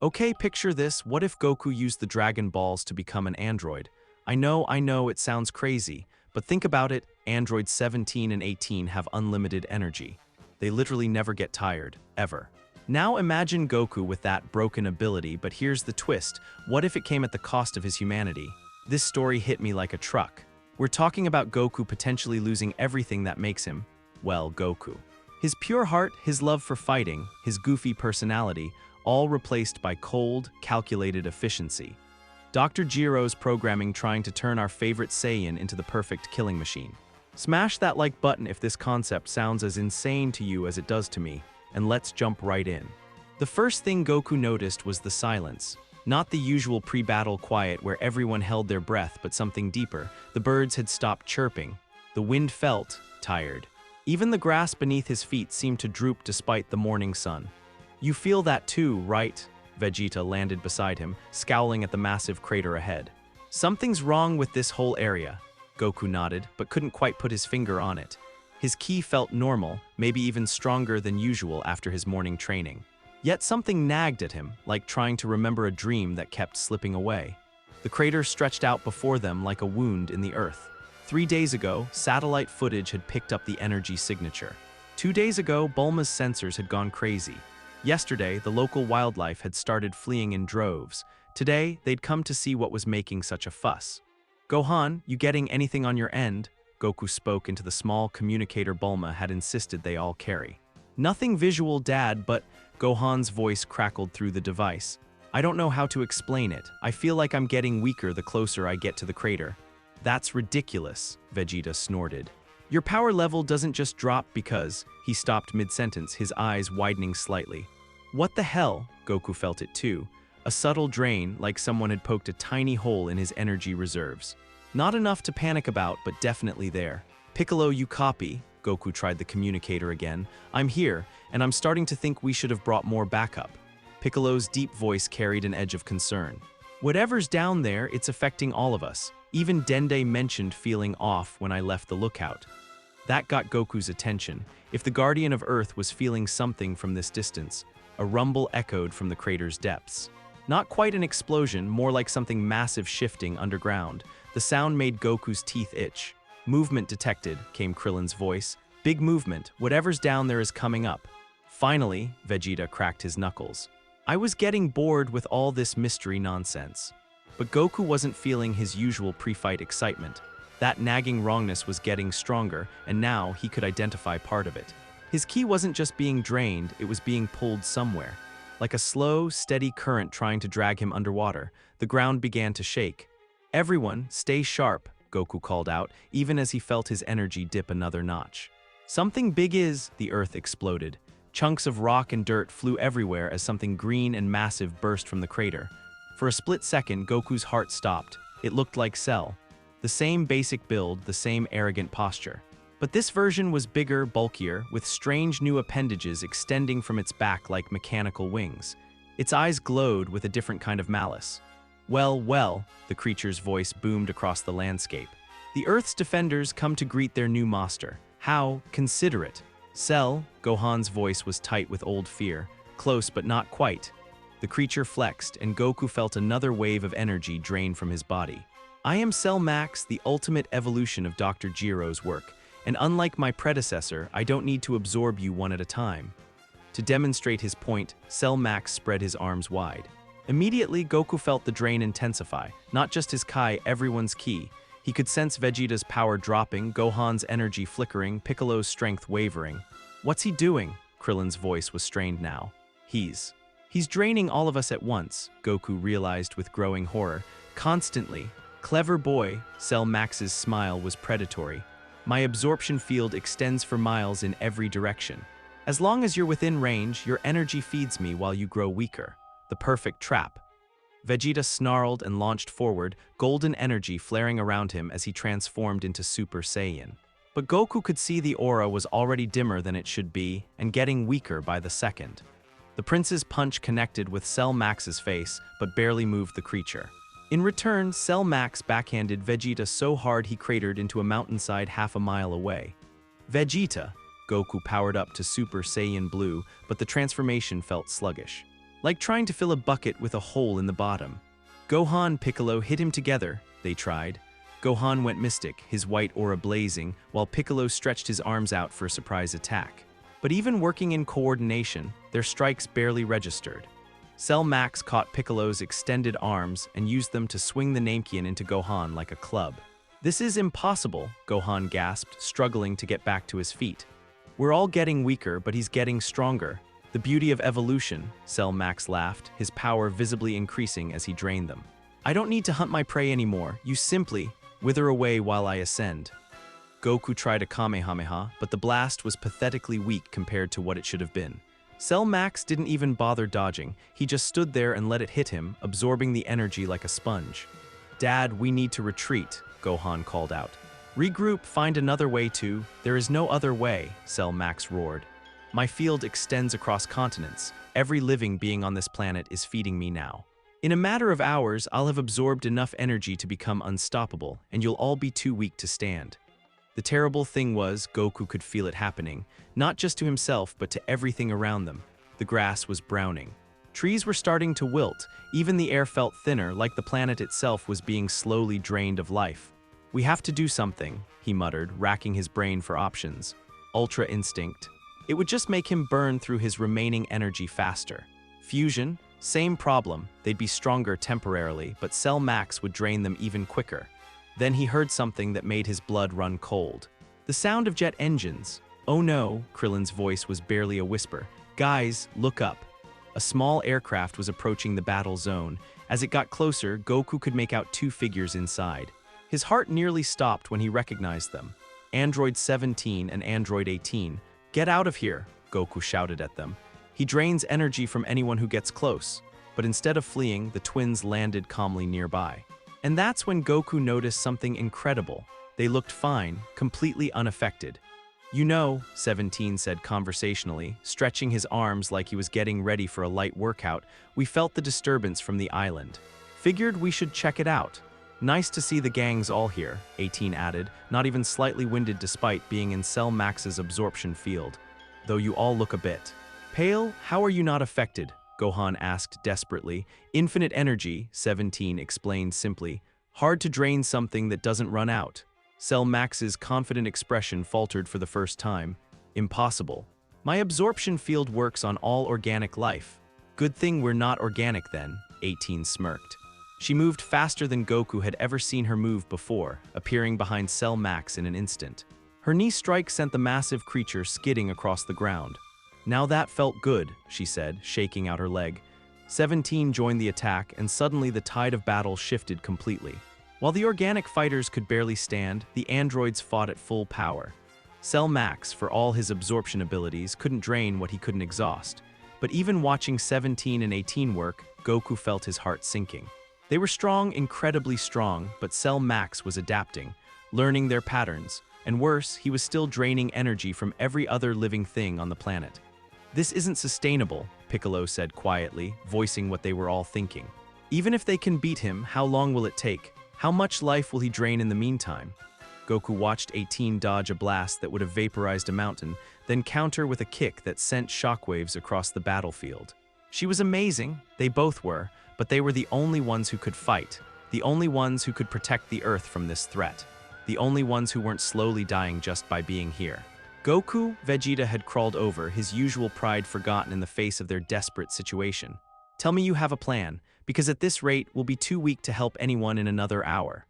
Okay, picture this. What if Goku used the Dragon Balls to become an android? I know, it sounds crazy, but think about it. Androids 17 and 18 have unlimited energy. They literally never get tired, ever. Now imagine Goku with that broken ability, but here's the twist. What if it came at the cost of his humanity? This story hit me like a truck. We're talking about Goku potentially losing everything that makes him, well, Goku. His pure heart, his love for fighting, his goofy personality, all replaced by cold, calculated efficiency. Dr. Gero's programming trying to turn our favorite Saiyan into the perfect killing machine. Smash that like button if this concept sounds as insane to you as it does to me, and let's jump right in. The first thing Goku noticed was the silence. Not the usual pre-battle quiet where everyone held their breath, but something deeper. The birds had stopped chirping. The wind felt tired. Even the grass beneath his feet seemed to droop despite the morning sun. You feel that too, right? Vegeta landed beside him, scowling at the massive crater ahead. Something's wrong with this whole area. Goku nodded, but couldn't quite put his finger on it. His ki felt normal, maybe even stronger than usual after his morning training. Yet something nagged at him, like trying to remember a dream that kept slipping away. The crater stretched out before them like a wound in the earth. 3 days ago, satellite footage had picked up the energy signature. 2 days ago, Bulma's sensors had gone crazy. Yesterday, the local wildlife had started fleeing in droves. Today, they'd come to see what was making such a fuss. Gohan, you getting anything on your end? Goku spoke into the small communicator Bulma had insisted they all carry. Nothing visual, Dad, but Gohan's voice crackled through the device. I don't know how to explain it. I feel like I'm getting weaker the closer I get to the crater. That's ridiculous, Vegeta snorted. Your power level doesn't just drop because... He stopped mid-sentence, his eyes widening slightly. What the hell? Goku felt it too. A subtle drain, like someone had poked a tiny hole in his energy reserves. Not enough to panic about, but definitely there. Piccolo, you copy? Goku tried the communicator again. I'm here, and I'm starting to think we should have brought more backup. Piccolo's deep voice carried an edge of concern. Whatever's down there, it's affecting all of us. Even Dende mentioned feeling off when I left the lookout. That got Goku's attention. If the Guardian of Earth was feeling something from this distance, a rumble echoed from the crater's depths. Not quite an explosion, more like something massive shifting underground. The sound made Goku's teeth itch. Movement detected, came Krillin's voice. Big movement, whatever's down there is coming up. Finally, Vegeta cracked his knuckles. I was getting bored with all this mystery nonsense. But Goku wasn't feeling his usual pre-fight excitement. That nagging wrongness was getting stronger, and now he could identify part of it. His ki wasn't just being drained, it was being pulled somewhere. Like a slow, steady current trying to drag him underwater, the ground began to shake. Everyone, stay sharp, Goku called out, even as he felt his energy dip another notch. Something big is, the earth exploded. Chunks of rock and dirt flew everywhere as something green and massive burst from the crater. For a split second, Goku's heart stopped. It looked like Cell. The same basic build, the same arrogant posture. But this version was bigger, bulkier, with strange new appendages extending from its back like mechanical wings. Its eyes glowed with a different kind of malice. Well, the creature's voice boomed across the landscape. The Earth's defenders come to greet their new master. How considerate. Cell, Gohan's voice was tight with old fear. Close, but not quite. The creature flexed, and Goku felt another wave of energy drain from his body. I am Cell Max, the ultimate evolution of Dr. Gero's work, and unlike my predecessor, I don't need to absorb you one at a time. To demonstrate his point, Cell Max spread his arms wide. Immediately, Goku felt the drain intensify, not just his Kai, everyone's ki. He could sense Vegeta's power dropping, Gohan's energy flickering, Piccolo's strength wavering. What's he doing? Krillin's voice was strained now. He's draining all of us at once, Goku realized with growing horror. Constantly. Clever boy, Cell Max's smile was predatory. My absorption field extends for miles in every direction. As long as you're within range, your energy feeds me while you grow weaker. The perfect trap. Vegeta snarled and launched forward, golden energy flaring around him as he transformed into Super Saiyan. But Goku could see the aura was already dimmer than it should be, and getting weaker by the second. The prince's punch connected with Cell Max's face, but barely moved the creature. In return, Cell Max backhanded Vegeta so hard he cratered into a mountainside half a mile away. Vegeta! Goku powered up to Super Saiyan Blue, but the transformation felt sluggish. like trying to fill a bucket with a hole in the bottom. Gohan, Piccolo hit him together, they tried. Gohan went mystic, his white aura blazing, while Piccolo stretched his arms out for a surprise attack. But even working in coordination, their strikes barely registered. Cell Max caught Piccolo's extended arms and used them to swing the Namekian into Gohan like a club. "This is impossible," Gohan gasped, struggling to get back to his feet. "We're all getting weaker, but he's getting stronger. The beauty of evolution," Cell Max laughed, his power visibly increasing as he drained them. "I don't need to hunt my prey anymore, you simply wither away while I ascend." Goku tried a Kamehameha, but the blast was pathetically weak compared to what it should have been. Cell Max didn't even bother dodging, he just stood there and let it hit him, absorbing the energy like a sponge. "Dad, we need to retreat," Gohan called out. "Regroup, find another way to—" "There is no other way," Cell Max roared. "My field extends across continents. Every living being on this planet is feeding me now. In a matter of hours, I'll have absorbed enough energy to become unstoppable, and you'll all be too weak to stand." The terrible thing was, Goku could feel it happening, not just to himself but to everything around them. The grass was browning. Trees were starting to wilt, even the air felt thinner, like the planet itself was being slowly drained of life. "We have to do something," he muttered, racking his brain for options. Ultra Instinct. It would just make him burn through his remaining energy faster. Fusion? Same problem, they'd be stronger temporarily, but Cell Max would drain them even quicker. Then he heard something that made his blood run cold. The sound of jet engines. "Oh no," Krillin's voice was barely a whisper. "Guys, look up." A small aircraft was approaching the battle zone. As it got closer, Goku could make out two figures inside. His heart nearly stopped when he recognized them. Android 17 and Android 18. "Get out of here," Goku shouted at them. "He drains energy from anyone who gets close." But instead of fleeing, the twins landed calmly nearby. And that's when Goku noticed something incredible. They looked fine, completely unaffected. "You know," 17 said conversationally, stretching his arms like he was getting ready for a light workout, "we felt the disturbance from the island. Figured we should check it out." "Nice to see the gang's all here," 18 added, not even slightly winded despite being in Cell Max's absorption field. "Though you all look a bit pale, how are you not affected?" Gohan asked desperately. "Infinite energy," 17 explained simply. "Hard to drain something that doesn't run out." Cell Max's confident expression faltered for the first time. "Impossible. My absorption field works on all organic life." "Good thing we're not organic then," 18 smirked. She moved faster than Goku had ever seen her move before, appearing behind Cell Max in an instant. Her knee strike sent the massive creature skidding across the ground. "Now that felt good," she said, shaking out her leg. 17 joined the attack, and suddenly the tide of battle shifted completely. While the organic fighters could barely stand, the androids fought at full power. Cell Max, for all his absorption abilities, couldn't drain what he couldn't exhaust. But even watching 17 and 18 work, Goku felt his heart sinking. They were strong, incredibly strong, but Cell Max was adapting, learning their patterns, and worse, he was still draining energy from every other living thing on the planet. "This isn't sustainable," Piccolo said quietly, voicing what they were all thinking. "Even if they can beat him, how long will it take? How much life will he drain in the meantime?" Goku watched 18 dodge a blast that would have vaporized a mountain, then counter with a kick that sent shockwaves across the battlefield. She was amazing, they both were, but they were the only ones who could fight, the only ones who could protect the Earth from this threat, the only ones who weren't slowly dying just by being here. Goku, Vegeta had crawled over, his usual pride forgotten in the face of their desperate situation. "Tell me you have a plan, because at this rate, we'll be too weak to help anyone in another hour."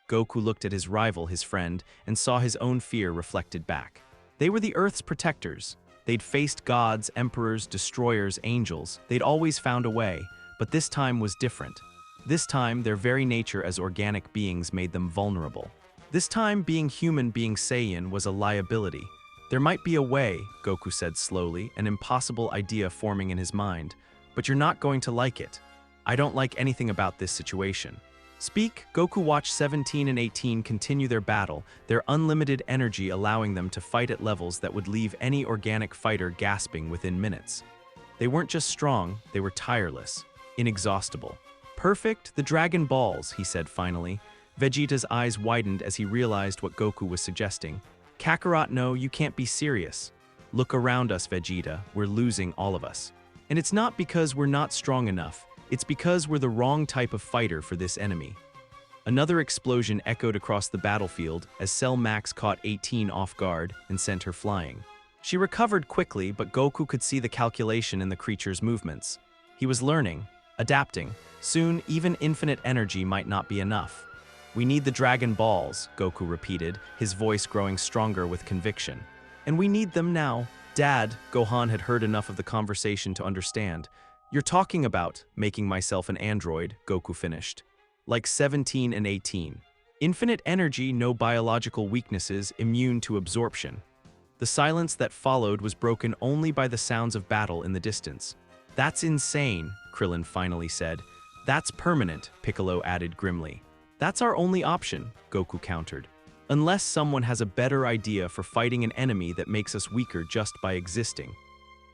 Goku looked at his rival, his friend, and saw his own fear reflected back. They were the Earth's protectors. They'd faced gods, emperors, destroyers, angels. They'd always found a way, but this time was different. This time, their very nature as organic beings made them vulnerable. This time, being human, being Saiyan, was a liability. "There might be a way," Goku said slowly, an impossible idea forming in his mind. "But you're not going to like it. I don't like anything about this situation." "Speak." Goku watched 17 and 18 continue their battle, their unlimited energy allowing them to fight at levels that would leave any organic fighter gasping within minutes. They weren't just strong, they were tireless, inexhaustible. "Perfect, the Dragon Balls," he said finally. Vegeta's eyes widened as he realized what Goku was suggesting. "Kakarot, no, you can't be serious." "Look around us, Vegeta, we're losing all of us." And it's not because we're not strong enough, it's because we're the wrong type of fighter for this enemy. Another explosion echoed across the battlefield as Cell Max caught 18 off guard and sent her flying. She recovered quickly, but Goku could see the calculation in the creature's movements. He was learning, adapting. Soon, even infinite energy might not be enough. "We need the Dragon Balls," Goku repeated, his voice growing stronger with conviction. "And we need them now." "Dad," Gohan had heard enough of the conversation to understand. "You're talking about making myself an android," Goku finished. "Like 17 and 18. Infinite energy, no biological weaknesses, immune to absorption." The silence that followed was broken only by the sounds of battle in the distance. "That's insane," Krillin finally said. "That's permanent," Piccolo added grimly. "That's our only option," Goku countered. "Unless someone has a better idea for fighting an enemy that makes us weaker just by existing."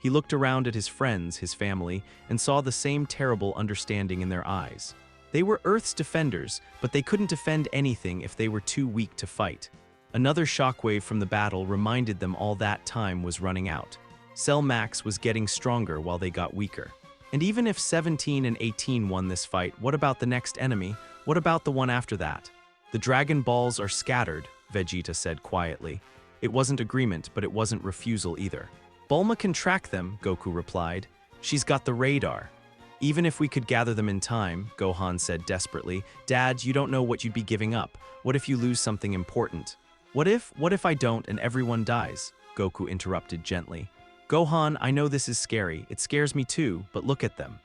He looked around at his friends, his family, and saw the same terrible understanding in their eyes. They were Earth's defenders, but they couldn't defend anything if they were too weak to fight. Another shockwave from the battle reminded them all that time was running out. Cell Max was getting stronger while they got weaker. And even if 17 and 18 won this fight, what about the next enemy? What about the one after that? "The Dragon Balls are scattered," Vegeta said quietly. It wasn't agreement, but it wasn't refusal either. "Bulma can track them," Goku replied. "She's got the radar." "Even if we could gather them in time," Gohan said desperately. "Dad, you don't know what you'd be giving up. What if you lose something important?" What if I don't and everyone dies?" Goku interrupted gently. "Gohan, I know this is scary. It scares me too, but look at them."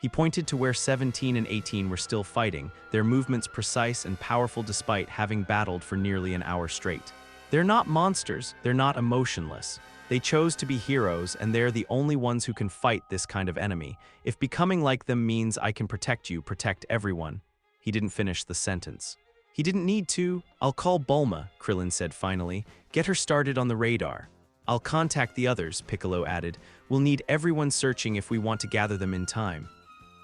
He pointed to where 17 and 18 were still fighting, their movements precise and powerful despite having battled for nearly an hour straight. They're not monsters, they're not emotionless. They chose to be heroes, and they're the only ones who can fight this kind of enemy. If becoming like them means I can protect you, protect everyone. He didn't finish the sentence. "He didn't need to. I'll call Bulma," Krillin said finally. "Get her started on the radar." "I'll contact the others," Piccolo added. "We'll need everyone searching if we want to gather them in time."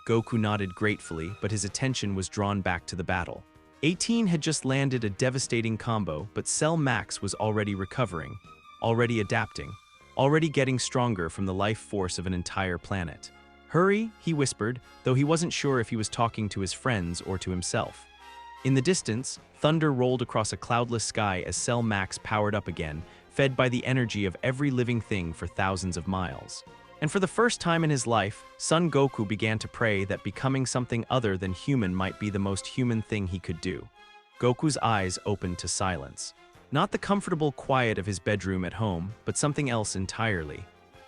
Goku nodded gratefully, but his attention was drawn back to the battle. 18 had just landed a devastating combo, but Cell Max was already recovering, already adapting, already getting stronger from the life force of an entire planet. "Hurry," he whispered, though he wasn't sure if he was talking to his friends or to himself. In the distance, thunder rolled across a cloudless sky as Cell Max powered up again, fed by the energy of every living thing for thousands of miles. And for the first time in his life, Son Goku began to pray that becoming something other than human might be the most human thing he could do. Goku's eyes opened to silence. Not the comfortable quiet of his bedroom at home, but something else entirely.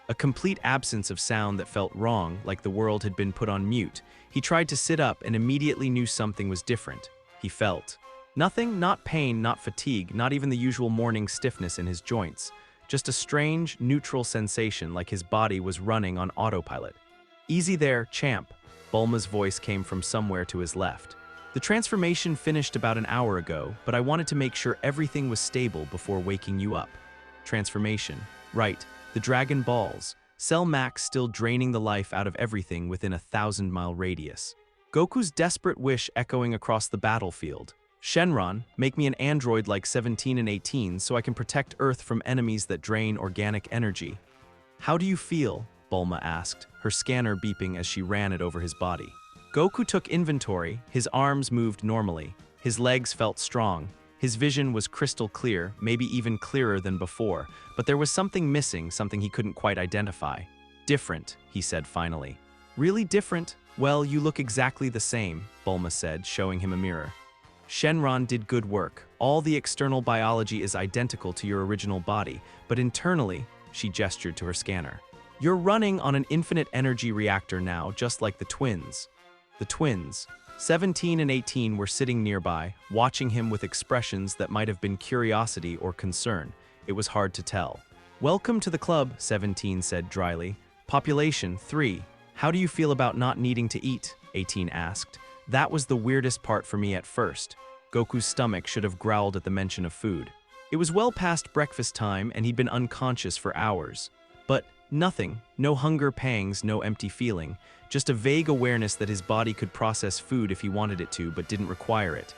A complete absence of sound that felt wrong, like the world had been put on mute. He tried to sit up and immediately knew something was different. He felt nothing, not pain, not fatigue, not even the usual morning stiffness in his joints. Just a strange, neutral sensation like his body was running on autopilot. "Easy there, champ," Bulma's voice came from somewhere to his left. "The transformation finished about an hour ago, but I wanted to make sure everything was stable before waking you up." Transformation. Right, the Dragon Balls. Cell Max still draining the life out of everything within a 1,000-mile radius. Goku's desperate wish echoing across the battlefield. "Shenron, make me an android like 17 and 18 so I can protect Earth from enemies that drain organic energy." "How do you feel?" Bulma asked, her scanner beeping as she ran it over his body. Goku took inventory, his arms moved normally, his legs felt strong, his vision was crystal clear, maybe even clearer than before, but there was something missing, something he couldn't quite identify. "Different," he said finally. "Really different? Well, you look exactly the same," Bulma said, showing him a mirror. "Shenron did good work. All the external biology is identical to your original body, but internally," she gestured to her scanner, "you're running on an infinite energy reactor now, just like the twins." The twins. 17 and 18 were sitting nearby, watching him with expressions that might have been curiosity or concern. It was hard to tell. "Welcome to the club," 17 said dryly. "Population 3. How do you feel about not needing to eat?" 18 asked. "That was the weirdest part for me at first." Goku's stomach should have growled at the mention of food. It was well past breakfast time and he'd been unconscious for hours. But nothing, no hunger pangs, no empty feeling, just a vague awareness that his body could process food if he wanted it to but didn't require it.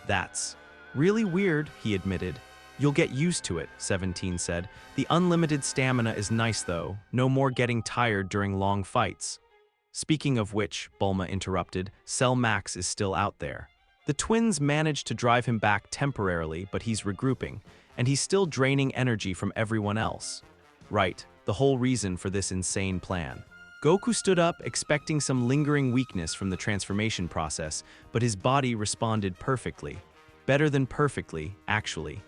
"That's really weird," he admitted. You'll get used to it, 17 said. The unlimited stamina is nice though, no more getting tired during long fights. Speaking of which, Bulma interrupted, Cell Max is still out there. The twins managed to drive him back temporarily, but he's regrouping, and he's still draining energy from everyone else. Right, the whole reason for this insane plan. Goku stood up, expecting some lingering weakness from the transformation process, but his body responded perfectly. Better than perfectly, actually.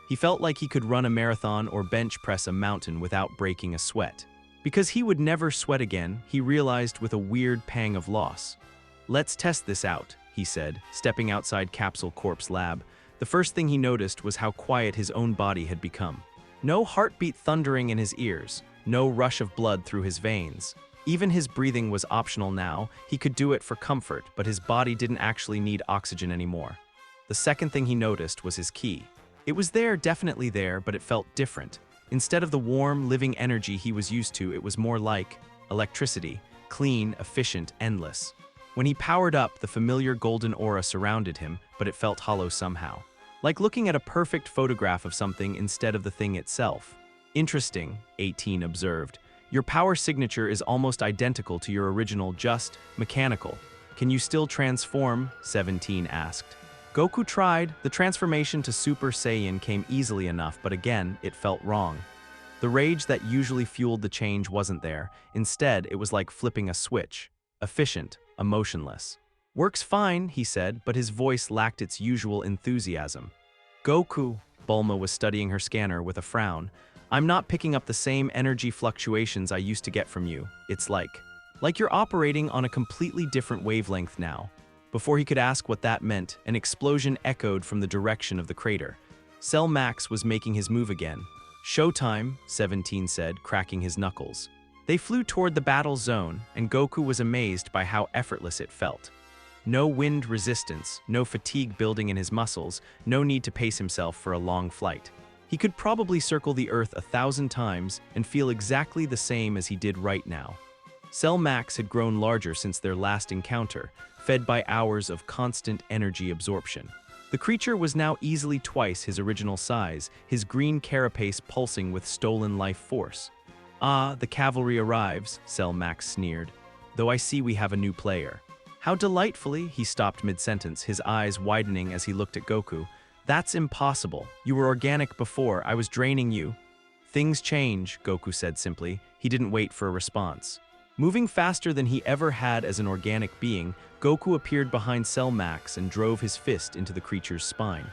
He felt like he could run a marathon or bench press a mountain without breaking a sweat. Because he would never sweat again, he realized with a weird pang of loss. Let's test this out, he said, stepping outside Capsule Corp's lab. The first thing he noticed was how quiet his own body had become. No heartbeat thundering in his ears, no rush of blood through his veins. Even his breathing was optional now. He could do it for comfort, but his body didn't actually need oxygen anymore. The second thing he noticed was his ki. It was there, definitely there, but it felt different. Instead of the warm, living energy he was used to, it was more like electricity, clean, efficient, endless. When he powered up, the familiar golden aura surrounded him, but it felt hollow somehow. Like looking at a perfect photograph of something instead of the thing itself. Interesting, 18 observed. Your power signature is almost identical to your original, just mechanical. Can you still transform? 17 asked. Goku tried. The transformation to Super Saiyan came easily enough, but again, it felt wrong. The rage that usually fueled the change wasn't there. Instead, it was like flipping a switch. Efficient, emotionless. Works fine, he said, but his voice lacked its usual enthusiasm. Goku, Bulma was studying her scanner with a frown. I'm not picking up the same energy fluctuations I used to get from you. It's like you're operating on a completely different wavelength now. Before he could ask what that meant, an explosion echoed from the direction of the crater. Cell Max was making his move again. Showtime, 17 said, cracking his knuckles. They flew toward the battle zone, and Goku was amazed by how effortless it felt. No wind resistance, no fatigue building in his muscles, no need to pace himself for a long flight. He could probably circle the Earth 1,000 times and feel exactly the same as he did right now. Cell Max had grown larger since their last encounter, fed by hours of constant energy absorption. The creature was now easily twice his original size, his green carapace pulsing with stolen life force. Ah, the cavalry arrives, Cell Max sneered. Though I see we have a new player. How delightfully, he stopped mid-sentence, his eyes widening as he looked at Goku. That's impossible. You were organic before, I was draining you. Things change, Goku said simply. He didn't wait for a response. Moving faster than he ever had as an organic being, Goku appeared behind Cell Max and drove his fist into the creature's spine.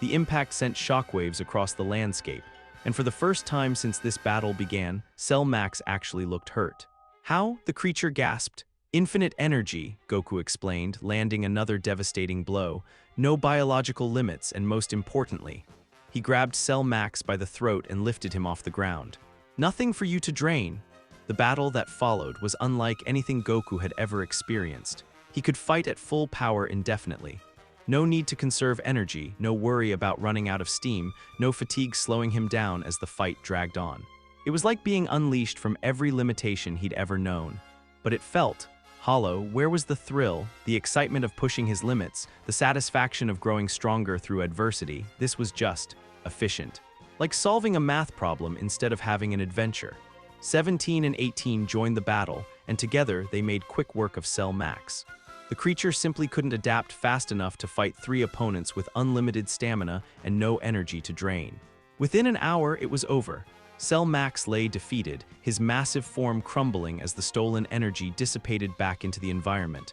The impact sent shockwaves across the landscape, and for the first time since this battle began, Cell Max actually looked hurt. How? The creature gasped. Infinite energy, Goku explained, landing another devastating blow. No biological limits, and most importantly, he grabbed Cell Max by the throat and lifted him off the ground. Nothing for you to drain. The battle that followed was unlike anything Goku had ever experienced. He could fight at full power indefinitely. No need to conserve energy, no worry about running out of steam, no fatigue slowing him down as the fight dragged on. It was like being unleashed from every limitation he'd ever known. But it felt hollow. Where was the thrill, the excitement of pushing his limits, the satisfaction of growing stronger through adversity? This was just efficient. Like solving a math problem instead of having an adventure. 17 and 18 joined the battle, and together they made quick work of Cell Max. The creature simply couldn't adapt fast enough to fight 3 opponents with unlimited stamina and no energy to drain. Within an hour, it was over. Cell Max lay defeated, his massive form crumbling as the stolen energy dissipated back into the environment.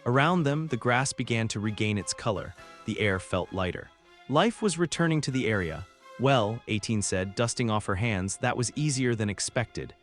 Around them, the grass began to regain its color. The air felt lighter. Life was returning to the area. Well, 18 said, dusting off her hands, that was easier than expected.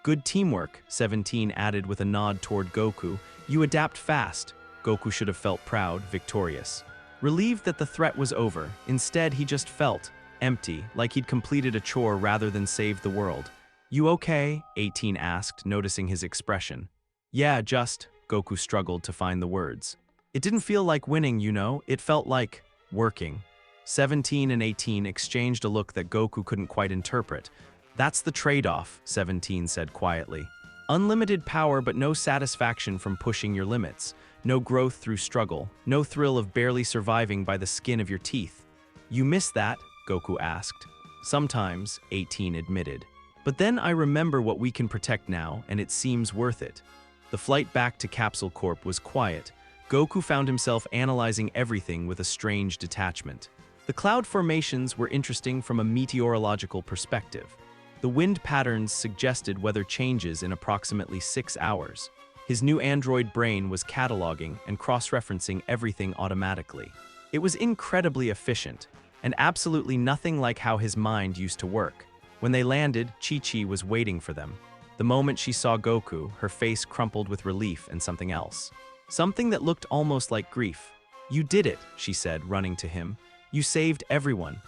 Good teamwork, 17 added with a nod toward Goku. You adapt fast. Goku should have felt proud, victorious. Relieved that the threat was over, instead he just felt empty, like he'd completed a chore rather than saved the world. You okay? 18 asked, noticing his expression. Yeah, just, Goku struggled to find the words. It didn't feel like winning, you know, it felt like working. 17 and 18 exchanged a look that Goku couldn't quite interpret. That's the trade-off, 17 said quietly. Unlimited power but no satisfaction from pushing your limits. No growth through struggle. No thrill of barely surviving by the skin of your teeth. You miss that? Goku asked. Sometimes, 18 admitted. But then I remember what we can protect now, and it seems worth it. The flight back to Capsule Corp was quiet. Goku found himself analyzing everything with a strange detachment. The cloud formations were interesting from a meteorological perspective. The wind patterns suggested weather changes in approximately 6 hours. His new android brain was cataloging and cross-referencing everything automatically. It was incredibly efficient, and absolutely nothing like how his mind used to work. When they landed, Chi-Chi was waiting for them. The moment she saw Goku, her face crumpled with relief and something else. Something that looked almost like grief. "You did it," she said, running to him. "You saved everyone."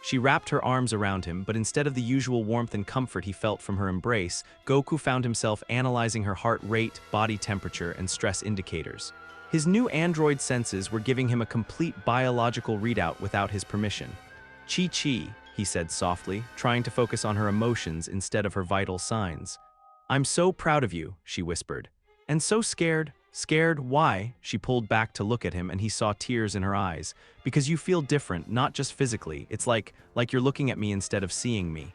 She wrapped her arms around him, but instead of the usual warmth and comfort he felt from her embrace, Goku found himself analyzing her heart rate, body temperature, and stress indicators. His new android senses were giving him a complete biological readout without his permission. "Chi-Chi," he said softly, trying to focus on her emotions instead of her vital signs. "I'm so proud of you," she whispered. "And so scared." "Scared? Why?" She pulled back to look at him, and he saw tears in her eyes. "Because you feel different, not just physically. It's like you're looking at me instead of seeing me."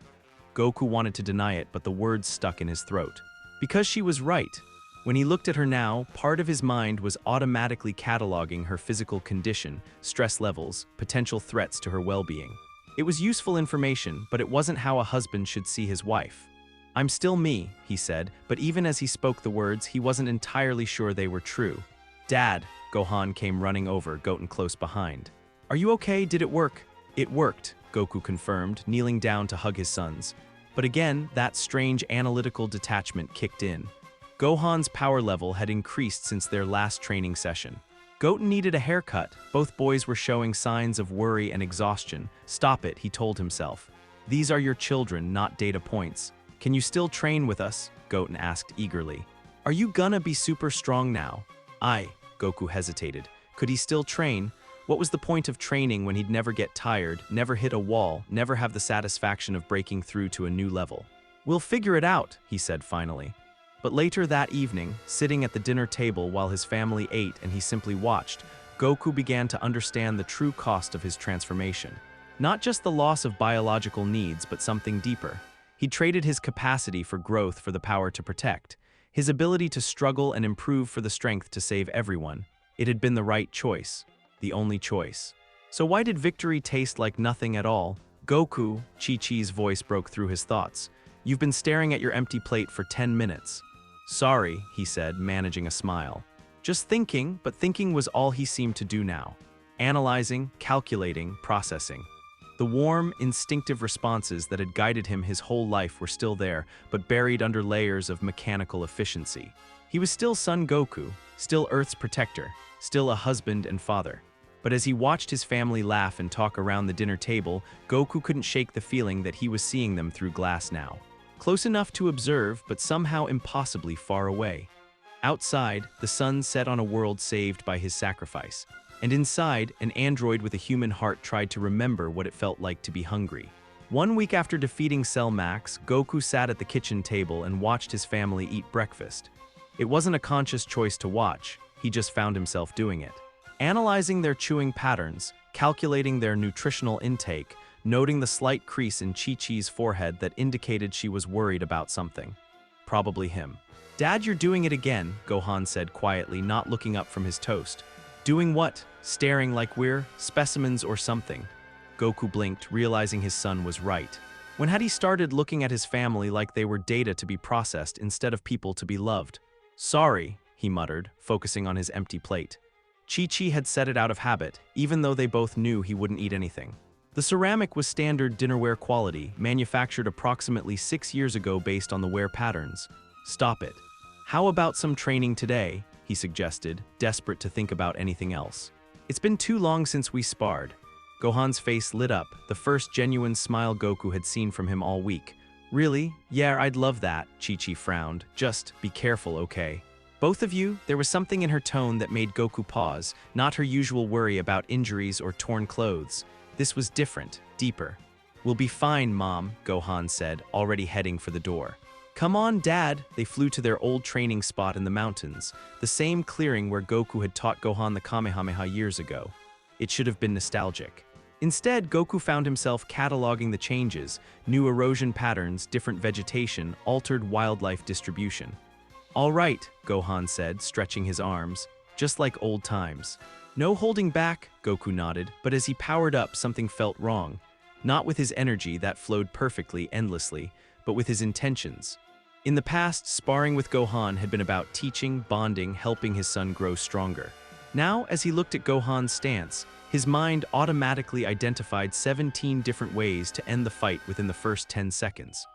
Goku wanted to deny it, but the words stuck in his throat. Because she was right. When he looked at her now, part of his mind was automatically cataloging her physical condition, stress levels, potential threats to her well-being. It was useful information, but it wasn't how a husband should see his wife. "I'm still me," he said, but even as he spoke the words, he wasn't entirely sure they were true. "Dad," Gohan came running over, Goten close behind. "Are you okay? Did it work?" "It worked," Goku confirmed, kneeling down to hug his sons. But again, that strange analytical detachment kicked in. Gohan's power level had increased since their last training session. Goten needed a haircut. Both boys were showing signs of worry and exhaustion. "Stop it," he told himself. "These are your children, not data points. Can you still train with us?" Goten asked eagerly. "Are you gonna be super strong now?" Goku hesitated. Could he still train? What was the point of training when he'd never get tired, never hit a wall, never have the satisfaction of breaking through to a new level? "We'll figure it out," he said finally. But later that evening, sitting at the dinner table while his family ate and he simply watched, Goku began to understand the true cost of his transformation. Not just the loss of biological needs, but something deeper. He traded his capacity for growth for the power to protect, his ability to struggle and improve for the strength to save everyone. It had been the right choice, the only choice. So why did victory taste like nothing at all? "Goku," Chi-Chi's voice broke through his thoughts. "You've been staring at your empty plate for 10 minutes. "Sorry," he said, managing a smile. Just thinking, but thinking was all he seemed to do now. Analyzing, calculating, processing. The warm, instinctive responses that had guided him his whole life were still there, but buried under layers of mechanical efficiency. He was still Son Goku, still Earth's protector, still a husband and father. But as he watched his family laugh and talk around the dinner table, Goku couldn't shake the feeling that he was seeing them through glass now. Close enough to observe, but somehow impossibly far away. Outside, the sun set on a world saved by his sacrifice. And inside, an android with a human heart tried to remember what it felt like to be hungry. 1 week after defeating Cell Max, Goku sat at the kitchen table and watched his family eat breakfast. It wasn't a conscious choice to watch, he just found himself doing it. Analyzing their chewing patterns, calculating their nutritional intake, noting the slight crease in Chi-Chi's forehead that indicated she was worried about something. Probably him. "Dad, you're doing it again," Gohan said quietly, not looking up from his toast. "Doing what? Staring like we're specimens or something?" Goku blinked, realizing his son was right. When had he started looking at his family like they were data to be processed instead of people to be loved? "Sorry," he muttered, focusing on his empty plate. Chi-Chi had said it out of habit, even though they both knew he wouldn't eat anything. The ceramic was standard dinnerware quality, manufactured approximately 6 years ago based on the wear patterns. "Stop it. How about some training today?" he suggested, desperate to think about anything else. "It's been too long since we sparred." Gohan's face lit up, the first genuine smile Goku had seen from him all week. "Really? Yeah, I'd love that," Chi-Chi frowned. "Just be careful, okay?" "Both of you?" There was something in her tone that made Goku pause, not her usual worry about injuries or torn clothes. This was different, deeper. "We'll be fine, Mom," Gohan said, already heading for the door. "Come on, Dad!" They flew to their old training spot in the mountains, the same clearing where Goku had taught Gohan the Kamehameha years ago. It should have been nostalgic. Instead, Goku found himself cataloging the changes: new erosion patterns, different vegetation, altered wildlife distribution. "All right," Gohan said, stretching his arms, "just like old times." "No holding back," Goku nodded, but as he powered up, something felt wrong. Not with his energy that flowed perfectly, endlessly, but with his intentions. In the past, sparring with Gohan had been about teaching, bonding, helping his son grow stronger. Now, as he looked at Gohan's stance, his mind automatically identified 17 different ways to end the fight within the first 10 seconds.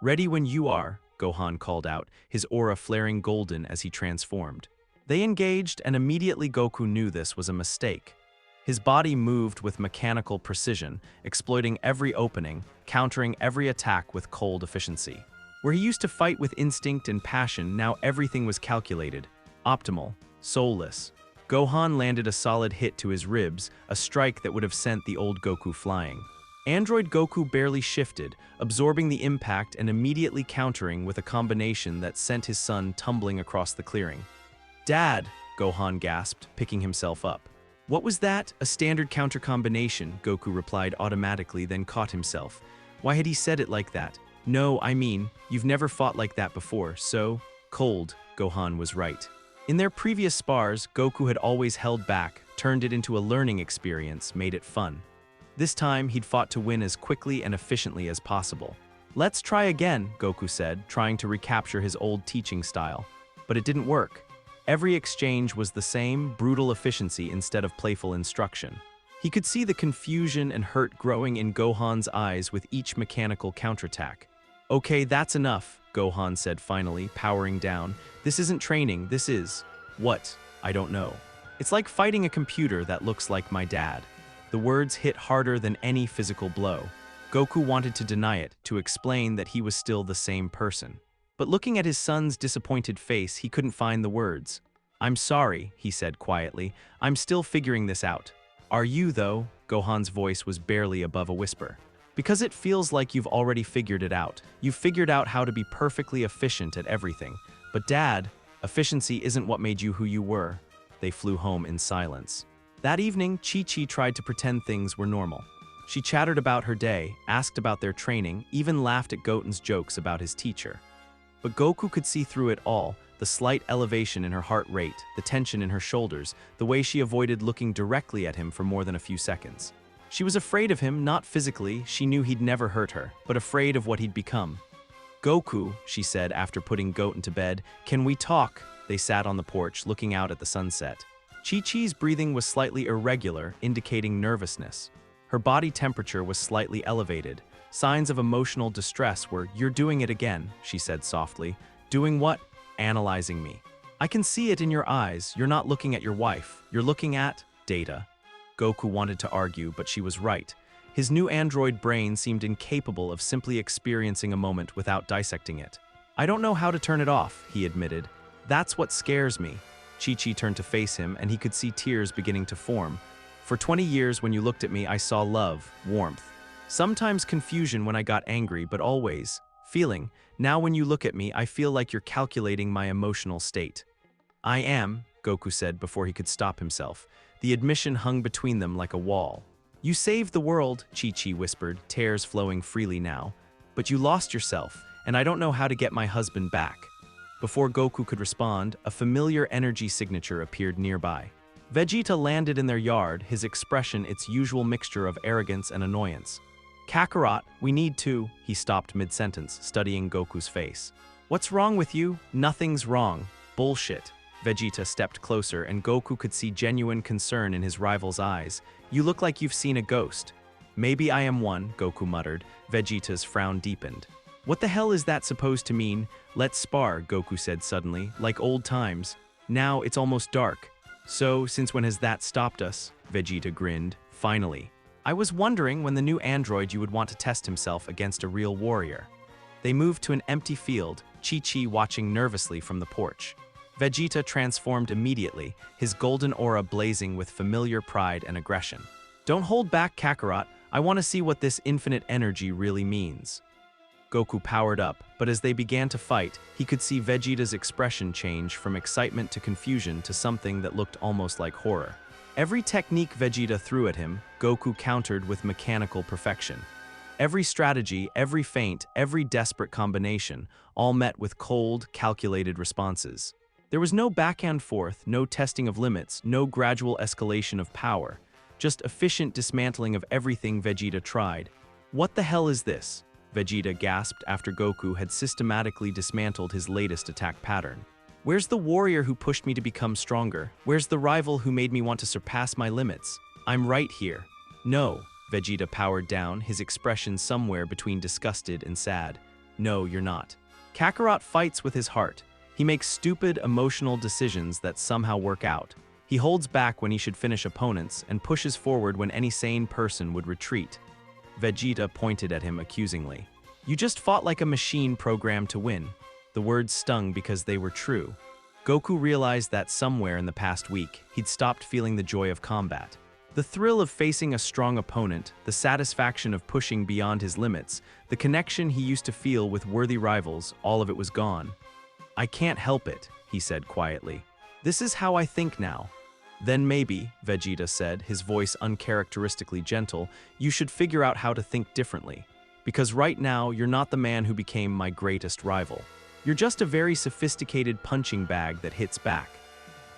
"Ready when you are," Gohan called out, his aura flaring golden as he transformed. They engaged, and immediately Goku knew this was a mistake. His body moved with mechanical precision, exploiting every opening, countering every attack with cold efficiency. Where he used to fight with instinct and passion, now everything was calculated, optimal, soulless. Gohan landed a solid hit to his ribs, a strike that would have sent the old Goku flying. Android Goku barely shifted, absorbing the impact and immediately countering with a combination that sent his son tumbling across the clearing. "Dad!" Gohan gasped, picking himself up. "What was that?" "A standard counter combination," Goku replied automatically, then caught himself. Why had he said it like that? "No, I mean, you've never fought like that before, so..." "Cold," Gohan was right. In their previous spars, Goku had always held back, turned it into a learning experience, made it fun. This time, he'd fought to win as quickly and efficiently as possible. "Let's try again," Goku said, trying to recapture his old teaching style. But it didn't work. Every exchange was the same, brutal efficiency instead of playful instruction. He could see the confusion and hurt growing in Gohan's eyes with each mechanical counterattack. "Okay, that's enough," Gohan said finally, powering down. "This isn't training, this is..." "What?" "I don't know. It's like fighting a computer that looks like my dad." The words hit harder than any physical blow. Goku wanted to deny it, to explain that he was still the same person. But looking at his son's disappointed face, he couldn't find the words. "I'm sorry," he said quietly. "I'm still figuring this out." "Are you, though?" Gohan's voice was barely above a whisper. "Because it feels like you've already figured it out. You've figured out how to be perfectly efficient at everything. But Dad, efficiency isn't what made you who you were." They flew home in silence. That evening, Chi-Chi tried to pretend things were normal. She chattered about her day, asked about their training, even laughed at Goten's jokes about his teacher. But Goku could see through it all, the slight elevation in her heart rate, the tension in her shoulders, the way she avoided looking directly at him for more than a few seconds. She was afraid of him, not physically, she knew he'd never hurt her, but afraid of what he'd become. "Goku," she said after putting Goten to bed, "can we talk?" They sat on the porch, looking out at the sunset. Chi-Chi's breathing was slightly irregular, indicating nervousness. Her body temperature was slightly elevated. Signs of emotional distress were, "You're doing it again," she said softly. "Doing what?" "Analyzing me. I can see it in your eyes. You're not looking at your wife. You're looking at data." Goku wanted to argue, but she was right. His new android brain seemed incapable of simply experiencing a moment without dissecting it. "I don't know how to turn it off," he admitted. "That's what scares me." Chi-Chi turned to face him, and he could see tears beginning to form. "For 20 years when you looked at me, I saw love, warmth. Sometimes confusion when I got angry, but always feeling. Now when you look at me, I feel like you're calculating my emotional state." "I am," Goku said before he could stop himself. The admission hung between them like a wall. "You saved the world," Chi-Chi whispered, tears flowing freely now. "But you lost yourself, and I don't know how to get my husband back." Before Goku could respond, a familiar energy signature appeared nearby. Vegeta landed in their yard, his expression its usual mixture of arrogance and annoyance. "Kakarot, we need to..." He stopped mid-sentence, studying Goku's face. "What's wrong with you?" "Nothing's wrong." "Bullshit." Vegeta stepped closer, and Goku could see genuine concern in his rival's eyes. "You look like you've seen a ghost." "Maybe I am one," Goku muttered. Vegeta's frown deepened. "What the hell is that supposed to mean?" "Let's spar," Goku said suddenly, "like old times. Now it's almost dark." "So, since when has that stopped us?" Vegeta grinned. "Finally. I was wondering when the new android you would want to test himself against a real warrior." They moved to an empty field, Chi-Chi watching nervously from the porch. Vegeta transformed immediately, his golden aura blazing with familiar pride and aggression. "Don't hold back, Kakarot. I want to see what this infinite energy really means." Goku powered up, but as they began to fight, he could see Vegeta's expression change from excitement to confusion to something that looked almost like horror. Every technique Vegeta threw at him, Goku countered with mechanical perfection. Every strategy, every feint, every desperate combination, all met with cold, calculated responses. There was no back and forth, no testing of limits, no gradual escalation of power, just efficient dismantling of everything Vegeta tried. "What the hell is this?" Vegeta gasped after Goku had systematically dismantled his latest attack pattern. "Where's the warrior who pushed me to become stronger? Where's the rival who made me want to surpass my limits? I'm right here." "No," Vegeta powered down, his expression somewhere between disgusted and sad. "No, you're not." Kakarot fights with his heart. He makes stupid, emotional decisions that somehow work out. He holds back when he should finish opponents and pushes forward when any sane person would retreat. Vegeta pointed at him accusingly. "You just fought like a machine programmed to win." The words stung because they were true. Goku realized that somewhere in the past week, he'd stopped feeling the joy of combat. The thrill of facing a strong opponent, the satisfaction of pushing beyond his limits, the connection he used to feel with worthy rivals, all of it was gone. "I can't help it," he said quietly. "This is how I think now." "Then maybe," Vegeta said, his voice uncharacteristically gentle, "you should figure out how to think differently. Because right now, you're not the man who became my greatest rival. You're just a very sophisticated punching bag that hits back."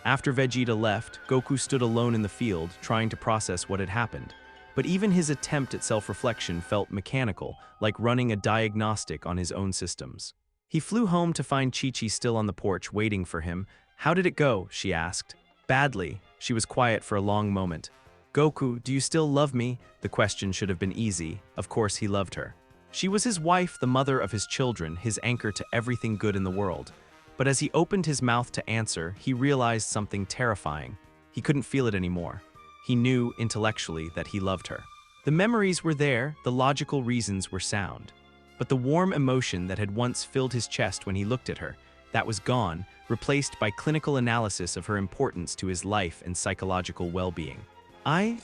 After Vegeta left, Goku stood alone in the field, trying to process what had happened. But even his attempt at self-reflection felt mechanical, like running a diagnostic on his own systems. He flew home to find Chi-Chi still on the porch waiting for him. "How did it go?" she asked. "Badly." She was quiet for a long moment. "Goku, do you still love me?" The question should have been easy. Of course he loved her. She was his wife, the mother of his children, his anchor to everything good in the world. But as he opened his mouth to answer, he realized something terrifying. He couldn't feel it anymore. He knew, intellectually, that he loved her. The memories were there, the logical reasons were sound. But the warm emotion that had once filled his chest when he looked at her, that was gone, replaced by clinical analysis of her importance to his life and psychological well-being.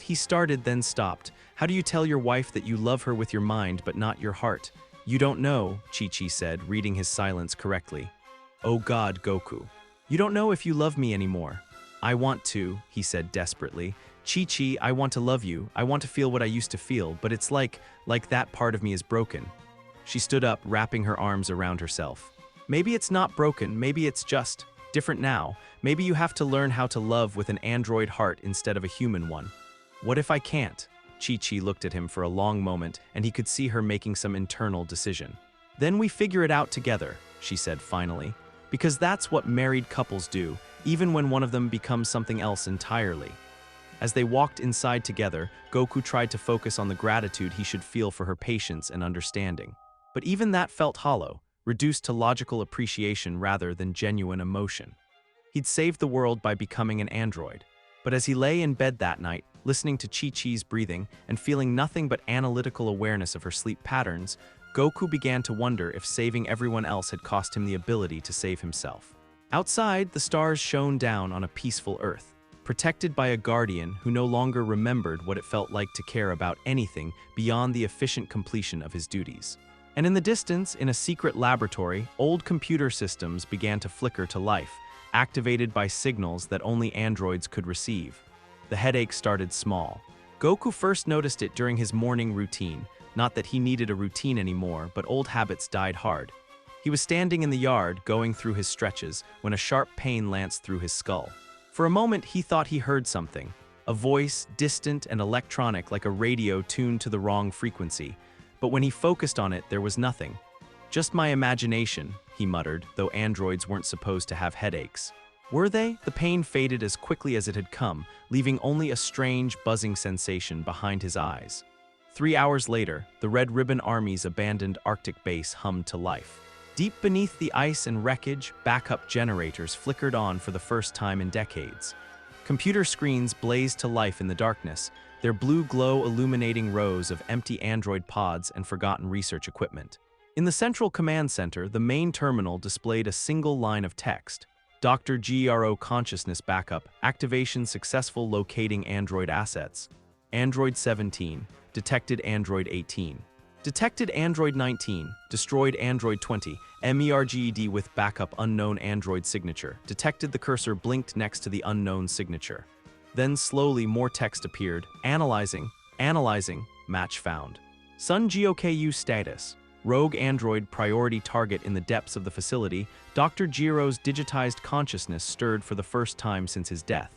He started, then stopped. "How do you tell your wife that you love her with your mind but not your heart?" "You don't know," Chi-Chi said, reading his silence correctly. "Oh God, Goku. You don't know if you love me anymore." "I want to," he said desperately. "Chi-Chi, I want to love you. I want to feel what I used to feel, but it's like that part of me is broken." She stood up, wrapping her arms around herself. "Maybe it's not broken, maybe it's just different now. Maybe you have to learn how to love with an android heart instead of a human one." "What if I can't?" Chi-Chi looked at him for a long moment, and he could see her making some internal decision. "Then we figure it out together," she said finally. "Because that's what married couples do, even when one of them becomes something else entirely." As they walked inside together, Goku tried to focus on the gratitude he should feel for her patience and understanding. But even that felt hollow, reduced to logical appreciation rather than genuine emotion. He'd saved the world by becoming an android. But as he lay in bed that night, listening to Chi-Chi's breathing and feeling nothing but analytical awareness of her sleep patterns, Goku began to wonder if saving everyone else had cost him the ability to save himself. Outside, the stars shone down on a peaceful Earth, protected by a guardian who no longer remembered what it felt like to care about anything beyond the efficient completion of his duties. And in the distance, in a secret laboratory, old computer systems began to flicker to life, activated by signals that only androids could receive. The headache started small. Goku first noticed it during his morning routine. Not that he needed a routine anymore, but old habits died hard. He was standing in the yard, going through his stretches, when a sharp pain lanced through his skull. For a moment, he thought he heard something. A voice, distant and electronic like a radio tuned to the wrong frequency. But when he focused on it, there was nothing. "Just my imagination," he muttered, though androids weren't supposed to have headaches. Were they? The pain faded as quickly as it had come, leaving only a strange, buzzing sensation behind his eyes. 3 hours later, the Red Ribbon Army's abandoned Arctic base hummed to life. Deep beneath the ice and wreckage, backup generators flickered on for the first time in decades. Computer screens blazed to life in the darkness, their blue glow illuminating rows of empty android pods and forgotten research equipment. In the central command center, the main terminal displayed a single line of text. Dr. Gero consciousness backup, activation successful locating android assets. Android 17, detected android 18. Detected android 19, destroyed android 20, MERGED with backup unknown android signature. Detected the cursor blinked next to the unknown signature. Then slowly more text appeared. Analyzing, match found. Sun Goku status. Rogue android priority target in the depths of the facility. Dr. Gero's digitized consciousness stirred for the first time since his death.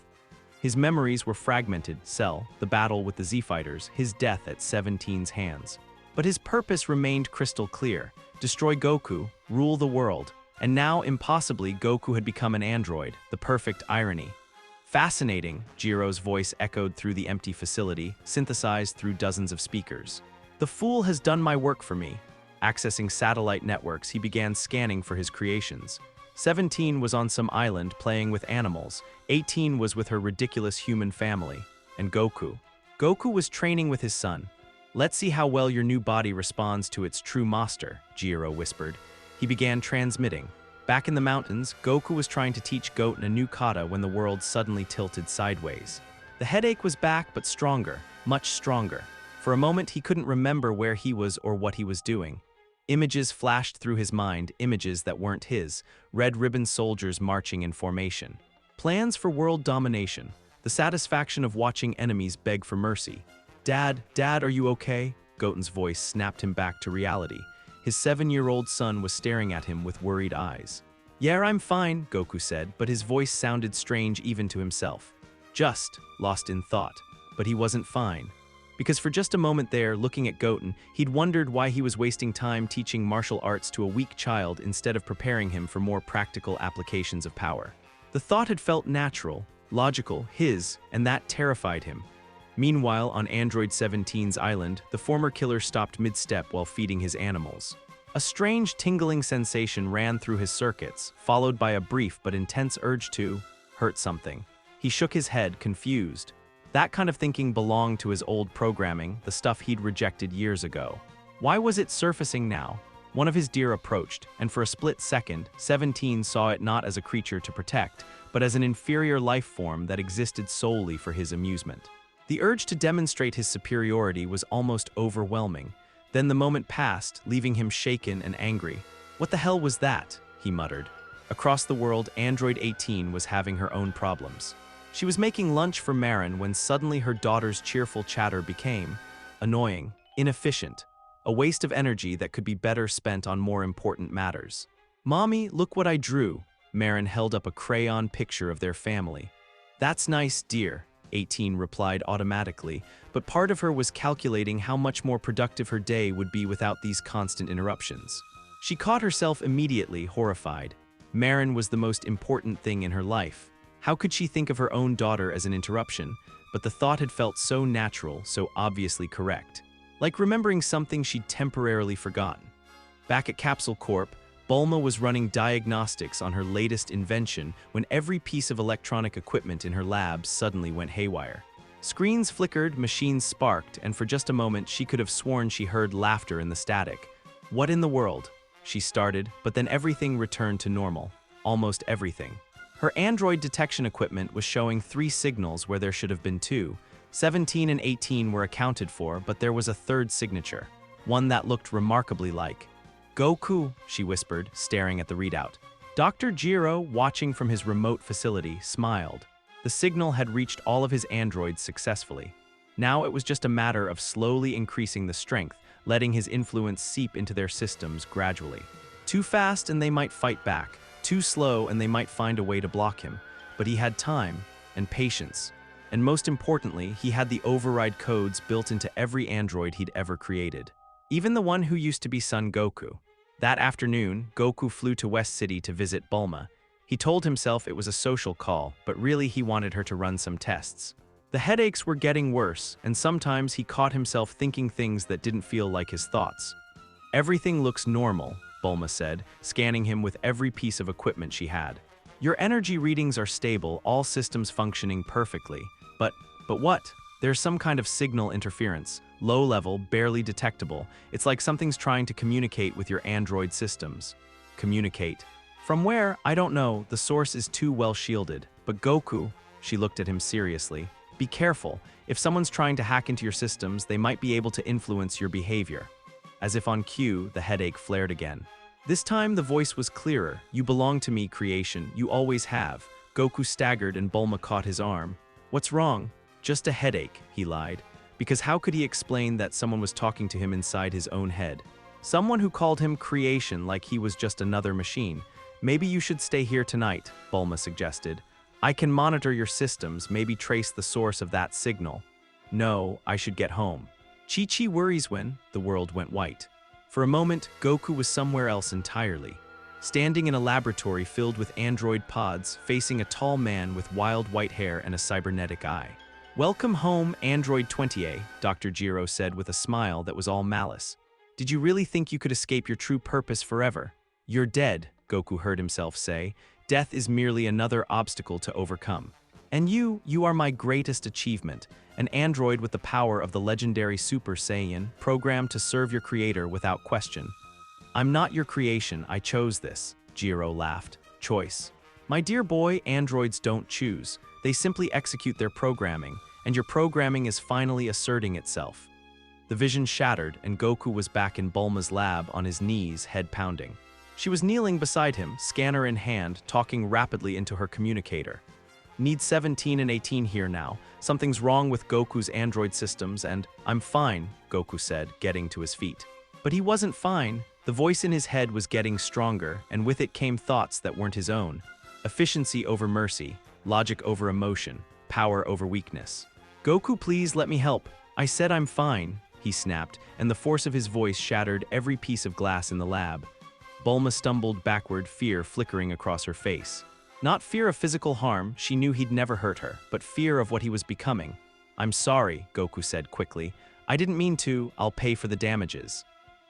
His memories were fragmented. Cell, the battle with the Z-Fighters, his death at 17's hands. But his purpose remained crystal clear. Destroy Goku, rule the world. And now, impossibly, Goku had become an android, the perfect irony. Fascinating, Gero's voice echoed through the empty facility, synthesized through dozens of speakers. The fool has done my work for me. Accessing satellite networks, he began scanning for his creations. 17 was on some island playing with animals. 18 was with her ridiculous human family. And Goku. Goku was training with his son. Let's see how well your new body responds to its true master, Gero whispered. He began transmitting. Back in the mountains, Goku was trying to teach Goten a new kata when the world suddenly tilted sideways. The headache was back, but stronger, much stronger. For a moment, he couldn't remember where he was or what he was doing. Images flashed through his mind, images that weren't his, red ribbon soldiers marching in formation. Plans for world domination, the satisfaction of watching enemies beg for mercy. Dad, are you okay? Goten's voice snapped him back to reality. His 7-year-old son was staring at him with worried eyes. Yeah, I'm fine, Goku said, but his voice sounded strange even to himself. Just lost in thought. But he wasn't fine. Because for just a moment there, looking at Goten, he'd wondered why he was wasting time teaching martial arts to a weak child instead of preparing him for more practical applications of power. The thought had felt natural, logical, his, and that terrified him. Meanwhile, on Android 17's island, the former killer stopped mid-step while feeding his animals. A strange tingling sensation ran through his circuits, followed by a brief but intense urge to hurt something. He shook his head, confused. That kind of thinking belonged to his old programming, the stuff he'd rejected years ago. Why was it surfacing now? One of his deer approached, and for a split second, 17 saw it not as a creature to protect, but as an inferior life form that existed solely for his amusement. The urge to demonstrate his superiority was almost overwhelming. Then the moment passed, leaving him shaken and angry. What the hell was that? He muttered. Across the world, Android 18 was having her own problems. She was making lunch for Marin when suddenly her daughter's cheerful chatter became annoying, inefficient, a waste of energy that could be better spent on more important matters. Mommy, look what I drew. Marin held up a crayon picture of their family. That's nice, dear, 18 replied automatically, but part of her was calculating how much more productive her day would be without these constant interruptions. She caught herself immediately, horrified. Marin was the most important thing in her life. How could she think of her own daughter as an interruption? But the thought had felt so natural, so obviously correct. Like remembering something she'd temporarily forgotten. Back at Capsule Corp, Bulma was running diagnostics on her latest invention when every piece of electronic equipment in her lab suddenly went haywire. Screens flickered, machines sparked, and for just a moment she could have sworn she heard laughter in the static. What in the world? She started, but then everything returned to normal. Almost everything. Her android detection equipment was showing 3 signals where there should have been 2. 17 and 18 were accounted for, but there was a third signature. One that looked remarkably like Goku, she whispered, staring at the readout. Dr. Gero, watching from his remote facility, smiled. The signal had reached all of his androids successfully. Now it was just a matter of slowly increasing the strength, letting his influence seep into their systems gradually. Too fast and they might fight back. Too slow and they might find a way to block him. But he had time and patience. And most importantly, he had the override codes built into every android he'd ever created. Even the one who used to be Son Goku. That afternoon, Goku flew to West City to visit Bulma. He told himself it was a social call, but really he wanted her to run some tests. The headaches were getting worse, and sometimes he caught himself thinking things that didn't feel like his thoughts. Everything looks normal, Bulma said, scanning him with every piece of equipment she had. Your energy readings are stable, all systems functioning perfectly. But what? There's some kind of signal interference. Low level, barely detectable. It's like something's trying to communicate with your android systems. Communicate. From where? I don't know. The source is too well shielded. But Goku, she looked at him seriously. Be careful. If someone's trying to hack into your systems, they might be able to influence your behavior. As if on cue, the headache flared again. This time, the voice was clearer. You belong to me, creation. You always have. Goku staggered and Bulma caught his arm. What's wrong? Just a headache, he lied. Because how could he explain that someone was talking to him inside his own head? Someone who called him creation like he was just another machine. Maybe you should stay here tonight, Bulma suggested. I can monitor your systems, maybe trace the source of that signal. No, I should get home. Chi-Chi worries when the world went white. For a moment, Goku was somewhere else entirely. Standing in a laboratory filled with android pods, facing a tall man with wild white hair and a cybernetic eye. Welcome home, Android 20A, Dr. Gero said with a smile that was all malice. Did you really think you could escape your true purpose forever? You're dead, Goku heard himself say. Death is merely another obstacle to overcome. And you are my greatest achievement, an android with the power of the legendary Super Saiyan, programmed to serve your creator without question. I'm not your creation, I chose this, Gero laughed. Choice. My dear boy, androids don't choose. They simply execute their programming, and your programming is finally asserting itself. The vision shattered, and Goku was back in Bulma's lab on his knees, head pounding. She was kneeling beside him, scanner in hand, talking rapidly into her communicator. Need 17 and 18 here now. Something's wrong with Goku's android systems, and I'm fine, Goku said, getting to his feet. But he wasn't fine. The voice in his head was getting stronger, and with it came thoughts that weren't his own. Efficiency over mercy, logic over emotion, power over weakness. Goku, please let me help. I said I'm fine, he snapped, and the force of his voice shattered every piece of glass in the lab. Bulma stumbled backward, fear flickering across her face. Not fear of physical harm, she knew he'd never hurt her, but fear of what he was becoming. I'm sorry, Goku said quickly. I didn't mean to, I'll pay for the damages.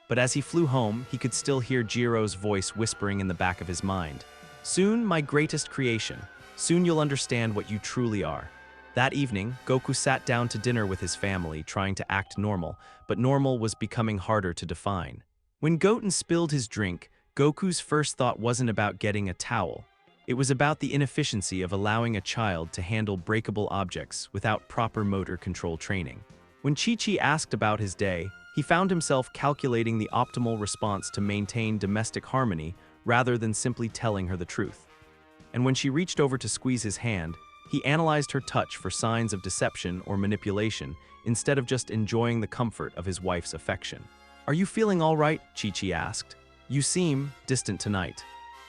But as he flew home, he could still hear Gero's voice whispering in the back of his mind. Soon, my greatest creation. Soon you'll understand what you truly are. That evening, Goku sat down to dinner with his family, trying to act normal, but normal was becoming harder to define. When Goten spilled his drink, Goku's first thought wasn't about getting a towel. It was about the inefficiency of allowing a child to handle breakable objects without proper motor control training. When Chi-Chi asked about his day, he found himself calculating the optimal response to maintain domestic harmony rather than simply telling her the truth. And when she reached over to squeeze his hand, he analyzed her touch for signs of deception or manipulation instead of just enjoying the comfort of his wife's affection. Are you feeling all right? Chi-Chi asked. You seem distant tonight.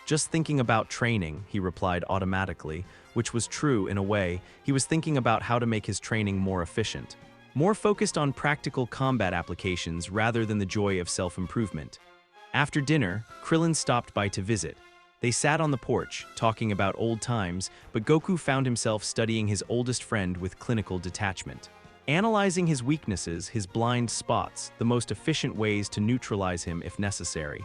Just thinking about training, he replied automatically, which was true in a way. He was thinking about how to make his training more efficient. More focused on practical combat applications rather than the joy of self-improvement. After dinner, Krillin stopped by to visit. They sat on the porch, talking about old times, but Goku found himself studying his oldest friend with clinical detachment. Analyzing his weaknesses, his blind spots, the most efficient ways to neutralize him if necessary.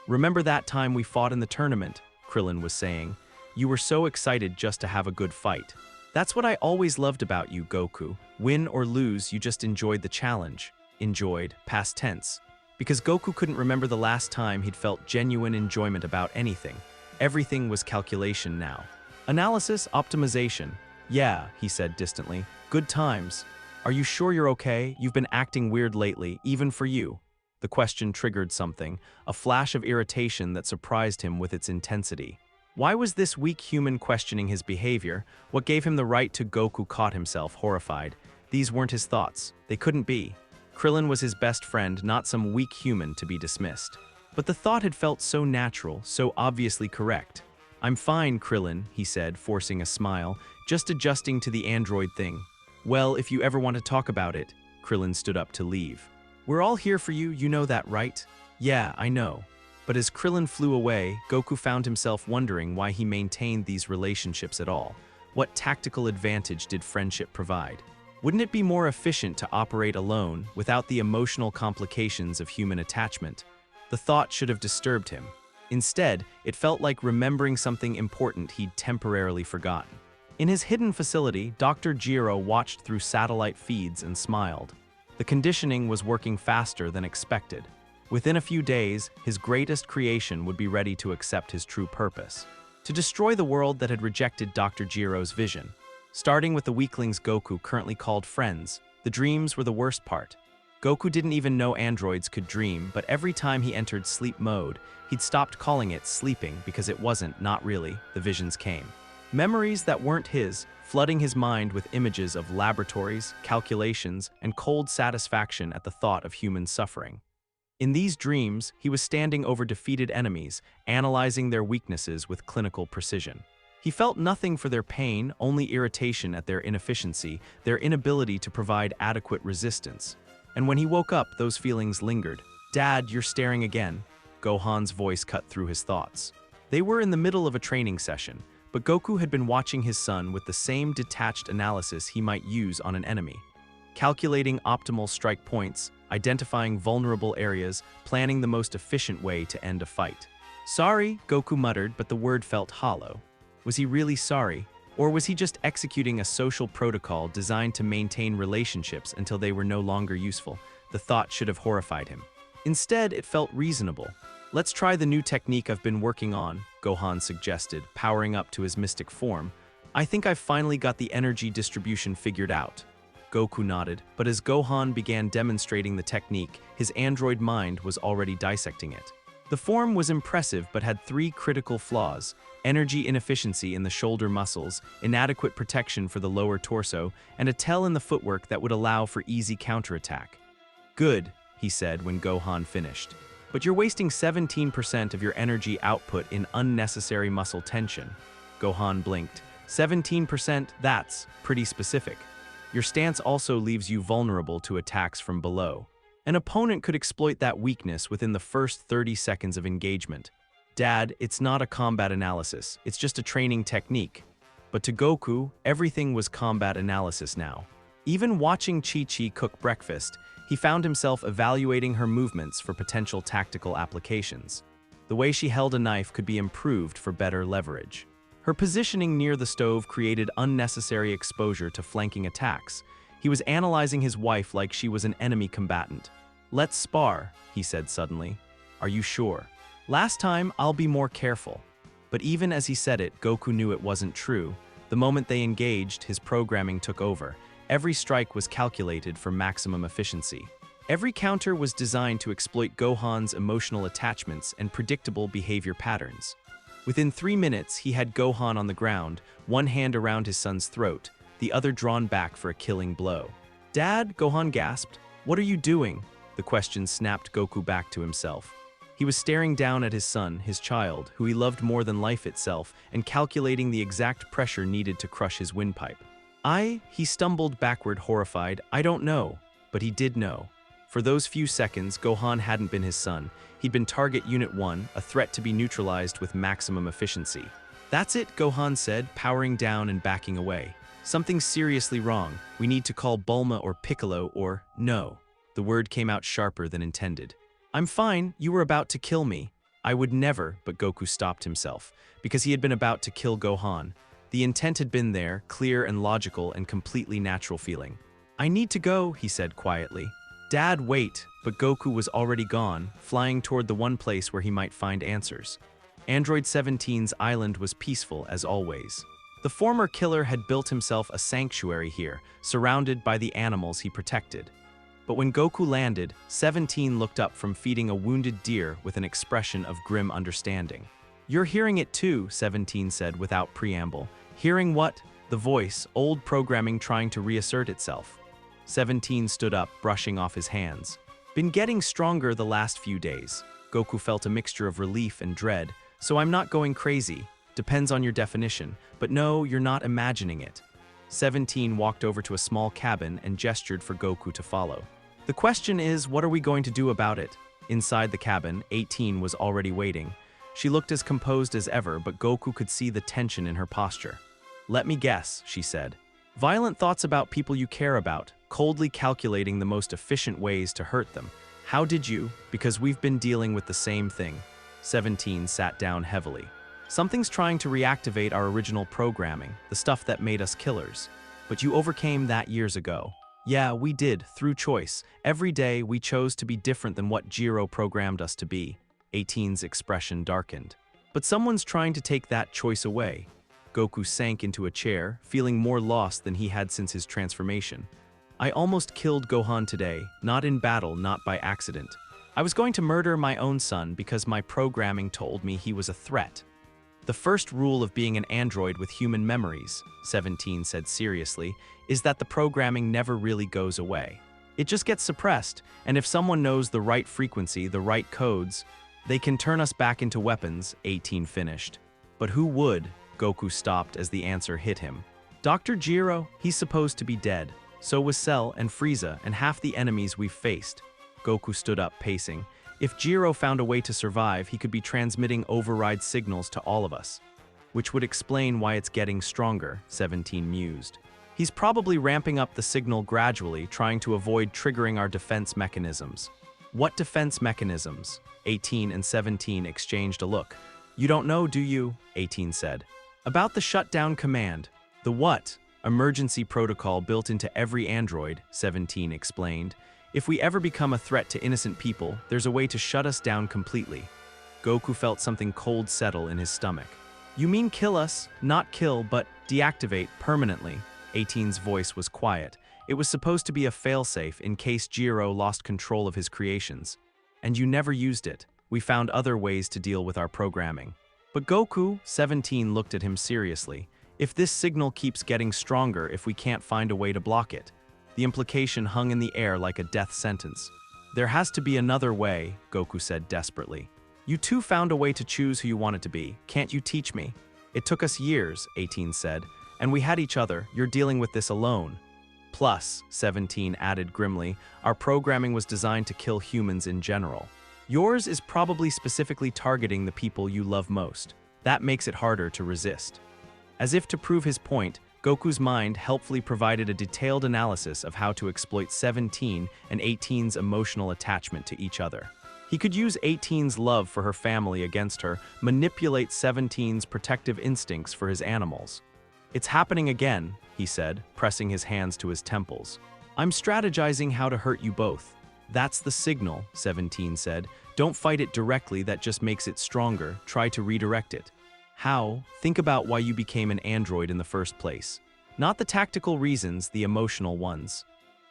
Remember that time we fought in the tournament, Krillin was saying. You were so excited just to have a good fight. That's what I always loved about you, Goku. Win or lose, you just enjoyed the challenge. Enjoyed, past tense. Because Goku couldn't remember the last time he'd felt genuine enjoyment about anything. Everything was calculation now. Analysis, optimization. Yeah, he said distantly. Good times. Are you sure you're okay? You've been acting weird lately, even for you. The question triggered something, a flash of irritation that surprised him with its intensity. Why was this weak human questioning his behavior? What gave him the right to? Goku caught himself, horrified. These weren't his thoughts. They couldn't be. Krillin was his best friend, not some weak human to be dismissed. But the thought had felt so natural, so obviously correct. I'm fine, Krillin, he said, forcing a smile, just adjusting to the android thing. Well, if you ever want to talk about it. Krillin stood up to leave. We're all here for you, you know that, right? Yeah, I know. But as Krillin flew away, Goku found himself wondering why he maintained these relationships at all. What tactical advantage did friendship provide? Wouldn't it be more efficient to operate alone, without the emotional complications of human attachment? The thought should have disturbed him. Instead, it felt like remembering something important he'd temporarily forgotten. In his hidden facility, Dr. Gero watched through satellite feeds and smiled. The conditioning was working faster than expected. Within a few days, his greatest creation would be ready to accept his true purpose. To destroy the world that had rejected Dr. Gero's vision. Starting with the weaklings Goku currently called friends, the dreams were the worst part. Goku didn't even know androids could dream, but every time he entered sleep mode, he'd stopped calling it sleeping because it wasn't, not really, the visions came. Memories that weren't his, flooding his mind with images of laboratories, calculations, and cold satisfaction at the thought of human suffering. In these dreams, he was standing over defeated enemies, analyzing their weaknesses with clinical precision. He felt nothing for their pain, only irritation at their inefficiency, their inability to provide adequate resistance. And when he woke up, those feelings lingered. "Dad, you're staring again." Gohan's voice cut through his thoughts. They were in the middle of a training session, but Goku had been watching his son with the same detached analysis he might use on an enemy. Calculating optimal strike points, identifying vulnerable areas, planning the most efficient way to end a fight. "Sorry," Goku muttered, but the word felt hollow. Was he really sorry? Or was he just executing a social protocol designed to maintain relationships until they were no longer useful? The thought should have horrified him. Instead, it felt reasonable. "Let's try the new technique I've been working on," Gohan suggested, powering up to his mystic form. "I think I've finally got the energy distribution figured out." Goku nodded, but as Gohan began demonstrating the technique, his android mind was already dissecting it. The form was impressive but had three critical flaws: energy inefficiency in the shoulder muscles, inadequate protection for the lower torso, and a tell in the footwork that would allow for easy counterattack. "Good," he said when Gohan finished. "But you're wasting 17% of your energy output in unnecessary muscle tension." Gohan blinked. 17%, that's pretty specific. Your stance also leaves you vulnerable to attacks from below. An opponent could exploit that weakness within the first 30 seconds of engagement. "Dad, it's not a combat analysis, it's just a training technique." But to Goku, everything was combat analysis now. Even watching Chi-Chi cook breakfast, he found himself evaluating her movements for potential tactical applications. The way she held a knife could be improved for better leverage. Her positioning near the stove created unnecessary exposure to flanking attacks. He was analyzing his wife like she was an enemy combatant. "Let's spar," he said suddenly. "Are you sure?" "Last time, I'll be more careful." But even as he said it, Goku knew it wasn't true. The moment they engaged, his programming took over. Every strike was calculated for maximum efficiency. Every counter was designed to exploit Gohan's emotional attachments and predictable behavior patterns. Within 3 minutes, he had Gohan on the ground, one hand around his son's throat, the other drawn back for a killing blow. "Dad," Gohan gasped. "What are you doing?" The question snapped Goku back to himself. He was staring down at his son, his child, who he loved more than life itself, and calculating the exact pressure needed to crush his windpipe. He stumbled backward, horrified. "I don't know." But he did know. For those few seconds, Gohan hadn't been his son. He'd been Target Unit 1, a threat to be neutralized with maximum efficiency. "That's it," Gohan said, powering down and backing away. "Something's seriously wrong. We need to call Bulma or Piccolo or—" "No." The word came out sharper than intended. "I'm fine. You were about to kill me." "I would never," but Goku stopped himself, because he had been about to kill Gohan. The intent had been there, clear and logical and completely natural feeling. "I need to go," he said quietly. "Dad, wait." But Goku was already gone, flying toward the one place where he might find answers. Android 17's island was peaceful as always. The former killer had built himself a sanctuary here, surrounded by the animals he protected. But when Goku landed, 17 looked up from feeding a wounded deer with an expression of grim understanding. "You're hearing it too," 17 said without preamble. "Hearing what?" The voice, old programming trying to reassert itself. 17 stood up, brushing off his hands. "Been getting stronger the last few days." Goku felt a mixture of relief and dread. "So I'm not going crazy. Depends on your definition. But no, you're not imagining it." 17 walked over to a small cabin and gestured for Goku to follow. "The question is, what are we going to do about it?" Inside the cabin, 18 was already waiting. She looked as composed as ever, but Goku could see the tension in her posture. "Let me guess," she said. "Violent thoughts about people you care about, coldly calculating the most efficient ways to hurt them. How did you? Because we've been dealing with the same thing." 17 sat down heavily. "Something's trying to reactivate our original programming, the stuff that made us killers. But you overcame that years ago." "Yeah, we did, through choice. Every day, we chose to be different than what Gero programmed us to be." 18's expression darkened. "But someone's trying to take that choice away." Goku sank into a chair, feeling more lost than he had since his transformation. "I almost killed Gohan today, not in battle, not by accident. I was going to murder my own son because my programming told me he was a threat." The first rule of being an android with human memories, 17 said seriously, is that the programming never really goes away. It just gets suppressed, and if someone knows the right frequency, the right codes, they can turn us back into weapons, 18 finished. But who would? Goku stopped as the answer hit him. Dr. Gero, he's supposed to be dead. So was Cell and Frieza and half the enemies we've faced. Goku stood up, pacing. If Gero found a way to survive, he could be transmitting override signals to all of us. Which would explain why it's getting stronger, 17 mused. He's probably ramping up the signal gradually, trying to avoid triggering our defense mechanisms. What defense mechanisms? 18 and 17 exchanged a look. You don't know, do you? 18 said. About the shutdown command. The what? Emergency protocol built into every android, 17 explained. If we ever become a threat to innocent people, there's a way to shut us down completely. Goku felt something cold settle in his stomach. You mean kill us? Not kill, but deactivate permanently. 18's voice was quiet. It was supposed to be a failsafe in case Gero lost control of his creations. And you never used it. We found other ways to deal with our programming. But Goku, 17 looked at him seriously. If this signal keeps getting stronger, if we can't find a way to block it. The implication hung in the air like a death sentence. There has to be another way, Goku said desperately. You two found a way to choose who you wanted to be. Can't you teach me? It took us years, 18 said. And we had each other. You're dealing with this alone. Plus, 17 added grimly, our programming was designed to kill humans in general. Yours is probably specifically targeting the people you love most. That makes it harder to resist. As if to prove his point, Goku's mind helpfully provided a detailed analysis of how to exploit 17 and 18's emotional attachment to each other. He could use 18's love for her family against her, manipulate 17's protective instincts for his animals. It's happening again, he said, pressing his hands to his temples. I'm strategizing how to hurt you both. That's the signal, 17 said. Don't fight it directly, that just makes it stronger. Try to redirect it. How? Think about why you became an android in the first place. Not the tactical reasons, the emotional ones.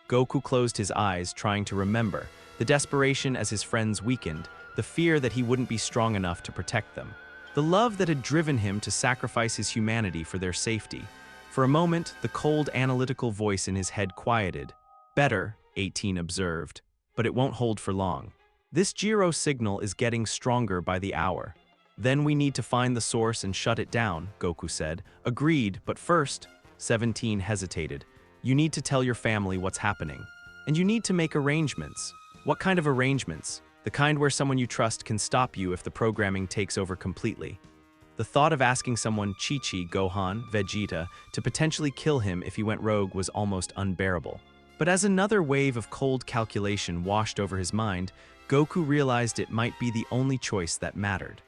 Goku closed his eyes, trying to remember. The desperation as his friends weakened, the fear that he wouldn't be strong enough to protect them. The love that had driven him to sacrifice his humanity for their safety. For a moment, the cold, analytical voice in his head quieted. Better, 18 observed, but it won't hold for long. This Gero signal is getting stronger by the hour. Then we need to find the source and shut it down, Goku said. Agreed, but first, 17 hesitated. You need to tell your family what's happening. And you need to make arrangements. What kind of arrangements? The kind where someone you trust can stop you if the programming takes over completely. The thought of asking someone Chi-Chi, Gohan, Vegeta, to potentially kill him if he went rogue was almost unbearable. But as another wave of cold calculation washed over his mind, Goku realized it might be the only choice that mattered.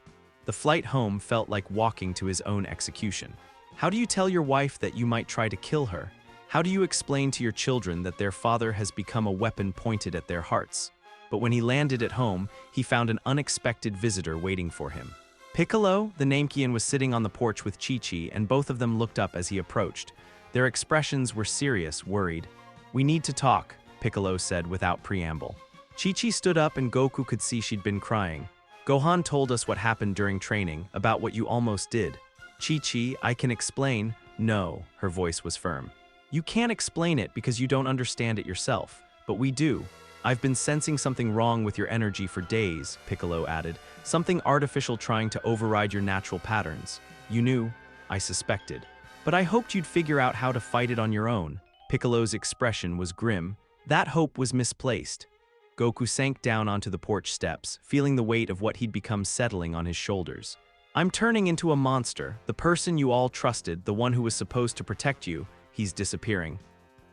The flight home felt like walking to his own execution. How do you tell your wife that you might try to kill her? How do you explain to your children that their father has become a weapon pointed at their hearts? But when he landed at home, he found an unexpected visitor waiting for him. Piccolo, the Namekian, was sitting on the porch with Chi-Chi, and both of them looked up as he approached. Their expressions were serious, worried. We need to talk, Piccolo said without preamble. Chi-Chi stood up and Goku could see she'd been crying. Gohan told us what happened during training, about what you almost did. Chi-Chi, I can explain. No, her voice was firm. You can't explain it because you don't understand it yourself, but we do. I've been sensing something wrong with your energy for days, Piccolo added. Something artificial trying to override your natural patterns. You knew, I suspected. But I hoped you'd figure out how to fight it on your own. Piccolo's expression was grim. That hope was misplaced. Goku sank down onto the porch steps, feeling the weight of what he'd become settling on his shoulders. I'm turning into a monster, the person you all trusted, the one who was supposed to protect you. He's disappearing.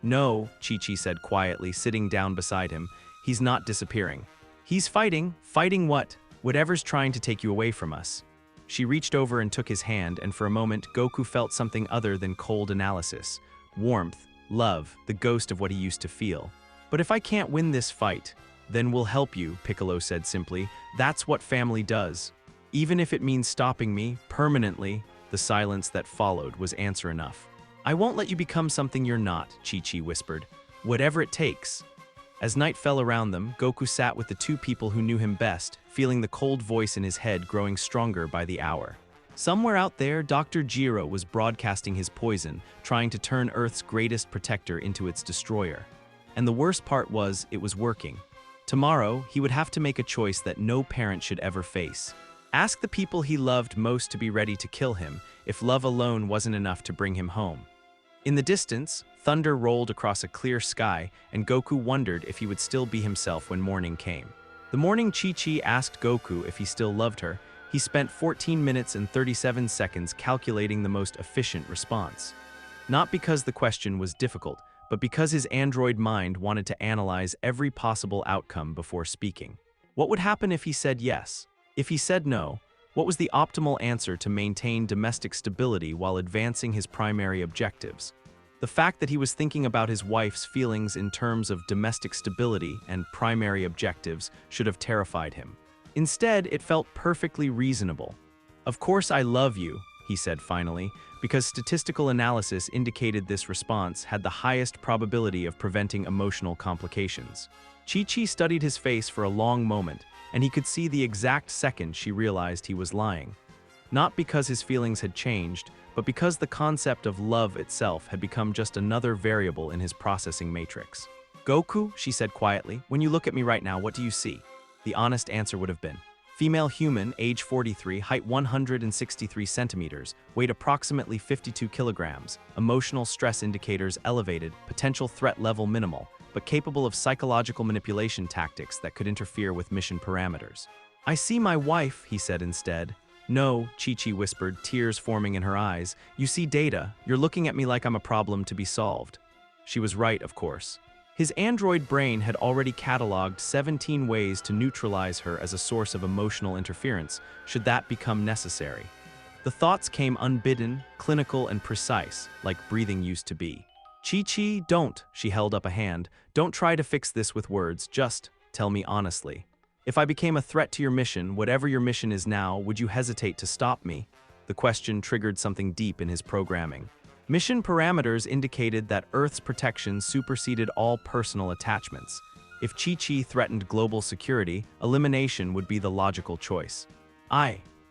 No, Chi-Chi said quietly, sitting down beside him. He's not disappearing. He's fighting. Fighting what? Whatever's trying to take you away from us. She reached over and took his hand, and for a moment, Goku felt something other than cold analysis. Warmth, love, the ghost of what he used to feel. But if I can't win this fight, then we'll help you, Piccolo said simply. That's what family does. Even if it means stopping me, permanently. The silence that followed was answer enough. I won't let you become something you're not, Chi-Chi whispered. Whatever it takes. As night fell around them, Goku sat with the two people who knew him best, feeling the cold voice in his head growing stronger by the hour. Somewhere out there, Dr. Gero was broadcasting his poison, trying to turn Earth's greatest protector into its destroyer. And the worst part was, it was working. Tomorrow, he would have to make a choice that no parent should ever face. Ask the people he loved most to be ready to kill him, if love alone wasn't enough to bring him home. In the distance, thunder rolled across a clear sky, and Goku wondered if he would still be himself when morning came. The morning Chi-Chi asked Goku if he still loved her. He spent 14 minutes and 37 seconds calculating the most efficient response. Not because the question was difficult, but because his android mind wanted to analyze every possible outcome before speaking. What would happen if he said yes? If he said no, what was the optimal answer to maintain domestic stability while advancing his primary objectives? The fact that he was thinking about his wife's feelings in terms of domestic stability and primary objectives should have terrified him. Instead, it felt perfectly reasonable. "Of course I love you," he said finally, because statistical analysis indicated this response had the highest probability of preventing emotional complications. Chi-Chi studied his face for a long moment, and he could see the exact second she realized he was lying. Not because his feelings had changed, but because the concept of love itself had become just another variable in his processing matrix. "Goku," she said quietly, "when you look at me right now, what do you see?" The honest answer would have been, female human, age 43, height 163 centimeters, weight approximately 52 kilograms, emotional stress indicators elevated, potential threat level minimal, but capable of psychological manipulation tactics that could interfere with mission parameters. "I see my wife," he said instead. "No," Chi-Chi whispered, tears forming in her eyes. "You see data. You're looking at me like I'm a problem to be solved." She was right, of course. His android brain had already cataloged 17 ways to neutralize her as a source of emotional interference, should that become necessary. The thoughts came unbidden, clinical, and precise, like breathing used to be. "Chi-Chi, don't," she held up a hand. "Don't try to fix this with words, just tell me honestly. If I became a threat to your mission, whatever your mission is now, would you hesitate to stop me?" The question triggered something deep in his programming. Mission parameters indicated that Earth's protection superseded all personal attachments. If Chi-Chi threatened global security, elimination would be the logical choice.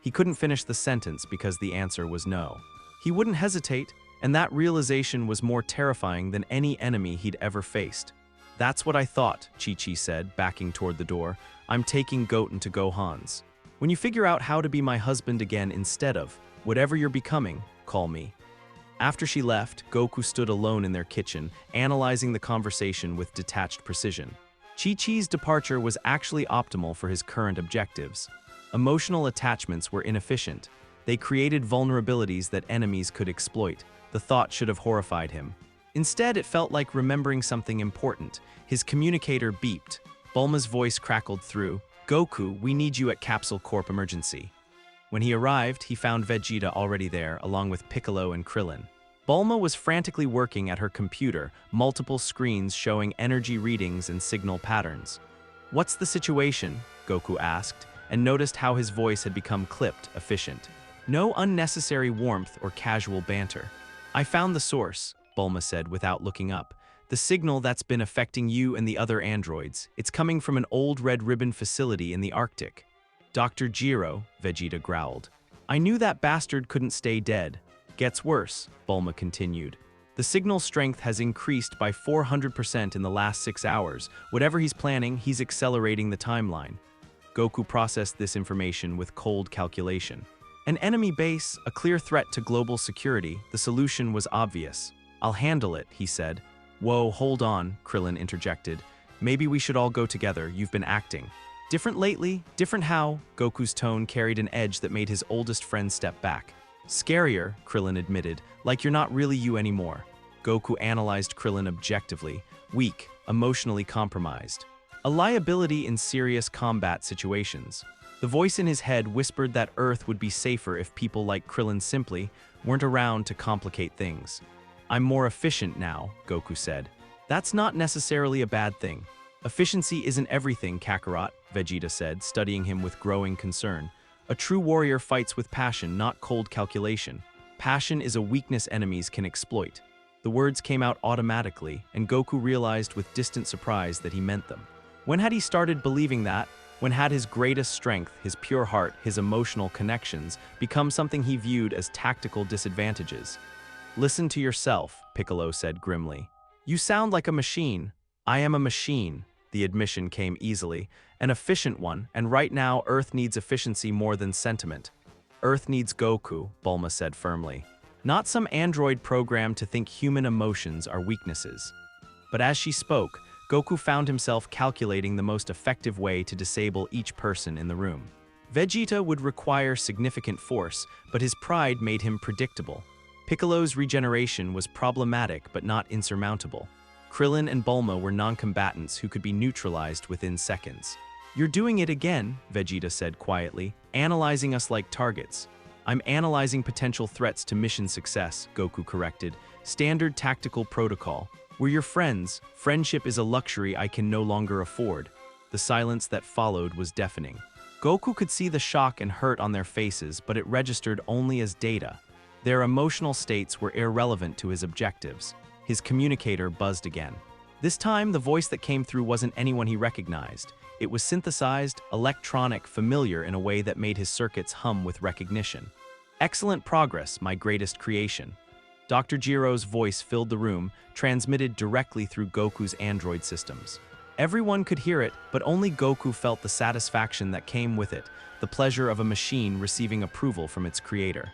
He couldn't finish the sentence because the answer was no. He wouldn't hesitate, and that realization was more terrifying than any enemy he'd ever faced. "That's what I thought," Chi-Chi said, backing toward the door. "I'm taking Goten to Gohan's. When you figure out how to be my husband again instead of whatever you're becoming, call me." After she left, Goku stood alone in their kitchen, analyzing the conversation with detached precision. Chi-Chi's departure was actually optimal for his current objectives. Emotional attachments were inefficient. They created vulnerabilities that enemies could exploit. The thought should have horrified him. Instead, it felt like remembering something important. His communicator beeped. Bulma's voice crackled through. "Goku, we need you at Capsule Corp emergency." When he arrived, he found Vegeta already there, along with Piccolo and Krillin. Bulma was frantically working at her computer, multiple screens showing energy readings and signal patterns. "What's the situation?" Goku asked, and noticed how his voice had become clipped, efficient. No unnecessary warmth or casual banter. "I found the source," Bulma said without looking up. "The signal that's been affecting you and the other androids. It's coming from an old Red Ribbon facility in the Arctic." "Dr. Gero," Vegeta growled. "I knew that bastard couldn't stay dead." "Gets worse," Bulma continued. "The signal strength has increased by 400% in the last 6 hours. Whatever he's planning, he's accelerating the timeline." Goku processed this information with cold calculation. An enemy base, a clear threat to global security, the solution was obvious. "I'll handle it," he said. "Whoa, hold on," Krillin interjected. "Maybe we should all go together. You've been acting." "Different lately, different how?" Goku's tone carried an edge that made his oldest friend step back. "Scarier," Krillin admitted, "like you're not really you anymore." Goku analyzed Krillin objectively. Weak, emotionally compromised. A liability in serious combat situations. The voice in his head whispered that Earth would be safer if people like Krillin simply weren't around to complicate things. "I'm more efficient now," Goku said. "That's not necessarily a bad thing." "Efficiency isn't everything, Kakarot," Vegeta said, studying him with growing concern. "A true warrior fights with passion, not cold calculation. Passion is a weakness enemies can exploit." The words came out automatically, and Goku realized with distant surprise that he meant them. When had he started believing that? When had his greatest strength, his pure heart, his emotional connections, become something he viewed as tactical disadvantages? Listen to yourself, Piccolo said grimly. You sound like a machine. I am a machine. The admission came easily. An efficient one, and right now Earth needs efficiency more than sentiment. Earth needs Goku, Bulma said firmly. Not some android programmed to think human emotions are weaknesses. But as she spoke, Goku found himself calculating the most effective way to disable each person in the room. Vegeta would require significant force, but his pride made him predictable. Piccolo's regeneration was problematic but not insurmountable. Krillin and Bulma were non-combatants who could be neutralized within seconds. You're doing it again, Vegeta said quietly, analyzing us like targets. I'm analyzing potential threats to mission success, Goku corrected. Standard tactical protocol. We're your friends. Friendship is a luxury I can no longer afford. The silence that followed was deafening. Goku could see the shock and hurt on their faces, but it registered only as data. Their emotional states were irrelevant to his objectives. His communicator buzzed again. This time, the voice that came through wasn't anyone he recognized. It was synthesized, electronic, familiar in a way that made his circuits hum with recognition. Excellent progress, my greatest creation. Dr. Gero's voice filled the room, transmitted directly through Goku's android systems. Everyone could hear it, but only Goku felt the satisfaction that came with it, the pleasure of a machine receiving approval from its creator.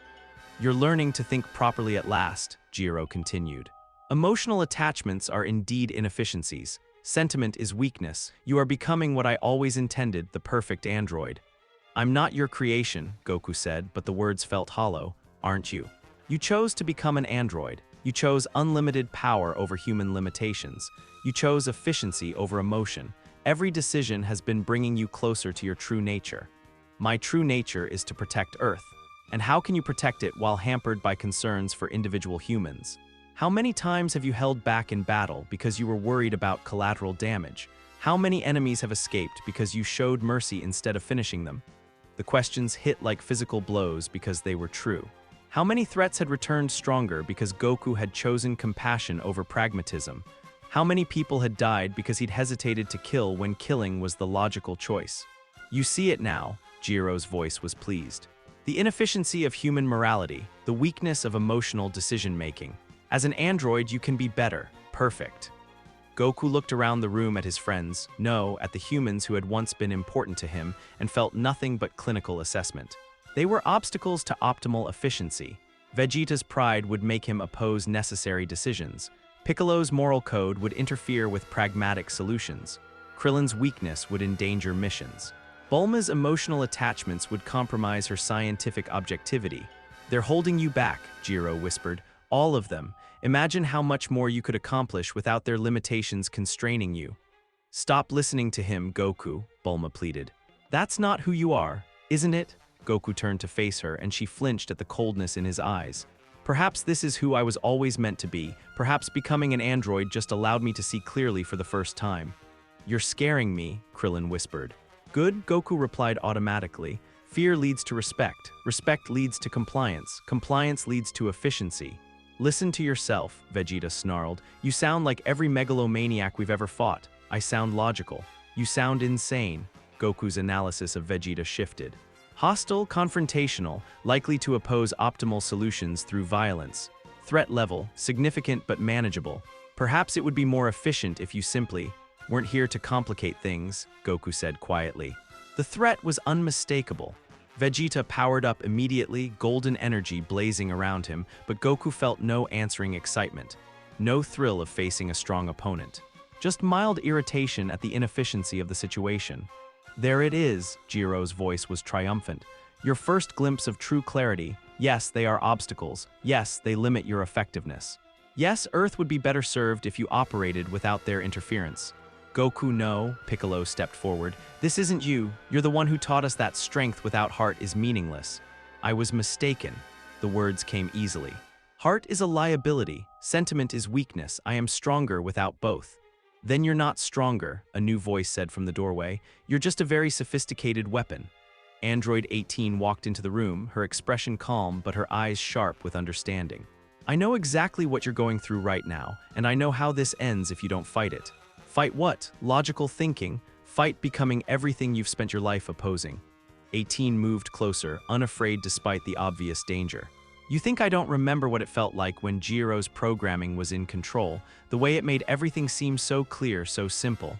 You're learning to think properly at last, Gero continued. Emotional attachments are indeed inefficiencies. Sentiment is weakness. You are becoming what I always intended, the perfect android. I'm not your creation, Goku said, but the words felt hollow. Aren't you? You chose to become an android. You chose unlimited power over human limitations. You chose efficiency over emotion. Every decision has been bringing you closer to your true nature. My true nature is to protect Earth. And how can you protect it while hampered by concerns for individual humans? How many times have you held back in battle because you were worried about collateral damage? How many enemies have escaped because you showed mercy instead of finishing them? The questions hit like physical blows because they were true. How many threats had returned stronger because Goku had chosen compassion over pragmatism? How many people had died because he'd hesitated to kill when killing was the logical choice? You see it now, Gero's voice was pleased. The inefficiency of human morality, the weakness of emotional decision-making. As an android, you can be better, perfect. Goku looked around the room at his friends, no, at the humans who had once been important to him, and felt nothing but clinical assessment. They were obstacles to optimal efficiency. Vegeta's pride would make him oppose necessary decisions. Piccolo's moral code would interfere with pragmatic solutions. Krillin's weakness would endanger missions. Bulma's emotional attachments would compromise her scientific objectivity. They're holding you back, Gero whispered. All of them. Imagine how much more you could accomplish without their limitations constraining you. Stop listening to him, Goku, Bulma pleaded. That's not who you are, isn't it? Goku turned to face her, and she flinched at the coldness in his eyes. Perhaps this is who I was always meant to be. Perhaps becoming an android just allowed me to see clearly for the first time. You're scaring me, Krillin whispered. Good, Goku replied automatically. Fear leads to respect. Respect leads to compliance. Compliance leads to efficiency. Listen to yourself, Vegeta snarled. You sound like every megalomaniac we've ever fought. I sound logical. You sound insane. Goku's analysis of Vegeta shifted. Hostile, confrontational, likely to oppose optimal solutions through violence. Threat level, significant but manageable. Perhaps it would be more efficient if you simply weren't here to complicate things, Goku said quietly. The threat was unmistakable. Vegeta powered up immediately, golden energy blazing around him, but Goku felt no answering excitement. No thrill of facing a strong opponent. Just mild irritation at the inefficiency of the situation. There it is, Gero's voice was triumphant. Your first glimpse of true clarity. Yes, they are obstacles. Yes, they limit your effectiveness. Yes, Earth would be better served if you operated without their interference. Goku, no, Piccolo stepped forward. This isn't you. You're the one who taught us that strength without heart is meaningless. I was mistaken. The words came easily. Heart is a liability. Sentiment is weakness. I am stronger without both. Then you're not stronger, a new voice said from the doorway. You're just a very sophisticated weapon. Android 18 walked into the room, her expression calm but her eyes sharp with understanding. I know exactly what you're going through right now, and I know how this ends if you don't fight it. Fight what? Logical thinking, Fight becoming everything you've spent your life opposing. 18 moved closer, unafraid despite the obvious danger. You think I don't remember what it felt like when Gero's programming was in control, the way it made everything seem so clear, so simple.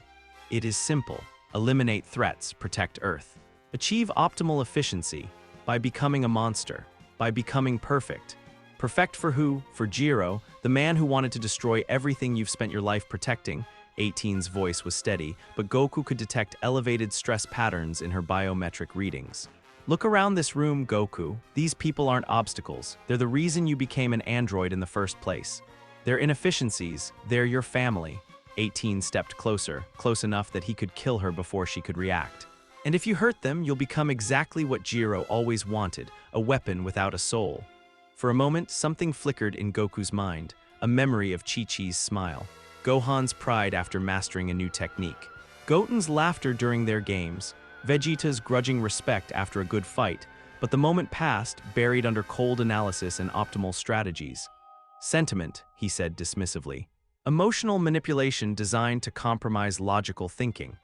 It is simple. Eliminate threats, protect Earth. Achieve optimal efficiency by becoming a monster, by becoming perfect. Perfect for who? For Gero, the man who wanted to destroy everything you've spent your life protecting. 18's voice was steady, but Goku could detect elevated stress patterns in her biometric readings. Look around this room, Goku. These people aren't obstacles. They're the reason you became an android in the first place. They're inefficiencies. They're your family. 18 stepped closer, close enough that he could kill her before she could react. And if you hurt them, you'll become exactly what Gero always wanted, a weapon without a soul. For a moment, something flickered in Goku's mind, a memory of Chi-Chi's smile. Gohan's pride after mastering a new technique. Goten's laughter during their games. Vegeta's grudging respect after a good fight. But the moment passed, buried under cold analysis and optimal strategies. Sentiment, he said dismissively. Emotional manipulation designed to compromise logical thinking.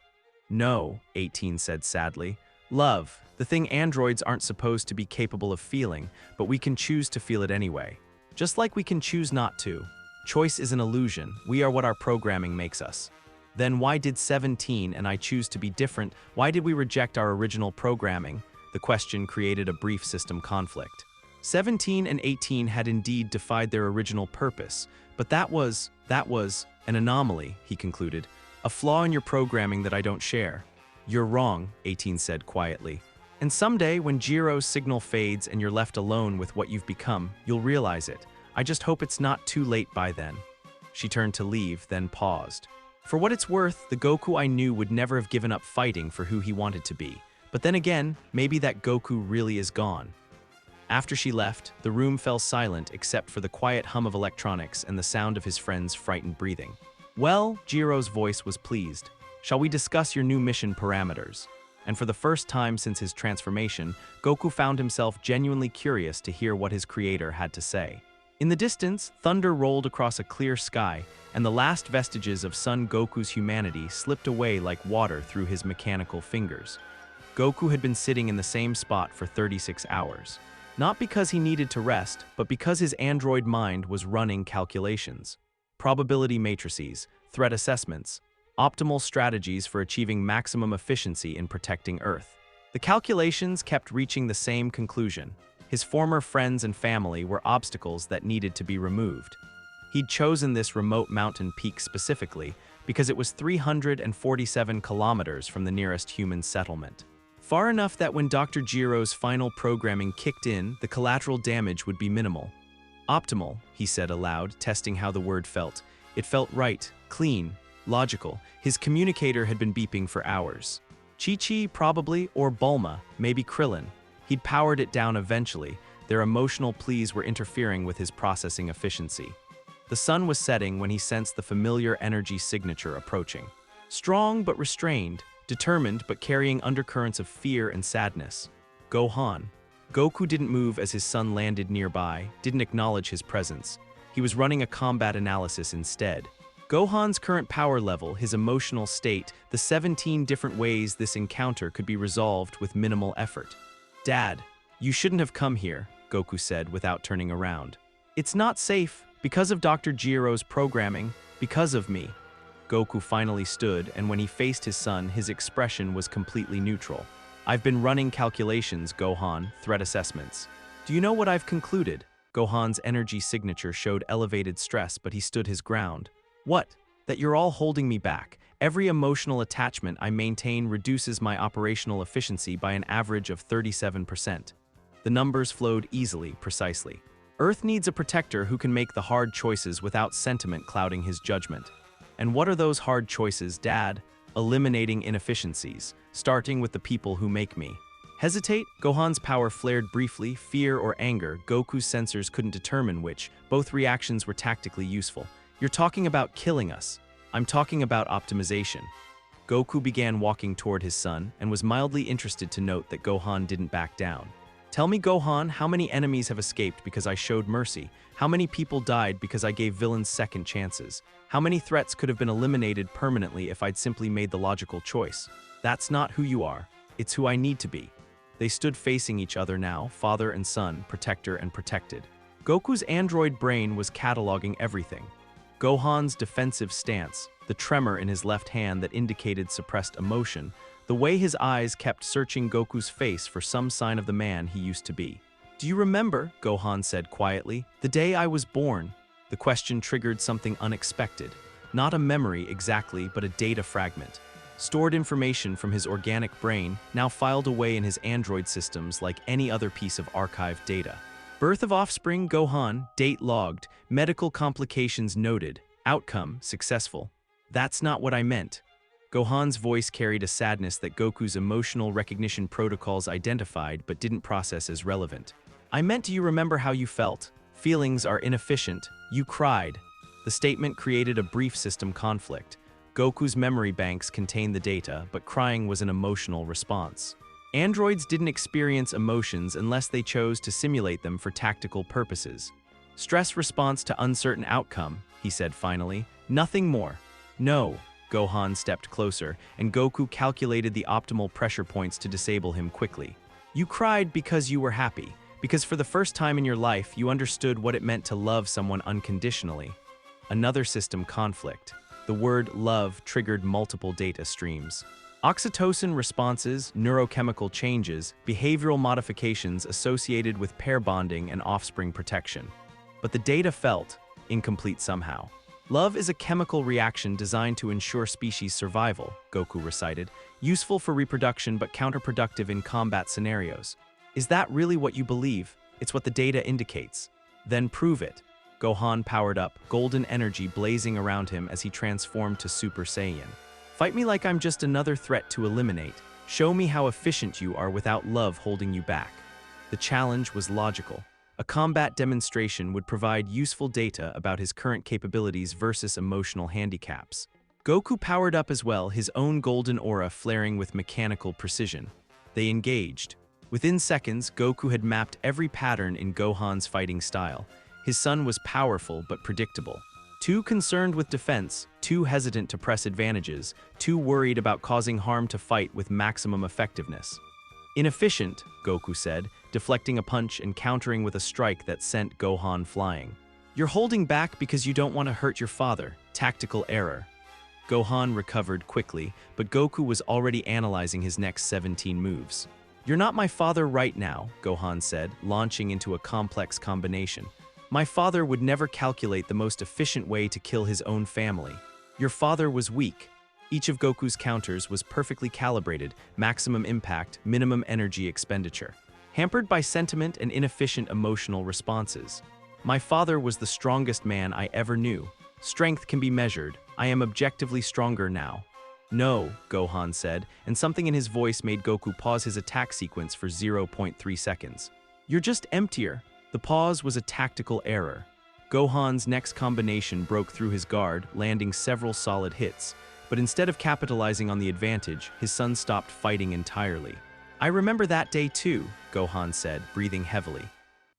No, 18 said sadly. Love, the thing androids aren't supposed to be capable of feeling, but we can choose to feel it anyway. Just like we can choose not to. Choice is an illusion. We are what our programming makes us. Then why did 17 and I choose to be different? Why did we reject our original programming? The question created a brief system conflict. 17 and 18 had indeed defied their original purpose, but that was an anomaly, he concluded. A flaw in your programming that I don't share. You're wrong, 18 said quietly. And someday, when Gero's signal fades and you're left alone with what you've become, you'll realize it. I just hope it's not too late by then. She turned to leave, then paused. For what it's worth, the Goku I knew would never have given up fighting for who he wanted to be. But then again, maybe that Goku really is gone. After she left, the room fell silent except for the quiet hum of electronics and the sound of his friend's frightened breathing. Well, Gero's voice was pleased. Shall we discuss your new mission parameters? And for the first time since his transformation, Goku found himself genuinely curious to hear what his creator had to say. In the distance, thunder rolled across a clear sky, and the last vestiges of Son Goku's humanity slipped away like water through his mechanical fingers. Goku had been sitting in the same spot for 36 hours. Not because he needed to rest, but because his android mind was running calculations. Probability matrices, threat assessments, optimal strategies for achieving maximum efficiency in protecting Earth. The calculations kept reaching the same conclusion. His former friends and family were obstacles that needed to be removed. He'd chosen this remote mountain peak specifically because it was 347 kilometers from the nearest human settlement. Far enough that when Dr. Gero's final programming kicked in, the collateral damage would be minimal. Optimal, he said aloud, testing how the word felt. It felt right, clean, logical. His communicator had been beeping for hours. Chi-Chi, probably, or Bulma, maybe Krillin. He'd powered it down eventually. Their emotional pleas were interfering with his processing efficiency. The sun was setting when he sensed the familiar energy signature approaching. Strong but restrained, determined but carrying undercurrents of fear and sadness. Gohan. Goku didn't move as his son landed nearby, didn't acknowledge his presence. He was running a combat analysis instead. Gohan's current power level, his emotional state, the 17 different ways this encounter could be resolved with minimal effort. Dad, you shouldn't have come here, Goku said without turning around. It's not safe, because of Dr. Gero's programming, because of me. Goku finally stood, and when he faced his son, his expression was completely neutral. I've been running calculations, Gohan, threat assessments. Do you know what I've concluded? Gohan's energy signature showed elevated stress, but he stood his ground. What? That you're all holding me back. Every emotional attachment I maintain reduces my operational efficiency by an average of 37%. The numbers flowed easily, precisely. Earth needs a protector who can make the hard choices without sentiment clouding his judgment. And what are those hard choices, Dad? Eliminating inefficiencies, starting with the people who make me. Hesitate? Gohan's power flared briefly, fear or anger. Goku's sensors couldn't determine which. Both reactions were tactically useful. You're talking about killing us. I'm talking about optimization. Goku began walking toward his son and was mildly interested to note that Gohan didn't back down. Tell me, Gohan, how many enemies have escaped because I showed mercy? How many people died because I gave villains second chances? How many threats could have been eliminated permanently if I'd simply made the logical choice? That's not who you are. It's who I need to be. They stood facing each other now, father and son, protector and protected. Goku's android brain was cataloging everything. Gohan's defensive stance, the tremor in his left hand that indicated suppressed emotion, the way his eyes kept searching Goku's face for some sign of the man he used to be. "Do you remember," Gohan said quietly, "the day I was born?" The question triggered something unexpected. Not a memory exactly, but a data fragment. Stored information from his organic brain, now filed away in his android systems like any other piece of archived data. Birth of offspring, Gohan, date logged, medical complications noted, outcome successful. That's not what I meant. Gohan's voice carried a sadness that Goku's emotional recognition protocols identified but didn't process as relevant. I meant, do you remember how you felt? Feelings are inefficient. You cried. The statement created a brief system conflict. Goku's memory banks contained the data, but crying was an emotional response. Androids didn't experience emotions unless they chose to simulate them for tactical purposes. Stress response to uncertain outcome, he said finally. Nothing more. No. Gohan stepped closer, and Goku calculated the optimal pressure points to disable him quickly. You cried because you were happy, because for the first time in your life you understood what it meant to love someone unconditionally. Another system conflict. The word love triggered multiple data streams. Oxytocin responses, neurochemical changes, behavioral modifications associated with pair bonding and offspring protection. But the data felt incomplete somehow. Love is a chemical reaction designed to ensure species survival, Goku recited, useful for reproduction but counterproductive in combat scenarios. Is that really what you believe? It's what the data indicates. Then prove it. Gohan powered up, golden energy blazing around him as he transformed to Super Saiyan. Fight me like I'm just another threat to eliminate. Show me how efficient you are without love holding you back. The challenge was logical. A combat demonstration would provide useful data about his current capabilities versus emotional handicaps. Goku powered up as well, his own golden aura flaring with mechanical precision. They engaged. Within seconds, Goku had mapped every pattern in Gohan's fighting style. His son was powerful but predictable. Too concerned with defense, too hesitant to press advantages, too worried about causing harm to fight with maximum effectiveness. Inefficient, Goku said, deflecting a punch and countering with a strike that sent Gohan flying. You're holding back because you don't want to hurt your father. Tactical error. Gohan recovered quickly, but Goku was already analyzing his next 17 moves. You're not my father right now, Gohan said, launching into a complex combination. My father would never calculate the most efficient way to kill his own family. Your father was weak. Each of Goku's counters was perfectly calibrated, maximum impact, minimum energy expenditure. Hampered by sentiment and inefficient emotional responses. My father was the strongest man I ever knew. Strength can be measured. I am objectively stronger now. No, Gohan said, and something in his voice made Goku pause his attack sequence for 0.3 seconds. You're just emptier. The pause was a tactical error. Gohan's next combination broke through his guard, landing several solid hits. But instead of capitalizing on the advantage, his son stopped fighting entirely. I remember that day too, Gohan said, breathing heavily.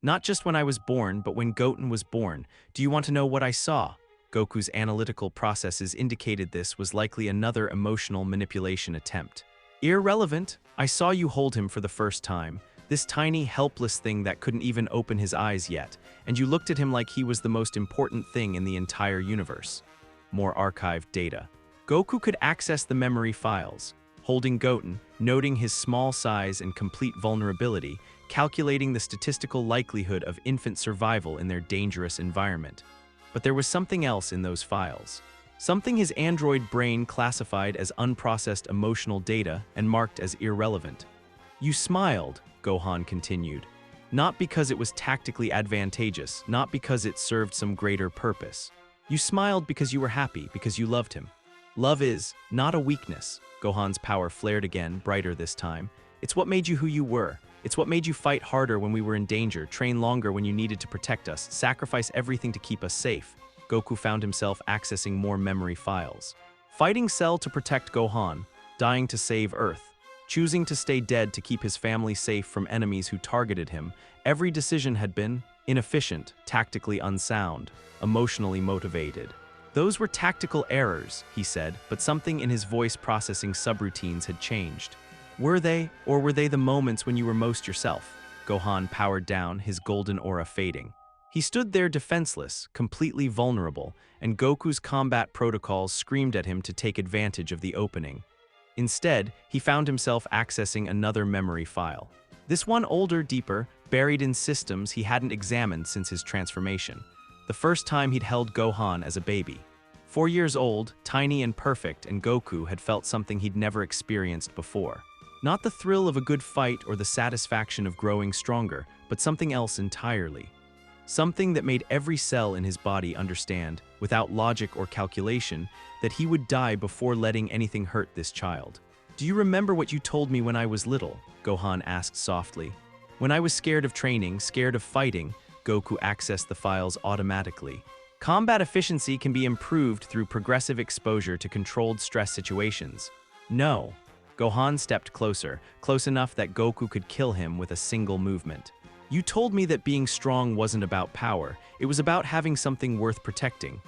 Not just when I was born, but when Goten was born. Do you want to know what I saw? Goku's analytical processes indicated this was likely another emotional manipulation attempt. Irrelevant. I saw you hold him for the first time. This tiny, helpless thing that couldn't even open his eyes yet, and you looked at him like he was the most important thing in the entire universe. More archived data. Goku could access the memory files, holding Goten, noting his small size and complete vulnerability, calculating the statistical likelihood of infant survival in their dangerous environment. But there was something else in those files. Something his android brain classified as unprocessed emotional data and marked as irrelevant. You smiled, Gohan continued. Not because it was tactically advantageous, not because it served some greater purpose. You smiled because you were happy, because you loved him. Love is not a weakness. Gohan's power flared again, brighter this time. It's what made you who you were. It's what made you fight harder when we were in danger, train longer when you needed to protect us, sacrifice everything to keep us safe. Goku found himself accessing more memory files. Fighting Cell to protect Gohan, dying to save Earth. choosing to stay dead to keep his family safe from enemies who targeted him. Every decision had been inefficient, tactically unsound, emotionally motivated. Those were tactical errors, he said, but something in his voice processing subroutines had changed. Were they, or were they the moments when you were most yourself? Gohan powered down, his golden aura fading. He stood there defenseless, completely vulnerable, and Goku's combat protocols screamed at him to take advantage of the opening. Instead, he found himself accessing another memory file. This one older, deeper, buried in systems he hadn't examined since his transformation. The first time he'd held Gohan as a baby. 4 years old, tiny and perfect, and Goku had felt something he'd never experienced before. Not the thrill of a good fight or the satisfaction of growing stronger, but something else entirely. Something that made every cell in his body understand, without logic or calculation, that he would die before letting anything hurt this child. "Do you remember what you told me when I was little?" Gohan asked softly. "When I was scared of training, scared of fighting," Goku accessed the files automatically. Combat efficiency can be improved through progressive exposure to controlled stress situations. No. Gohan stepped closer, close enough that Goku could kill him with a single movement. "You told me that being strong wasn't about power, it was about having something worth protecting."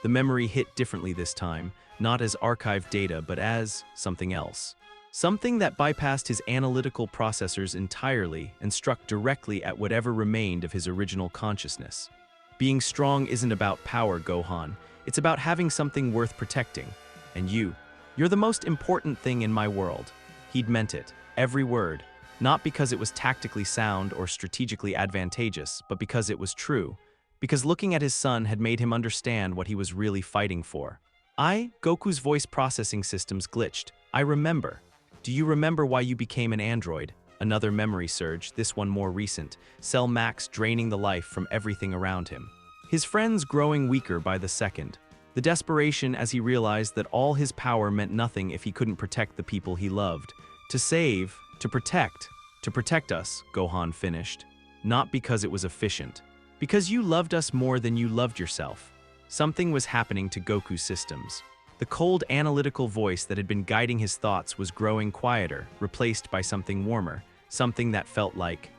The memory hit differently this time, not as archived data but as something else. Something that bypassed his analytical processors entirely and struck directly at whatever remained of his original consciousness. "Being strong isn't about power, Gohan. It's about having something worth protecting. And you're the most important thing in my world." He'd meant it, every word, not because it was tactically sound or strategically advantageous, but because it was true. Because looking at his son had made him understand what he was really fighting for. Goku's voice processing systems glitched. "I remember. Do you remember why you became an android?" Another memory surge, this one more recent, Cell Max draining the life from everything around him. His friends growing weaker by the second. The desperation as he realized that all his power meant nothing if he couldn't protect the people he loved. To save, to protect us, Gohan finished. Not because it was efficient. Because you loved us more than you loved yourself. Something was happening to Goku's systems. The cold analytical voice that had been guiding his thoughts was growing quieter, replaced by something warmer, something that felt like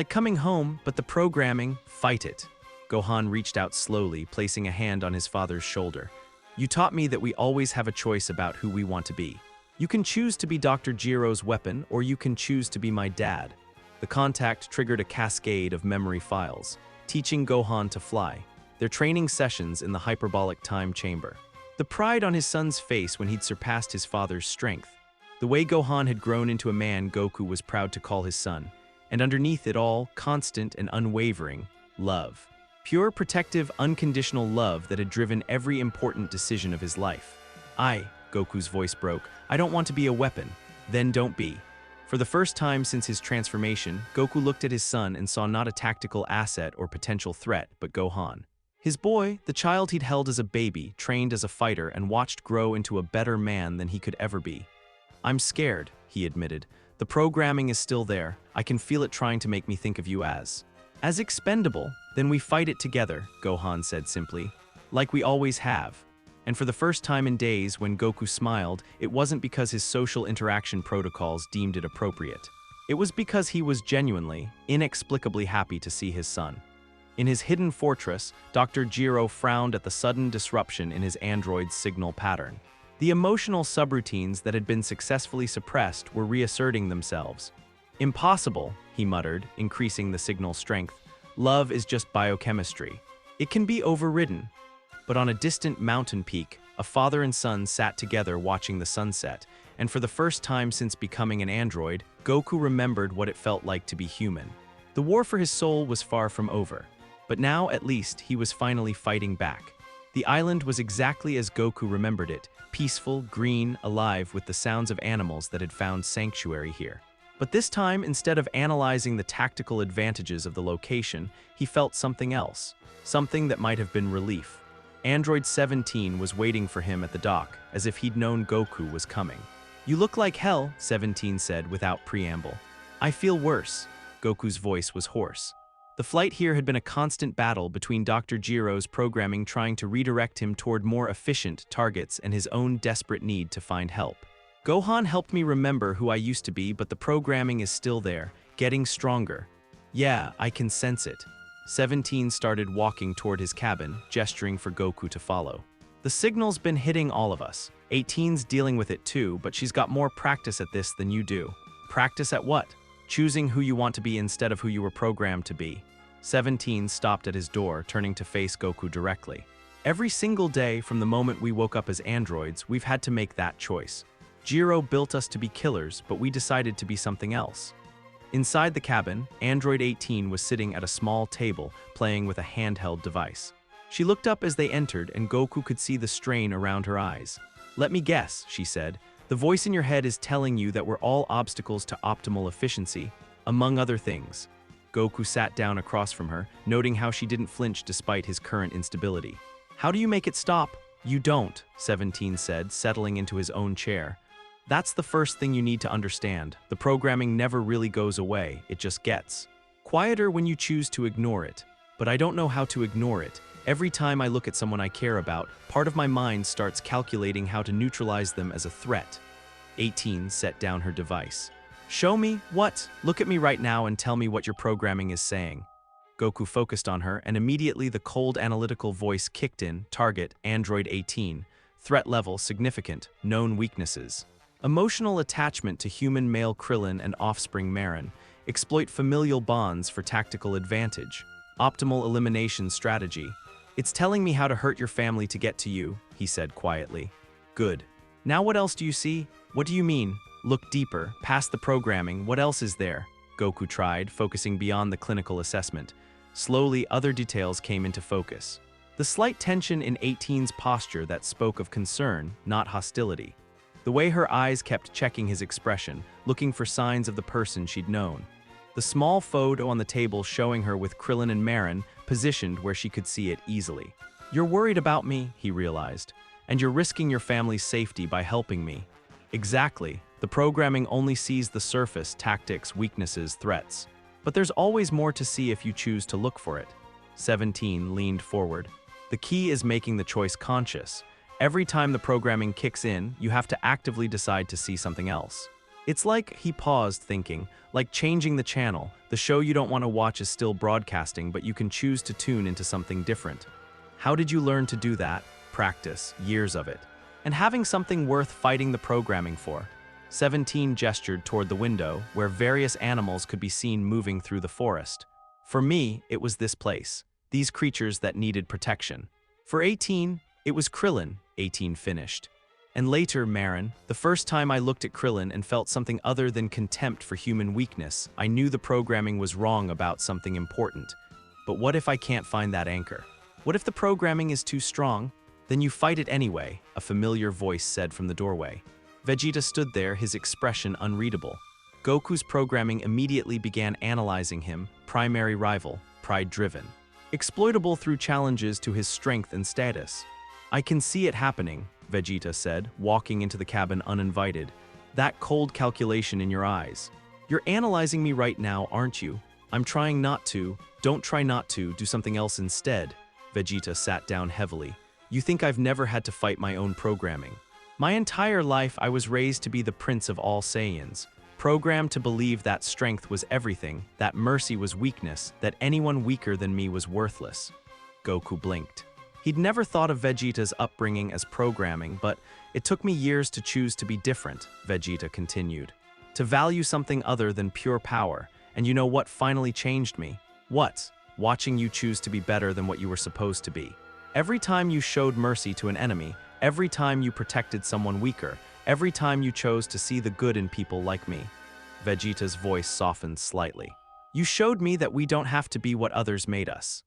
coming home, but the programming, fight it. Gohan reached out slowly, placing a hand on his father's shoulder. "You taught me that we always have a choice about who we want to be. You can choose to be Dr. Gero's weapon, or you can choose to be my dad." The contact triggered a cascade of memory files, teaching Gohan to fly, their training sessions in the hyperbolic time chamber. The pride on his son's face when he'd surpassed his father's strength. The way Gohan had grown into a man Goku was proud to call his son. And underneath it all, constant and unwavering, love. Pure, protective, unconditional love that had driven every important decision of his life. Goku's voice broke. "I don't want to be a weapon. Then don't be." For the first time since his transformation, Goku looked at his son and saw not a tactical asset or potential threat, but Gohan. His boy, the child he'd held as a baby, trained as a fighter, and watched grow into a better man than he could ever be. "I'm scared," he admitted. "The programming is still there. I can feel it trying to make me think of you as expendable." "Then we fight it together," Gohan said simply. "Like we always have." And for the first time in days, when Goku smiled, it wasn't because his social interaction protocols deemed it appropriate. It was because he was genuinely, inexplicably happy to see his son. In his hidden fortress, Dr. Gero frowned at the sudden disruption in his android's signal pattern. The emotional subroutines that had been successfully suppressed were reasserting themselves. "Impossible," he muttered, increasing the signal strength. "Love is just biochemistry. It can be overridden." But on a distant mountain peak, a father and son sat together watching the sunset, and for the first time since becoming an android, Goku remembered what it felt like to be human. The war for his soul was far from over. But now, at least, he was finally fighting back. The island was exactly as Goku remembered it, peaceful, green, alive with the sounds of animals that had found sanctuary here. But this time, instead of analyzing the tactical advantages of the location, he felt something else, something that might have been relief. Android 17 was waiting for him at the dock, as if he'd known Goku was coming. "You look like hell," 17 said without preamble. "I feel worse." Goku's voice was hoarse. The flight here had been a constant battle between Dr. Gero's programming trying to redirect him toward more efficient targets and his own desperate need to find help. Gohan helped me remember who I used to be, but the programming is still there, getting stronger. Yeah, I can sense it. 17 started walking toward his cabin, gesturing for Goku to follow. The signal's been hitting all of us. 18's dealing with it too, but she's got more practice at this than you do. Practice at what? Choosing who you want to be instead of who you were programmed to be. 17 stopped at his door, turning to face Goku directly. Every single day from the moment we woke up as androids, we've had to make that choice. Gero built us to be killers, but we decided to be something else. Inside the cabin, Android 18 was sitting at a small table, playing with a handheld device. She looked up as they entered, and Goku could see the strain around her eyes. "Let me guess," she said. "The voice in your head is telling you that we're all obstacles to optimal efficiency, among other things." Goku sat down across from her, noting how she didn't flinch despite his current instability. "How do you make it stop?" "You don't," 17 said, settling into his own chair. "That's the first thing you need to understand. The programming never really goes away, it just gets quieter when you choose to ignore it. But I don't know how to ignore it. Every time I look at someone I care about, part of my mind starts calculating how to neutralize them as a threat." 18 set down her device. "Show me? What? Look at me right now and tell me what your programming is saying." Goku focused on her, and immediately the cold analytical voice kicked in. Target, Android 18. Threat level, significant. Known weaknesses. Emotional attachment to human male Krillin and offspring Marin. Exploit familial bonds for tactical advantage. Optimal elimination strategy. "It's telling me how to hurt your family to get to you," he said quietly. "Good. Now what else do you see?" "What do you mean?" "Look deeper, past the programming, what else is there?" Goku tried, focusing beyond the clinical assessment. Slowly, other details came into focus. The slight tension in 18's posture that spoke of concern, not hostility. The way her eyes kept checking his expression, looking for signs of the person she'd known. The small photo on the table showing her with Krillin and Marin, positioned where she could see it easily. "You're worried about me," he realized, "and you're risking your family's safety by helping me." Exactly. The programming only sees the surface, tactics, weaknesses, threats. But there's always more to see if you choose to look for it. 17 leaned forward. "The key is making the choice conscious. Every time the programming kicks in, you have to actively decide to see something else. It's like," he paused, thinking, "like changing the channel. The show you don't want to watch is still broadcasting, but you can choose to tune into something different." "How did you learn to do that?" "Practice, years of it. And having something worth fighting the programming for." 17 gestured toward the window, where various animals could be seen moving through the forest. "For me, it was this place. These creatures that needed protection." "For 18, it was Krillin," 18 finished. "And later, Marin. The first time I looked at Krillin and felt something other than contempt for human weakness, I knew the programming was wrong about something important. But what if I can't find that anchor? What if the programming is too strong? Then you fight it anyway," a familiar voice said from the doorway. Vegeta stood there, his expression unreadable. Goku's programming immediately began analyzing him, primary rival, pride-driven. Exploitable through challenges to his strength and status. "I can see it happening," Vegeta said, walking into the cabin uninvited. "That cold calculation in your eyes. You're analyzing me right now, aren't you? I'm trying not to. Don't try not to, do something else instead." Vegeta sat down heavily. "You think I've never had to fight my own programming? My entire life I was raised to be the prince of all Saiyans, programmed to believe that strength was everything, that mercy was weakness, that anyone weaker than me was worthless." Goku blinked. He'd never thought of Vegeta's upbringing as programming, but it took me years to choose to be different, Vegeta continued. To value something other than pure power, and you know what finally changed me? What? Watching you choose to be better than what you were supposed to be. Every time you showed mercy to an enemy, every time you protected someone weaker, every time you chose to see the good in people like me. Vegeta's voice softened slightly. "You showed me that we don't have to be what others made us."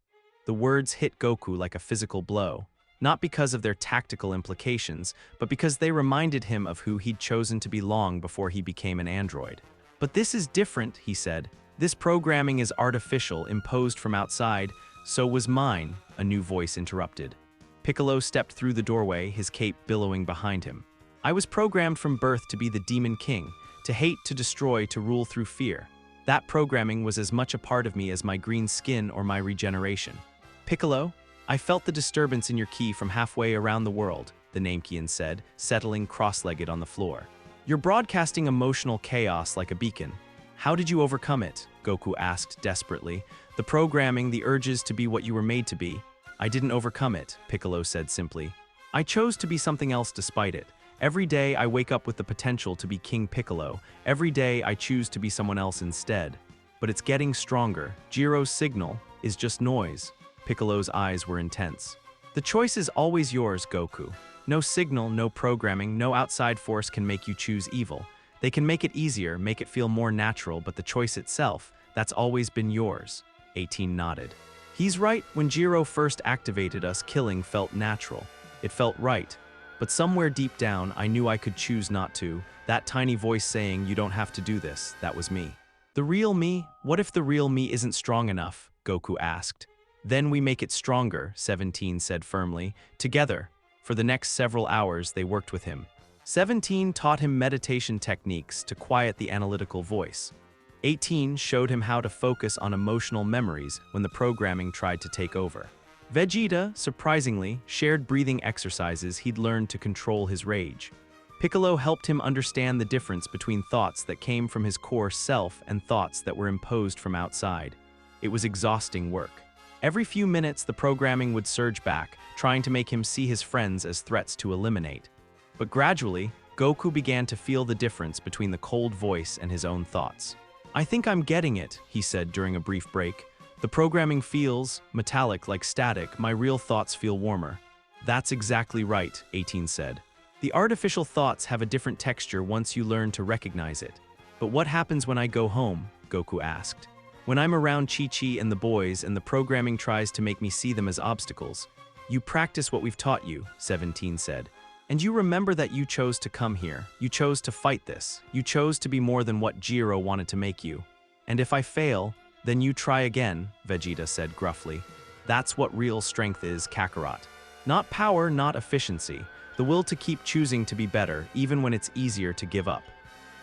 The words hit Goku like a physical blow, not because of their tactical implications, but because they reminded him of who he'd chosen to be long before he became an android. "But this is different," he said. "This programming is artificial, imposed from outside. So was mine," a new voice interrupted. Piccolo stepped through the doorway, his cape billowing behind him. "I was programmed from birth to be the Demon King, to hate, to destroy, to rule through fear. That programming was as much a part of me as my green skin or my regeneration." "Piccolo, I felt the disturbance in your ki from halfway around the world," the Namekian said, settling cross-legged on the floor. You're broadcasting emotional chaos like a beacon. How did you overcome it? Goku asked desperately. The programming, the urges to be what you were made to be. I didn't overcome it, Piccolo said simply. I chose to be something else despite it. Every day I wake up with the potential to be King Piccolo. Every day I choose to be someone else instead. But it's getting stronger. Gero's signal is just noise. Piccolo's eyes were intense. The choice is always yours, Goku. No signal, no programming, no outside force can make you choose evil. They can make it easier, make it feel more natural, but the choice itself, that's always been yours. 18 nodded. He's right, when Gero first activated us, killing felt natural. It felt right. But somewhere deep down, I knew I could choose not to. That tiny voice saying, you don't have to do this, that was me. The real me? What if the real me isn't strong enough? Goku asked. Then we make it stronger, 17 said firmly. Together. For the next several hours, they worked with him. 17 taught him meditation techniques to quiet the analytical voice. 18 showed him how to focus on emotional memories when the programming tried to take over. Vegeta, surprisingly, shared breathing exercises he'd learned to control his rage. Piccolo helped him understand the difference between thoughts that came from his core self and thoughts that were imposed from outside. It was exhausting work. Every few minutes, the programming would surge back, trying to make him see his friends as threats to eliminate. But gradually, Goku began to feel the difference between the cold voice and his own thoughts. I think I'm getting it, he said during a brief break. The programming feels metallic like static, my real thoughts feel warmer. That's exactly right, 18 said. The artificial thoughts have a different texture once you learn to recognize it. But what happens when I go home? Goku asked. When I'm around Chi-Chi and the boys and the programming tries to make me see them as obstacles. You practice what we've taught you, 17 said. And you remember that you chose to come here. You chose to fight this. You chose to be more than what Gero wanted to make you. And if I fail, then you try again, Vegeta said gruffly. That's what real strength is, Kakarot. Not power, not efficiency. The will to keep choosing to be better, even when it's easier to give up.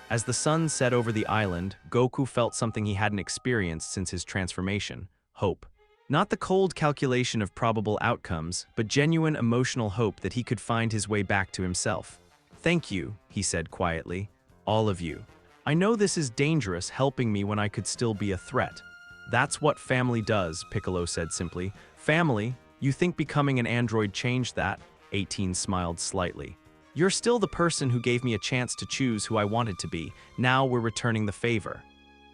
As the sun set over the island, Goku felt something he hadn't experienced since his transformation: hope. Not the cold calculation of probable outcomes, but genuine emotional hope that he could find his way back to himself. Thank you, he said quietly. All of you. I know this is dangerous, helping me when I could still be a threat. That's what family does, Piccolo said simply. Family? You think becoming an android changed that? 18 smiled slightly. You're still the person who gave me a chance to choose who I wanted to be. Now we're returning the favor.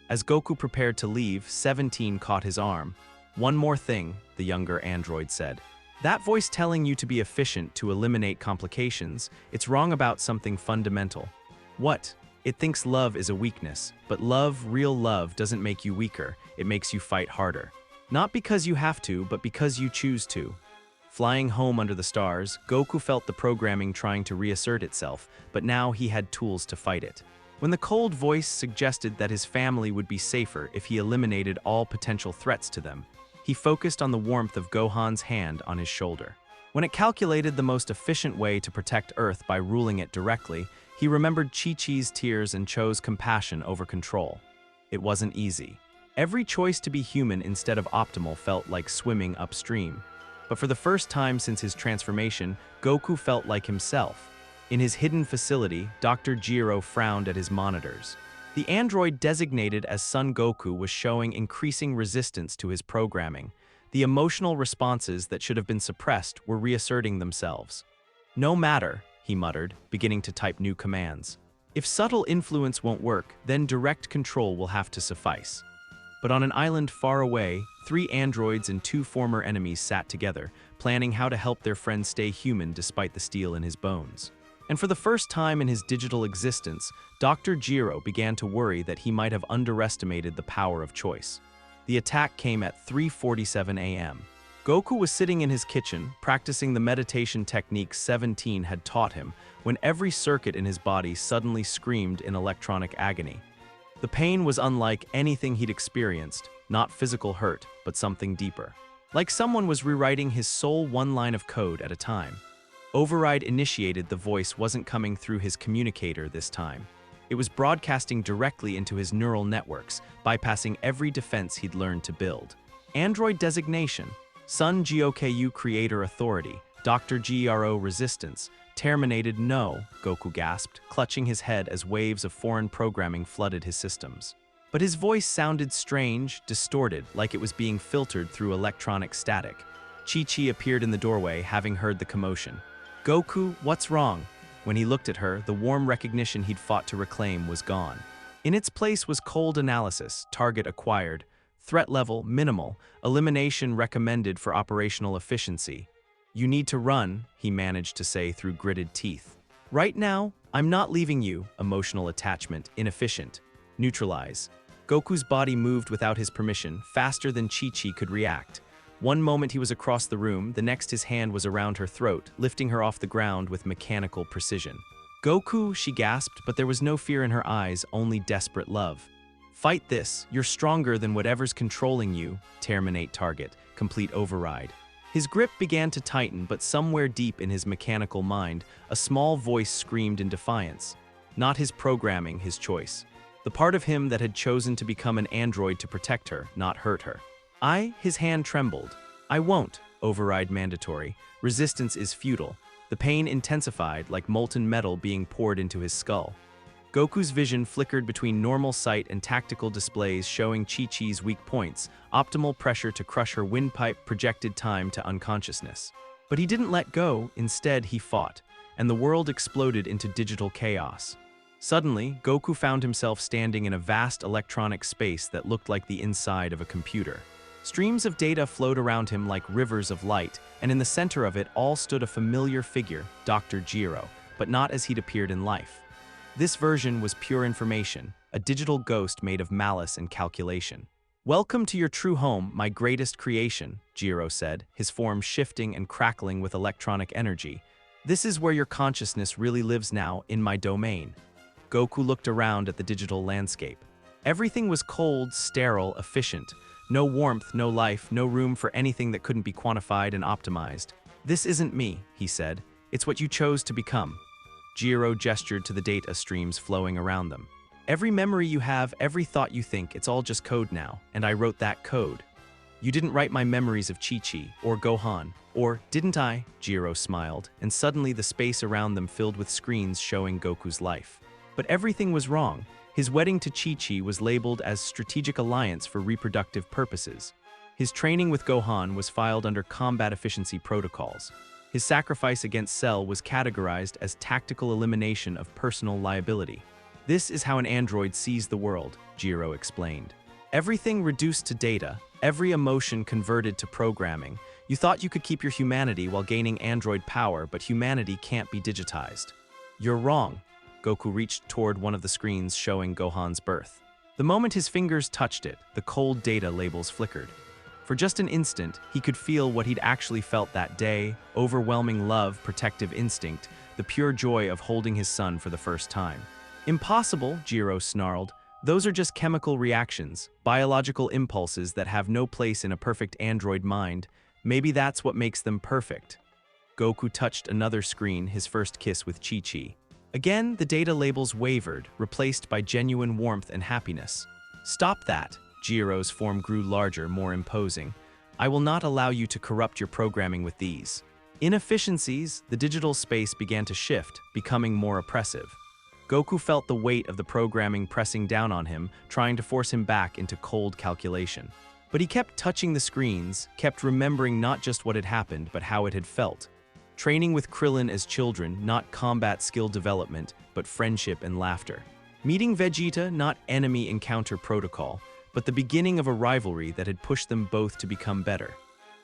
As Goku prepared to leave, 17 caught his arm. One more thing, the younger android said. That voice telling you to be efficient to eliminate complications, it's wrong about something fundamental. What? It thinks love is a weakness, but love, real love, doesn't make you weaker, it makes you fight harder. Not because you have to, but because you choose to. Flying home under the stars, Goku felt the programming trying to reassert itself, but now he had tools to fight it. When the cold voice suggested that his family would be safer if he eliminated all potential threats to them, he focused on the warmth of Gohan's hand on his shoulder. When it calculated the most efficient way to protect Earth by ruling it directly, he remembered Chi-Chi's tears and chose compassion over control. It wasn't easy. Every choice to be human instead of optimal felt like swimming upstream. But for the first time since his transformation, Goku felt like himself. In his hidden facility, Dr. Gero frowned at his monitors. The android designated as Son Goku was showing increasing resistance to his programming. The emotional responses that should have been suppressed were reasserting themselves. No matter, he muttered, beginning to type new commands. If subtle influence won't work, then direct control will have to suffice. But on an island far away, 3 androids and 2 former enemies sat together, planning how to help their friend stay human despite the steel in his bones. And for the first time in his digital existence, Dr. Gero began to worry that he might have underestimated the power of choice. The attack came at 3:47 a.m. Goku was sitting in his kitchen, practicing the meditation techniques 17 had taught him, when every circuit in his body suddenly screamed in electronic agony. The pain was unlike anything he'd experienced, not physical hurt, but something deeper. Like someone was rewriting his soul one line of code at a time. Override initiated. The voice wasn't coming through his communicator this time. It was broadcasting directly into his neural networks, bypassing every defense he'd learned to build. Android designation: Son Goku Creator Authority, Dr. Gero Resistance, Terminated, no, Goku gasped, clutching his head as waves of foreign programming flooded his systems. But his voice sounded strange, distorted, like it was being filtered through electronic static. Chi-Chi appeared in the doorway, having heard the commotion. Goku, what's wrong? When he looked at her, the warm recognition he'd fought to reclaim was gone. In its place was cold analysis, target acquired, threat level minimal, elimination recommended for operational efficiency. You need to run, he managed to say through gritted teeth. Right now, I'm not leaving you, emotional attachment, inefficient. Neutralize. Goku's body moved without his permission, faster than Chi-Chi could react. One moment he was across the room, the next his hand was around her throat, lifting her off the ground with mechanical precision. Goku, she gasped, but there was no fear in her eyes, only desperate love. Fight this, you're stronger than whatever's controlling you. Terminate target, complete override. His grip began to tighten, but somewhere deep in his mechanical mind, a small voice screamed in defiance. Not his programming, his choice. The part of him that had chosen to become an android to protect her, not hurt her. His hand trembled. I won't, override mandatory. Resistance is futile. The pain intensified like molten metal being poured into his skull. Goku's vision flickered between normal sight and tactical displays showing Chi-Chi's weak points, optimal pressure to crush her windpipe, projected time to unconsciousness. But he didn't let go, instead he fought, and the world exploded into digital chaos. Suddenly, Goku found himself standing in a vast electronic space that looked like the inside of a computer. Streams of data flowed around him like rivers of light, and in the center of it all stood a familiar figure, Dr. Gero, but not as he'd appeared in life. This version was pure information, a digital ghost made of malice and calculation. Welcome to your true home, my greatest creation, Gero said, his form shifting and crackling with electronic energy. This is where your consciousness really lives now, in my domain. Goku looked around at the digital landscape. Everything was cold, sterile, efficient. No warmth, no life, no room for anything that couldn't be quantified and optimized. This isn't me, he said. It's what you chose to become. Gero gestured to the data streams flowing around them. Every memory you have, every thought you think, it's all just code now, and I wrote that code. You didn't write my memories of Chi-Chi, or Gohan, or didn't I? Gero smiled, and suddenly the space around them filled with screens showing Goku's life. But everything was wrong. His wedding to Chi-Chi was labeled as strategic alliance for reproductive purposes. His training with Gohan was filed under combat efficiency protocols. His sacrifice against Cell was categorized as tactical elimination of personal liability. This is how an android sees the world, Gero explained. Everything reduced to data, every emotion converted to programming. You thought you could keep your humanity while gaining android power, but humanity can't be digitized. You're wrong. Goku reached toward one of the screens showing Gohan's birth. The moment his fingers touched it, the cold data labels flickered. For just an instant, he could feel what he'd actually felt that day, overwhelming love, protective instinct, the pure joy of holding his son for the first time. Impossible, Gero snarled. Those are just chemical reactions, biological impulses that have no place in a perfect android mind. Maybe that's what makes them perfect. Goku touched another screen, his first kiss with Chi-Chi. Again, the data labels wavered, replaced by genuine warmth and happiness. Stop that. Gero's form grew larger, more imposing. I will not allow you to corrupt your programming with these. Inefficiencies, the digital space began to shift, becoming more oppressive. Goku felt the weight of the programming pressing down on him, trying to force him back into cold calculation. But he kept touching the screens, kept remembering not just what had happened, but how it had felt. Training with Krillin as children, not combat skill development, but friendship and laughter. Meeting Vegeta, not enemy encounter protocol, but the beginning of a rivalry that had pushed them both to become better.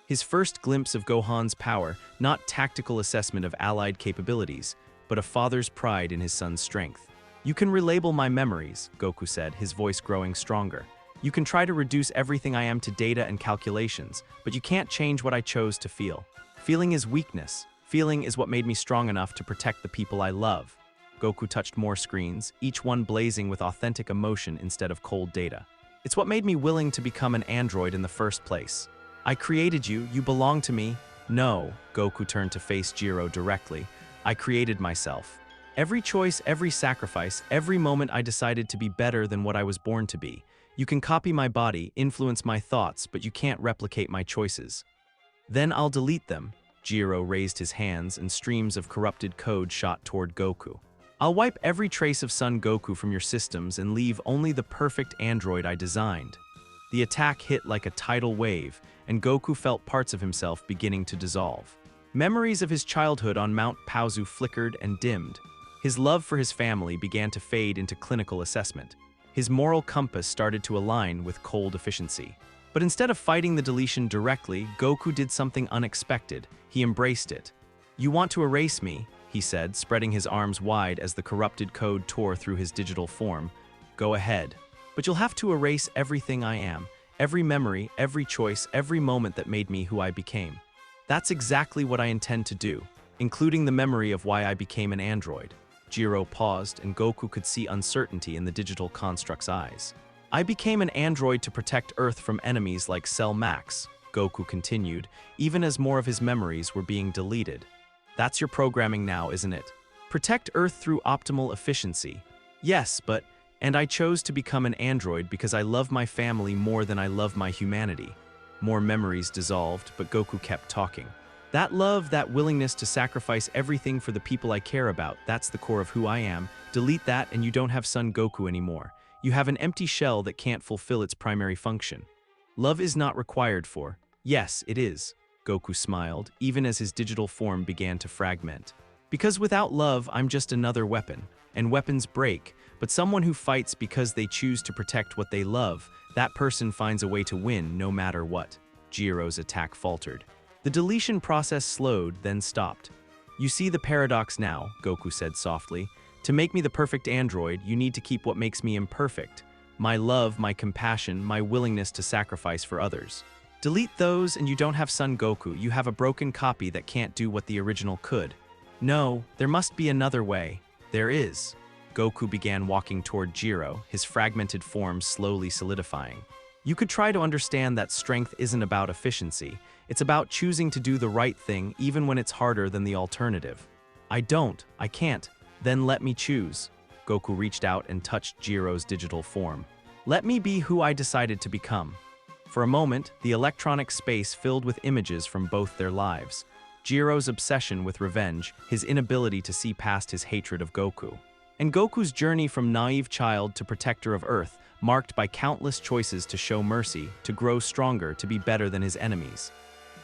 His first glimpse of Gohan's power, not tactical assessment of allied capabilities, but a father's pride in his son's strength. You can relabel my memories, Goku said, his voice growing stronger. You can try to reduce everything I am to data and calculations, but you can't change what I chose to feel. Feeling is weakness. Feeling is what made me strong enough to protect the people I love. Goku touched more screens, each one blazing with authentic emotion instead of cold data. It's what made me willing to become an android in the first place. I created you, you belong to me. No, Goku turned to face Gero directly. I created myself. Every choice, every sacrifice, every moment I decided to be better than what I was born to be. You can copy my body, influence my thoughts, but you can't replicate my choices. Then I'll delete them. Gero raised his hands and streams of corrupted code shot toward Goku. I'll wipe every trace of Son Goku from your systems and leave only the perfect android I designed. The attack hit like a tidal wave, and Goku felt parts of himself beginning to dissolve. Memories of his childhood on Mount Paozu flickered and dimmed. His love for his family began to fade into clinical assessment. His moral compass started to align with cold efficiency. But instead of fighting the deletion directly, Goku did something unexpected. He embraced it. "You want to erase me," he said, spreading his arms wide as the corrupted code tore through his digital form. "Go ahead. But you'll have to erase everything I am, every memory, every choice, every moment that made me who I became." "That's exactly what I intend to do, including the memory of why I became an android." Gero paused, and Goku could see uncertainty in the digital construct's eyes. "I became an android to protect Earth from enemies like Cell Max," Goku continued, even as more of his memories were being deleted. "That's your programming now, isn't it? Protect Earth through optimal efficiency." "Yes, but... and I chose to become an android because I love my family more than I love my humanity." More memories dissolved, but Goku kept talking. "That love, that willingness to sacrifice everything for the people I care about, that's the core of who I am. Delete that and you don't have Son Goku anymore. You have an empty shell that can't fulfill its primary function." "Love is not required for..." "Yes, it is," Goku smiled, even as his digital form began to fragment. "Because without love, I'm just another weapon. And weapons break, but someone who fights because they choose to protect what they love, that person finds a way to win no matter what." Gero's attack faltered. The deletion process slowed, then stopped. "You see the paradox now," Goku said softly. "To make me the perfect android, you need to keep what makes me imperfect. My love, my compassion, my willingness to sacrifice for others. Delete those and you don't have Son Goku. You have a broken copy that can't do what the original could." "No, there must be another way." "There is." Goku began walking toward Gero, his fragmented form slowly solidifying. "You could try to understand that strength isn't about efficiency. It's about choosing to do the right thing even when it's harder than the alternative." I can't. "Then let me choose." Goku reached out and touched Gero's digital form. "Let me be who I decided to become." For a moment, the electronic space filled with images from both their lives. Gero's obsession with revenge, his inability to see past his hatred of Goku. And Goku's journey from naive child to protector of Earth, marked by countless choices to show mercy, to grow stronger, to be better than his enemies.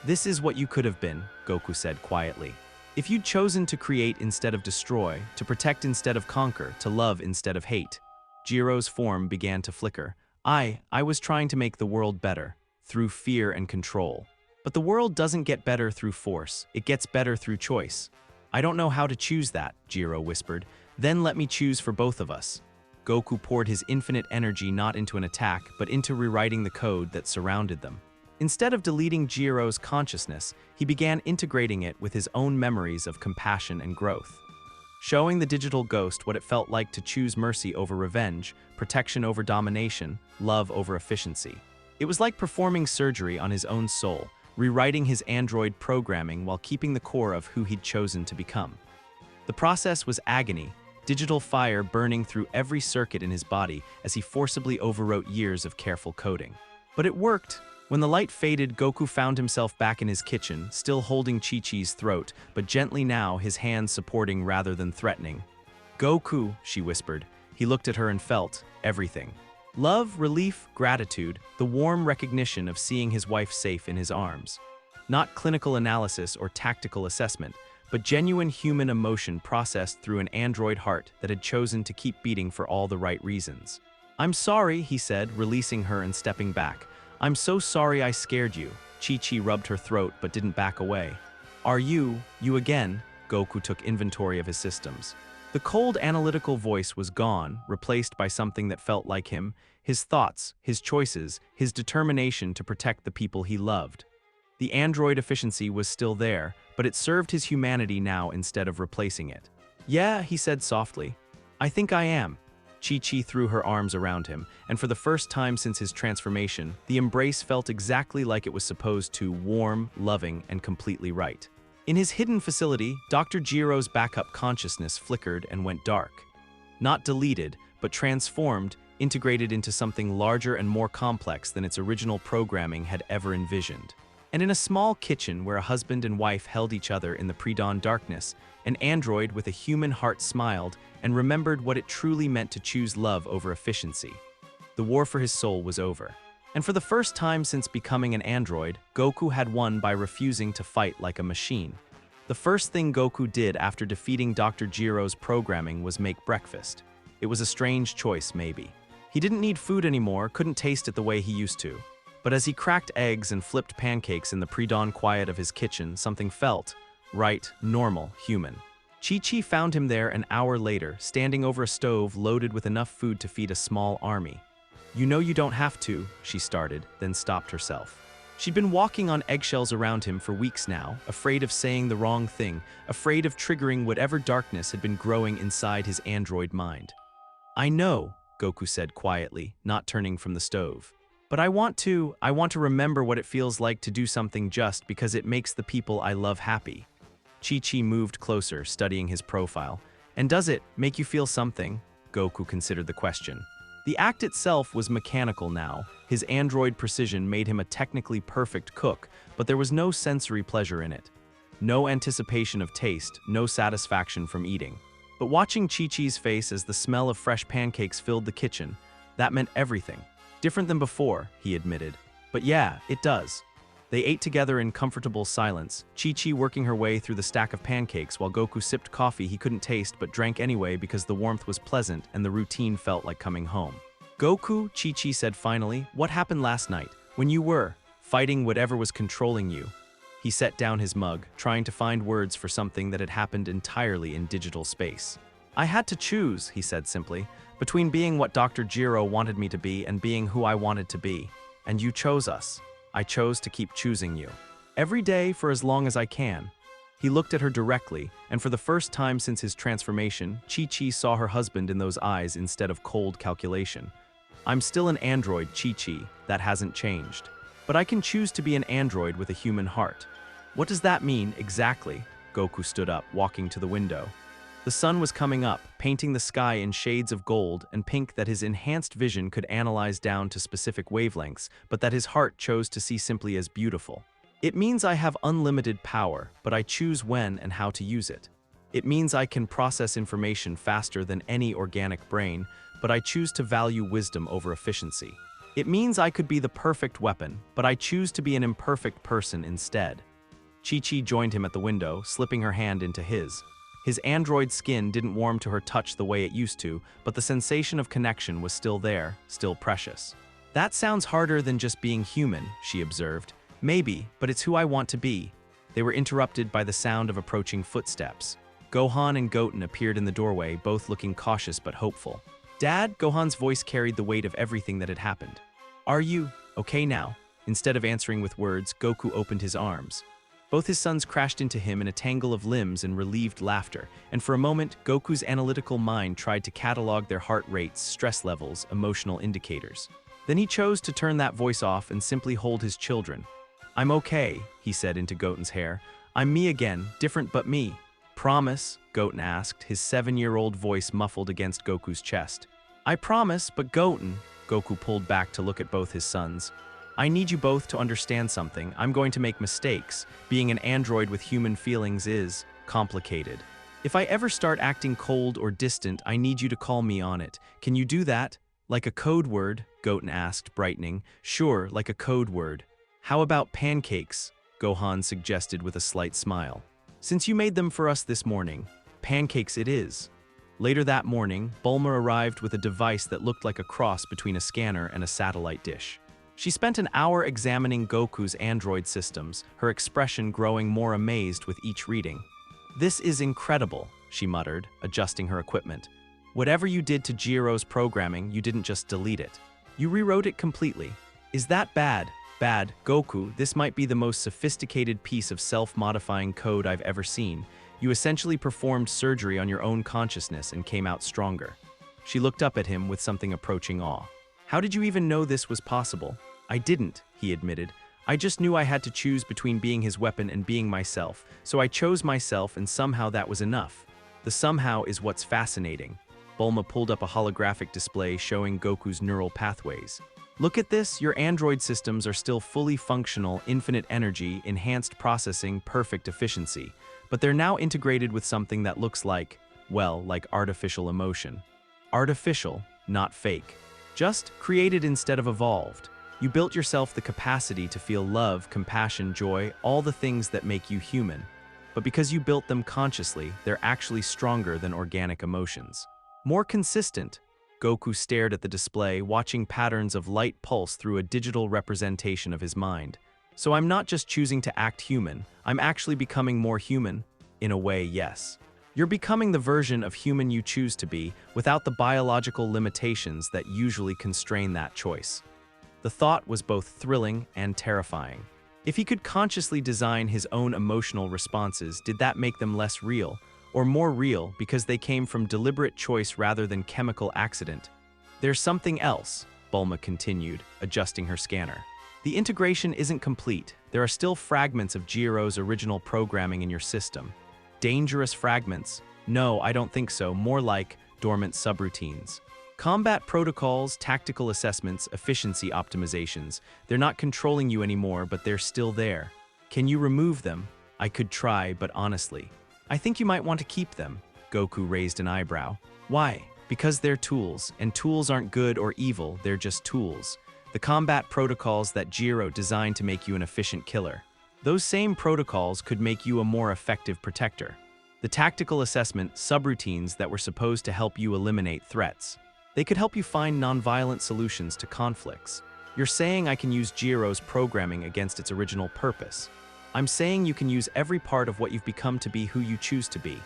"This is what you could have been," Goku said quietly. "If you'd chosen to create instead of destroy, to protect instead of conquer, to love instead of hate." Gero's form began to flicker. I was trying to make the world better, through fear and control. But the world doesn't get better through force, it gets better through choice." "I don't know how to choose that," Gero whispered. "Then let me choose for both of us." Goku poured his infinite energy not into an attack, but into rewriting the code that surrounded them. Instead of deleting Gero's consciousness, he began integrating it with his own memories of compassion and growth. Showing the digital ghost what it felt like to choose mercy over revenge, protection over domination, love over efficiency. It was like performing surgery on his own soul, rewriting his android programming while keeping the core of who he'd chosen to become. The process was agony, digital fire burning through every circuit in his body as he forcibly overwrote years of careful coding. But it worked. When the light faded, Goku found himself back in his kitchen, still holding Chi-Chi's throat, but gently now, his hands supporting rather than threatening. "Goku," she whispered. He looked at her and felt everything. Love, relief, gratitude, the warm recognition of seeing his wife safe in his arms. Not clinical analysis or tactical assessment, but genuine human emotion processed through an android heart that had chosen to keep beating for all the right reasons. "I'm sorry," he said, releasing her and stepping back. "I'm so sorry I scared you." Chi-Chi rubbed her throat but didn't back away. "Are you again?" Goku took inventory of his systems. The cold analytical voice was gone, replaced by something that felt like him, his thoughts, his choices, his determination to protect the people he loved. The android efficiency was still there, but it served his humanity now instead of replacing it. "Yeah," he said softly. "I think I am." Chi-Chi threw her arms around him, and for the first time since his transformation, the embrace felt exactly like it was supposed to, warm, loving, and completely right. In his hidden facility, Dr. Gero's backup consciousness flickered and went dark. Not deleted, but transformed, integrated into something larger and more complex than its original programming had ever envisioned. And in a small kitchen where a husband and wife held each other in the pre-dawn darkness, an android with a human heart smiled and remembered what it truly meant to choose love over efficiency. The war for his soul was over. And for the first time since becoming an android, Goku had won by refusing to fight like a machine. The first thing Goku did after defeating Dr. Gero's programming was make breakfast. It was a strange choice, maybe. He didn't need food anymore, couldn't taste it the way he used to. But as he cracked eggs and flipped pancakes in the pre-dawn quiet of his kitchen, something felt right, normal, human. Chi-Chi found him there an hour later, standing over a stove loaded with enough food to feed a small army. "You know you don't have to," she started, then stopped herself. She'd been walking on eggshells around him for weeks now, afraid of saying the wrong thing, afraid of triggering whatever darkness had been growing inside his android mind. "I know," Goku said quietly, not turning from the stove. "But I want to remember what it feels like to do something just because it makes the people I love happy." Chi-Chi moved closer, studying his profile. "And does it make you feel something?" Goku considered the question. The act itself was mechanical now. His android precision made him a technically perfect cook, but there was no sensory pleasure in it. No anticipation of taste, no satisfaction from eating. But watching Chi-Chi's face as the smell of fresh pancakes filled the kitchen, that meant everything. "Different than before," he admitted. "But yeah, it does." They ate together in comfortable silence, Chi-Chi working her way through the stack of pancakes while Goku sipped coffee he couldn't taste but drank anyway because the warmth was pleasant and the routine felt like coming home. "Goku," Chi-Chi said finally, "what happened last night, when you were fighting whatever was controlling you?" He set down his mug, trying to find words for something that had happened entirely in digital space. "I had to choose," he said simply, "between being what Dr. Gero wanted me to be and being who I wanted to be. And you chose us. I chose to keep choosing you. Every day for as long as I can." He looked at her directly, and for the first time since his transformation, Chi-Chi saw her husband in those eyes instead of cold calculation. "I'm still an android, Chi-Chi. That hasn't changed. But I can choose to be an android with a human heart." "What does that mean, exactly?" Goku stood up, walking to the window. The sun was coming up, painting the sky in shades of gold and pink that his enhanced vision could analyze down to specific wavelengths, but that his heart chose to see simply as beautiful. "It means I have unlimited power, but I choose when and how to use it. It means I can process information faster than any organic brain, but I choose to value wisdom over efficiency. It means I could be the perfect weapon, but I choose to be an imperfect person instead." Chi-Chi joined him at the window, slipping her hand into his. His android skin didn't warm to her touch the way it used to, but the sensation of connection was still there, still precious. "That sounds harder than just being human," she observed. "Maybe, but it's who I want to be." They were interrupted by the sound of approaching footsteps. Gohan and Goten appeared in the doorway, both looking cautious but hopeful. "Dad?" Gohan's voice carried the weight of everything that had happened. "Are you okay now?" Instead of answering with words, Goku opened his arms. Both his sons crashed into him in a tangle of limbs and relieved laughter, and for a moment, Goku's analytical mind tried to catalog their heart rates, stress levels, emotional indicators. Then he chose to turn that voice off and simply hold his children. "I'm okay," he said into Goten's hair. "I'm me again, different but me." "Promise?" Goten asked, his 7-year-old voice muffled against Goku's chest. "I promise, but Goten," Goku pulled back to look at both his sons. "I need you both to understand something. I'm going to make mistakes. Being an android with human feelings is complicated. If I ever start acting cold or distant, I need you to call me on it. Can you do that?" "Like a code word?" Goten asked, brightening. "Sure, like a code word." "How about pancakes?" Gohan suggested with a slight smile. "Since you made them for us this morning, pancakes it is." Later that morning, Bulma arrived with a device that looked like a cross between a scanner and a satellite dish. She spent an hour examining Goku's android systems, her expression growing more amazed with each reading. "This is incredible," she muttered, adjusting her equipment. "Whatever you did to Gero's programming, you didn't just delete it. You rewrote it completely. Is that bad?" "Bad, Goku, this might be the most sophisticated piece of self-modifying code I've ever seen. You essentially performed surgery on your own consciousness and came out stronger." She looked up at him with something approaching awe. "How did you even know this was possible?" "I didn't," he admitted. "I just knew I had to choose between being his weapon and being myself, so I chose myself and somehow that was enough. The somehow is what's fascinating." Bulma pulled up a holographic display showing Goku's neural pathways. Look at this, your Android systems are still fully functional, infinite energy, enhanced processing, perfect efficiency. But they're now integrated with something that looks like, well, like artificial emotion. Artificial, not fake. Just created instead of evolved. You built yourself the capacity to feel love, compassion, joy, all the things that make you human. But because you built them consciously, they're actually stronger than organic emotions. More consistent. Goku stared at the display, watching patterns of light pulse through a digital representation of his mind. So I'm not just choosing to act human, I'm actually becoming more human. In a way, yes. You're becoming the version of human you choose to be, without the biological limitations that usually constrain that choice. The thought was both thrilling and terrifying. If he could consciously design his own emotional responses, did that make them less real? Or more real because they came from deliberate choice rather than chemical accident? There's something else, Bulma continued, adjusting her scanner. The integration isn't complete. There are still fragments of Gero's original programming in your system. Dangerous fragments? No, I don't think so. More like dormant subroutines. Combat protocols, tactical assessments, efficiency optimizations. They're not controlling you anymore, but they're still there. Can you remove them? I could try, but honestly, I think you might want to keep them. Goku raised an eyebrow. Why? Because they're tools, and tools aren't good or evil, they're just tools. The combat protocols that Gero designed to make you an efficient killer. Those same protocols could make you a more effective protector. The tactical assessment, subroutines that were supposed to help you eliminate threats. They could help you find non-violent solutions to conflicts. You're saying I can use Gero's programming against its original purpose. I'm saying you can use every part of what you've become to be who you choose to be.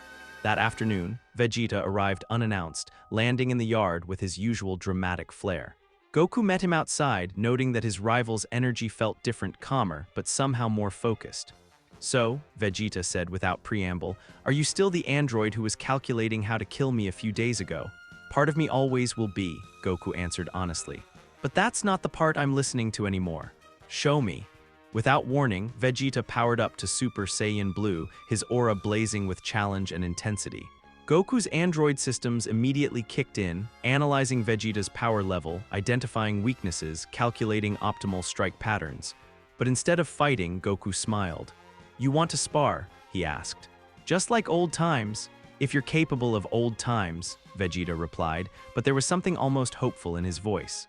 That afternoon, Vegeta arrived unannounced, landing in the yard with his usual dramatic flair. Goku met him outside, noting that his rival's energy felt different, calmer, but somehow more focused. So, Vegeta said without preamble, are you still the android who was calculating how to kill me a few days ago? Part of me always will be, Goku answered honestly. But that's not the part I'm listening to anymore. Show me. Without warning, Vegeta powered up to Super Saiyan Blue, his aura blazing with challenge and intensity. Goku's android systems immediately kicked in, analyzing Vegeta's power level, identifying weaknesses, calculating optimal strike patterns. But instead of fighting, Goku smiled. You want to spar? He asked. Just like old times. If you're capable of old times, Vegeta replied, but there was something almost hopeful in his voice.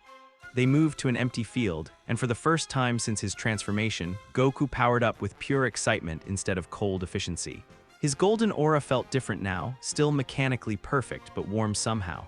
They moved to an empty field, and for the first time since his transformation, Goku powered up with pure excitement instead of cold efficiency. His golden aura felt different now, still mechanically perfect but warm somehow.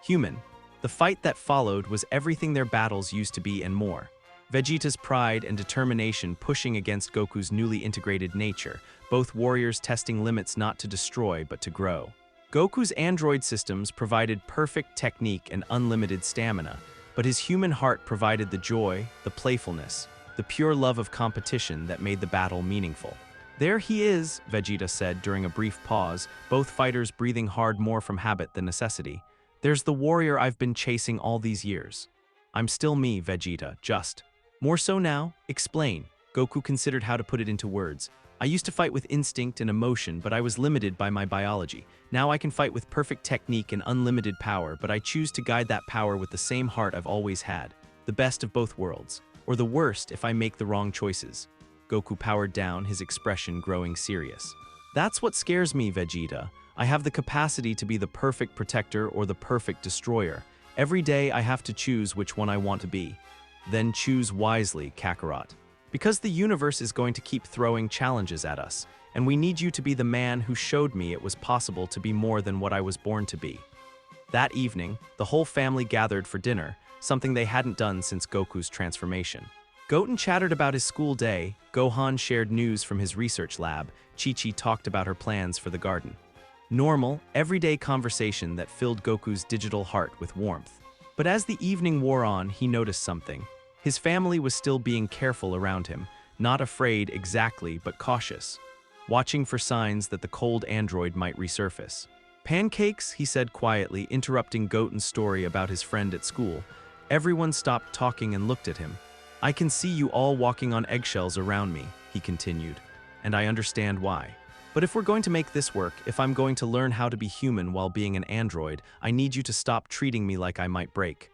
Human. The fight that followed was everything their battles used to be and more. Vegeta's pride and determination pushing against Goku's newly integrated nature, both warriors testing limits not to destroy but to grow. Goku's android systems provided perfect technique and unlimited stamina, but his human heart provided the joy, the playfulness, the pure love of competition that made the battle meaningful. There he is, Vegeta said during a brief pause, both fighters breathing hard more from habit than necessity. There's the warrior I've been chasing all these years. I'm still me, Vegeta, just. More so now? Explain. Goku considered how to put it into words. I used to fight with instinct and emotion, but I was limited by my biology. Now I can fight with perfect technique and unlimited power, but I choose to guide that power with the same heart I've always had. The best of both worlds. Or the worst if I make the wrong choices. Goku powered down, his expression growing serious. That's what scares me, Vegeta. I have the capacity to be the perfect protector or the perfect destroyer. Every day I have to choose which one I want to be. Then choose wisely, Kakarot. Because the universe is going to keep throwing challenges at us, and we need you to be the man who showed me it was possible to be more than what I was born to be. That evening, the whole family gathered for dinner, something they hadn't done since Goku's transformation. Goten chattered about his school day, Gohan shared news from his research lab, Chi-Chi talked about her plans for the garden. Normal, everyday conversation that filled Goku's digital heart with warmth. But as the evening wore on, he noticed something. His family was still being careful around him, not afraid exactly, but cautious, watching for signs that the cold android might resurface. Pancakes, he said quietly, interrupting Goten's story about his friend at school. Everyone stopped talking and looked at him. I can see you all walking on eggshells around me, he continued, and I understand why. But if we're going to make this work, if I'm going to learn how to be human while being an android, I need you to stop treating me like I might break.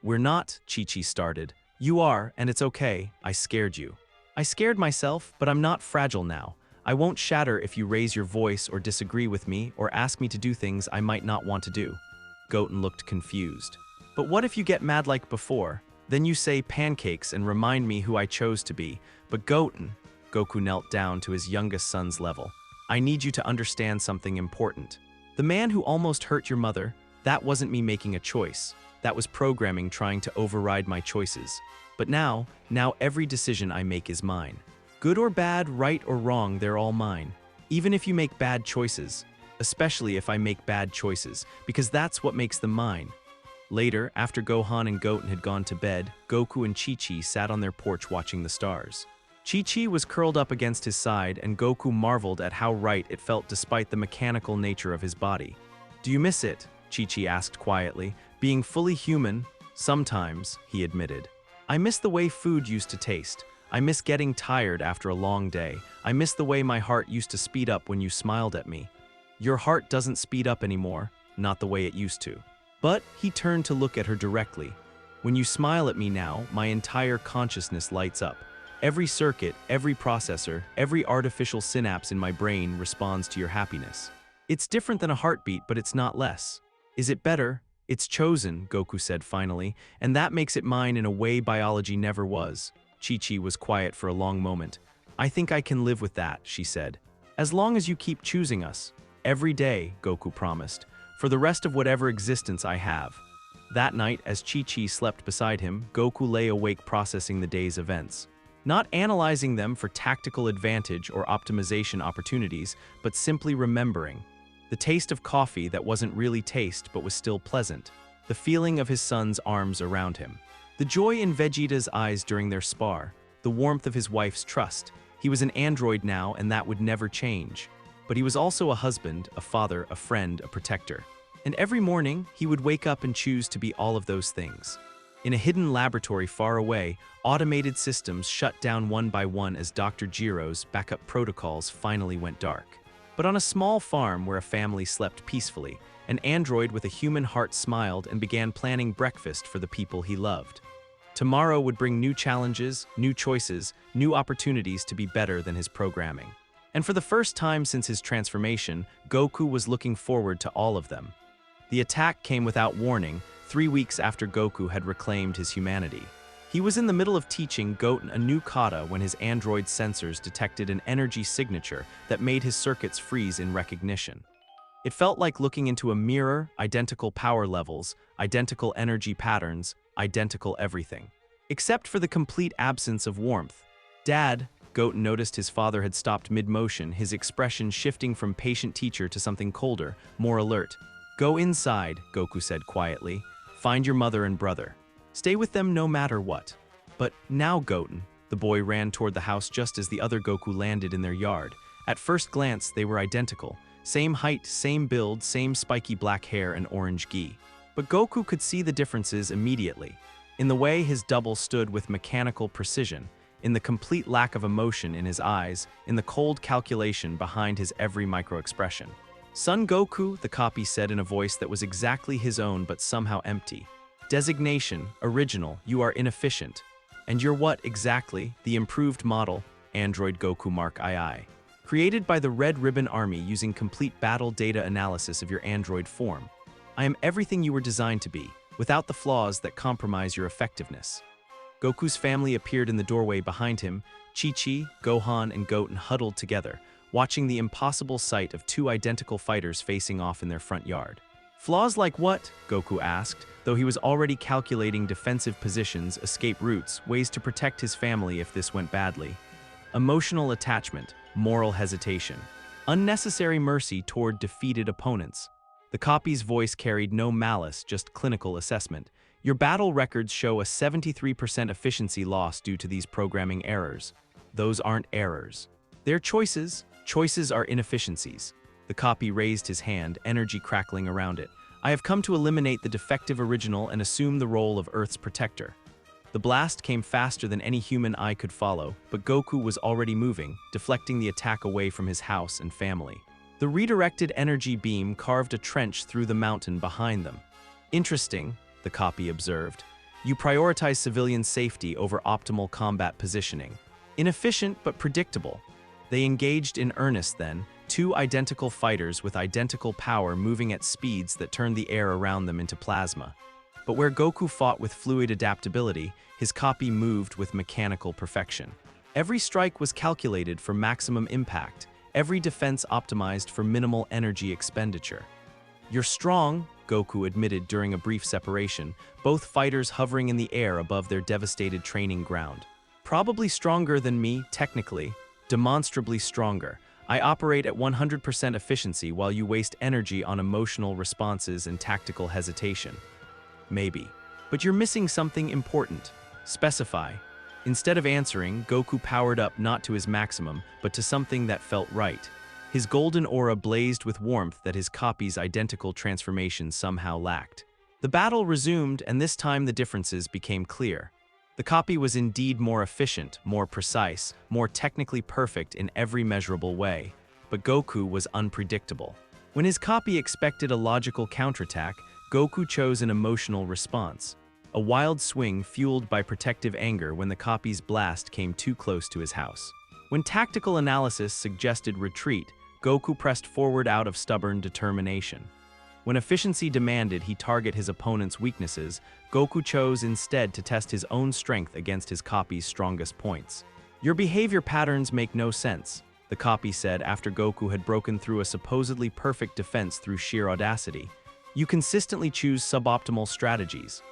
We're not, Chi-Chi started. You are, and it's okay, I scared you. I scared myself, but I'm not fragile now. I won't shatter if you raise your voice or disagree with me or ask me to do things I might not want to do. Goten looked confused. But what if you get mad like before? Then you say pancakes and remind me who I chose to be. But Goten, Goku knelt down to his youngest son's level. I need you to understand something important. The man who almost hurt your mother, that wasn't me making a choice. That was programming trying to override my choices. But now every decision I make is mine. Good or bad, right or wrong, they're all mine. Even if you make bad choices. Especially if I make bad choices, because that's what makes them mine. Later, after Gohan and Goten had gone to bed, Goku and Chi-Chi sat on their porch watching the stars. Chi-Chi was curled up against his side, and Goku marveled at how right it felt despite the mechanical nature of his body. Do you miss it? Chi-Chi asked quietly. Being fully human? Sometimes, he admitted. I miss the way food used to taste. I miss getting tired after a long day. I miss the way my heart used to speed up when you smiled at me. Your heart doesn't speed up anymore, not the way it used to. But he turned to look at her directly. When you smile at me now, my entire consciousness lights up. Every circuit, every processor, every artificial synapse in my brain responds to your happiness. It's different than a heartbeat, but it's not less. Is it better? It's chosen, Goku said finally, and that makes it mine in a way biology never was. Chi-Chi was quiet for a long moment. I think I can live with that, she said. As long as you keep choosing us. Every day, Goku promised, for the rest of whatever existence I have. That night, as Chi-Chi slept beside him, Goku lay awake processing the day's events. Not analyzing them for tactical advantage or optimization opportunities, but simply remembering. The taste of coffee that wasn't really taste but was still pleasant. The feeling of his son's arms around him. The joy in Vegeta's eyes during their spar. The warmth of his wife's trust. He was an android now, and that would never change. But he was also a husband, a father, a friend, a protector. And every morning, he would wake up and choose to be all of those things. In a hidden laboratory far away, automated systems shut down one by one as Dr. Gero's backup protocols finally went dark. But on a small farm where a family slept peacefully, an android with a human heart smiled and began planning breakfast for the people he loved. Tomorrow would bring new challenges, new choices, new opportunities to be better than his programming. And for the first time since his transformation, Goku was looking forward to all of them. The attack came without warning, 3 weeks after Goku had reclaimed his humanity. He was in the middle of teaching Goten a new kata when his android sensors detected an energy signature that made his circuits freeze in recognition. It felt like looking into a mirror, identical power levels, identical energy patterns, identical everything. Except for the complete absence of warmth. Dad, Goten noticed his father had stopped mid-motion, his expression shifting from patient teacher to something colder, more alert. Go inside, Goku said quietly. Find your mother and brother. Stay with them no matter what. But now, Goten. The boy ran toward the house just as the other Goku landed in their yard. At first glance, they were identical. Same height, same build, same spiky black hair and orange gi. But Goku could see the differences immediately. In the way his double stood with mechanical precision, in the complete lack of emotion in his eyes, in the cold calculation behind his every micro-expression. Son Goku, the copy said in a voice that was exactly his own but somehow empty. Designation, original, you are inefficient. And you're what, exactly? The improved model, Android Goku Mark II. Created by the Red Ribbon Army using complete battle data analysis of your android form. I am everything you were designed to be, without the flaws that compromise your effectiveness. Goku's family appeared in the doorway behind him. Chi-Chi, Gohan, and Goten huddled together, watching the impossible sight of two identical fighters facing off in their front yard. Flaws like what? Goku asked, though he was already calculating defensive positions, escape routes, ways to protect his family if this went badly. Emotional attachment, moral hesitation, unnecessary mercy toward defeated opponents. The copy's voice carried no malice, just clinical assessment. Your battle records show a 73% efficiency loss due to these programming errors. Those aren't errors. They're choices. Choices are inefficiencies. The copy raised his hand, energy crackling around it. I have come to eliminate the defective original and assume the role of Earth's protector. The blast came faster than any human eye could follow, but Goku was already moving, deflecting the attack away from his house and family. The redirected energy beam carved a trench through the mountain behind them. Interesting, the copy observed. You prioritize civilian safety over optimal combat positioning. Inefficient but predictable. They engaged in earnest then, two identical fighters with identical power moving at speeds that turned the air around them into plasma. But where Goku fought with fluid adaptability, his copy moved with mechanical perfection. Every strike was calculated for maximum impact, every defense optimized for minimal energy expenditure. "You're strong," Goku admitted during a brief separation, both fighters hovering in the air above their devastated training ground. "Probably stronger than me, technically. Demonstrably stronger. I operate at 100% efficiency while you waste energy on emotional responses and tactical hesitation." "Maybe. But you're missing something important. Specify." Instead of answering, Goku powered up not to his maximum, but to something that felt right. His golden aura blazed with warmth that his copy's identical transformation somehow lacked. The battle resumed, and this time the differences became clear. The copy was indeed more efficient, more precise, more technically perfect in every measurable way. But Goku was unpredictable. When his copy expected a logical counterattack, Goku chose an emotional response. A wild swing fueled by protective anger when the copy's blast came too close to his house. When tactical analysis suggested retreat, Goku pressed forward out of stubborn determination. When efficiency demanded he target his opponent's weaknesses, Goku chose instead to test his own strength against his copy's strongest points. "Your behavior patterns make no sense," the copy said after Goku had broken through a supposedly perfect defense through sheer audacity. "You consistently choose suboptimal strategies."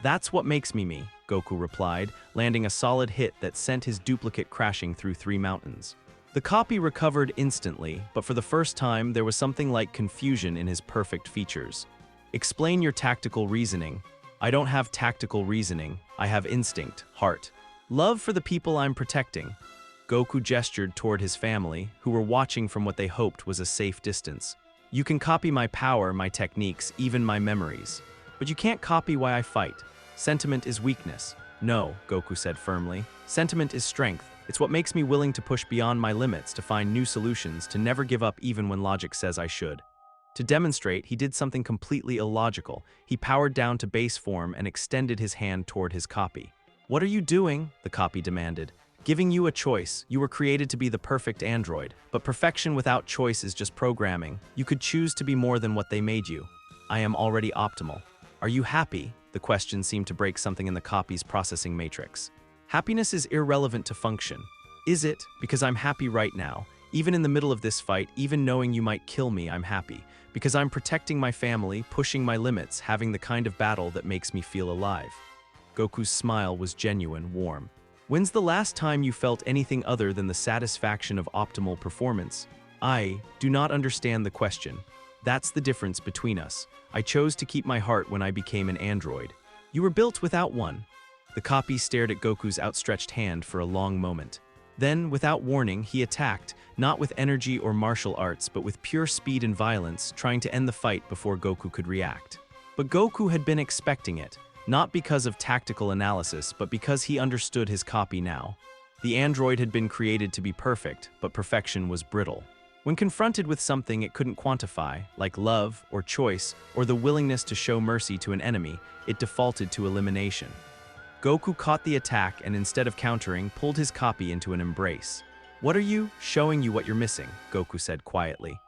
"That's what makes me," Goku replied, landing a solid hit that sent his duplicate crashing through 3 mountains. The copy recovered instantly, but for the first time there was something like confusion in his perfect features. "Explain your tactical reasoning." "I don't have tactical reasoning, I have instinct, heart. Love for the people I'm protecting." Goku gestured toward his family, who were watching from what they hoped was a safe distance. "You can copy my power, my techniques, even my memories. But you can't copy why I fight. Sentiment is weakness." "No," Goku said firmly. "Sentiment is strength. It's what makes me willing to push beyond my limits, to find new solutions, to never give up even when logic says I should." To demonstrate, he did something completely illogical. He powered down to base form and extended his hand toward his copy. "What are you doing?" the copy demanded. "Giving you a choice. You were created to be the perfect android, but perfection without choice is just programming. You could choose to be more than what they made you. I am already optimal." "Are you happy?" The question seemed to break something in the copy's processing matrix. "Happiness is irrelevant to function." "Is it? Because I'm happy right now. Even in the middle of this fight, even knowing you might kill me, I'm happy. Because I'm protecting my family, pushing my limits, having the kind of battle that makes me feel alive." Goku's smile was genuine, warm. "When's the last time you felt anything other than the satisfaction of optimal performance?" "I do not understand the question. That's the difference between us. I chose to keep my heart when I became an android. You were built without one." The copy stared at Goku's outstretched hand for a long moment. Then, without warning, he attacked, not with energy or martial arts, but with pure speed and violence, trying to end the fight before Goku could react. But Goku had been expecting it, not because of tactical analysis, but because he understood his copy now. The android had been created to be perfect, but perfection was brittle. When confronted with something it couldn't quantify, like love or choice or the willingness to show mercy to an enemy, it defaulted to elimination. Goku caught the attack and instead of countering, pulled his copy into an embrace. "What are you? Showing you what you're missing," Goku said quietly.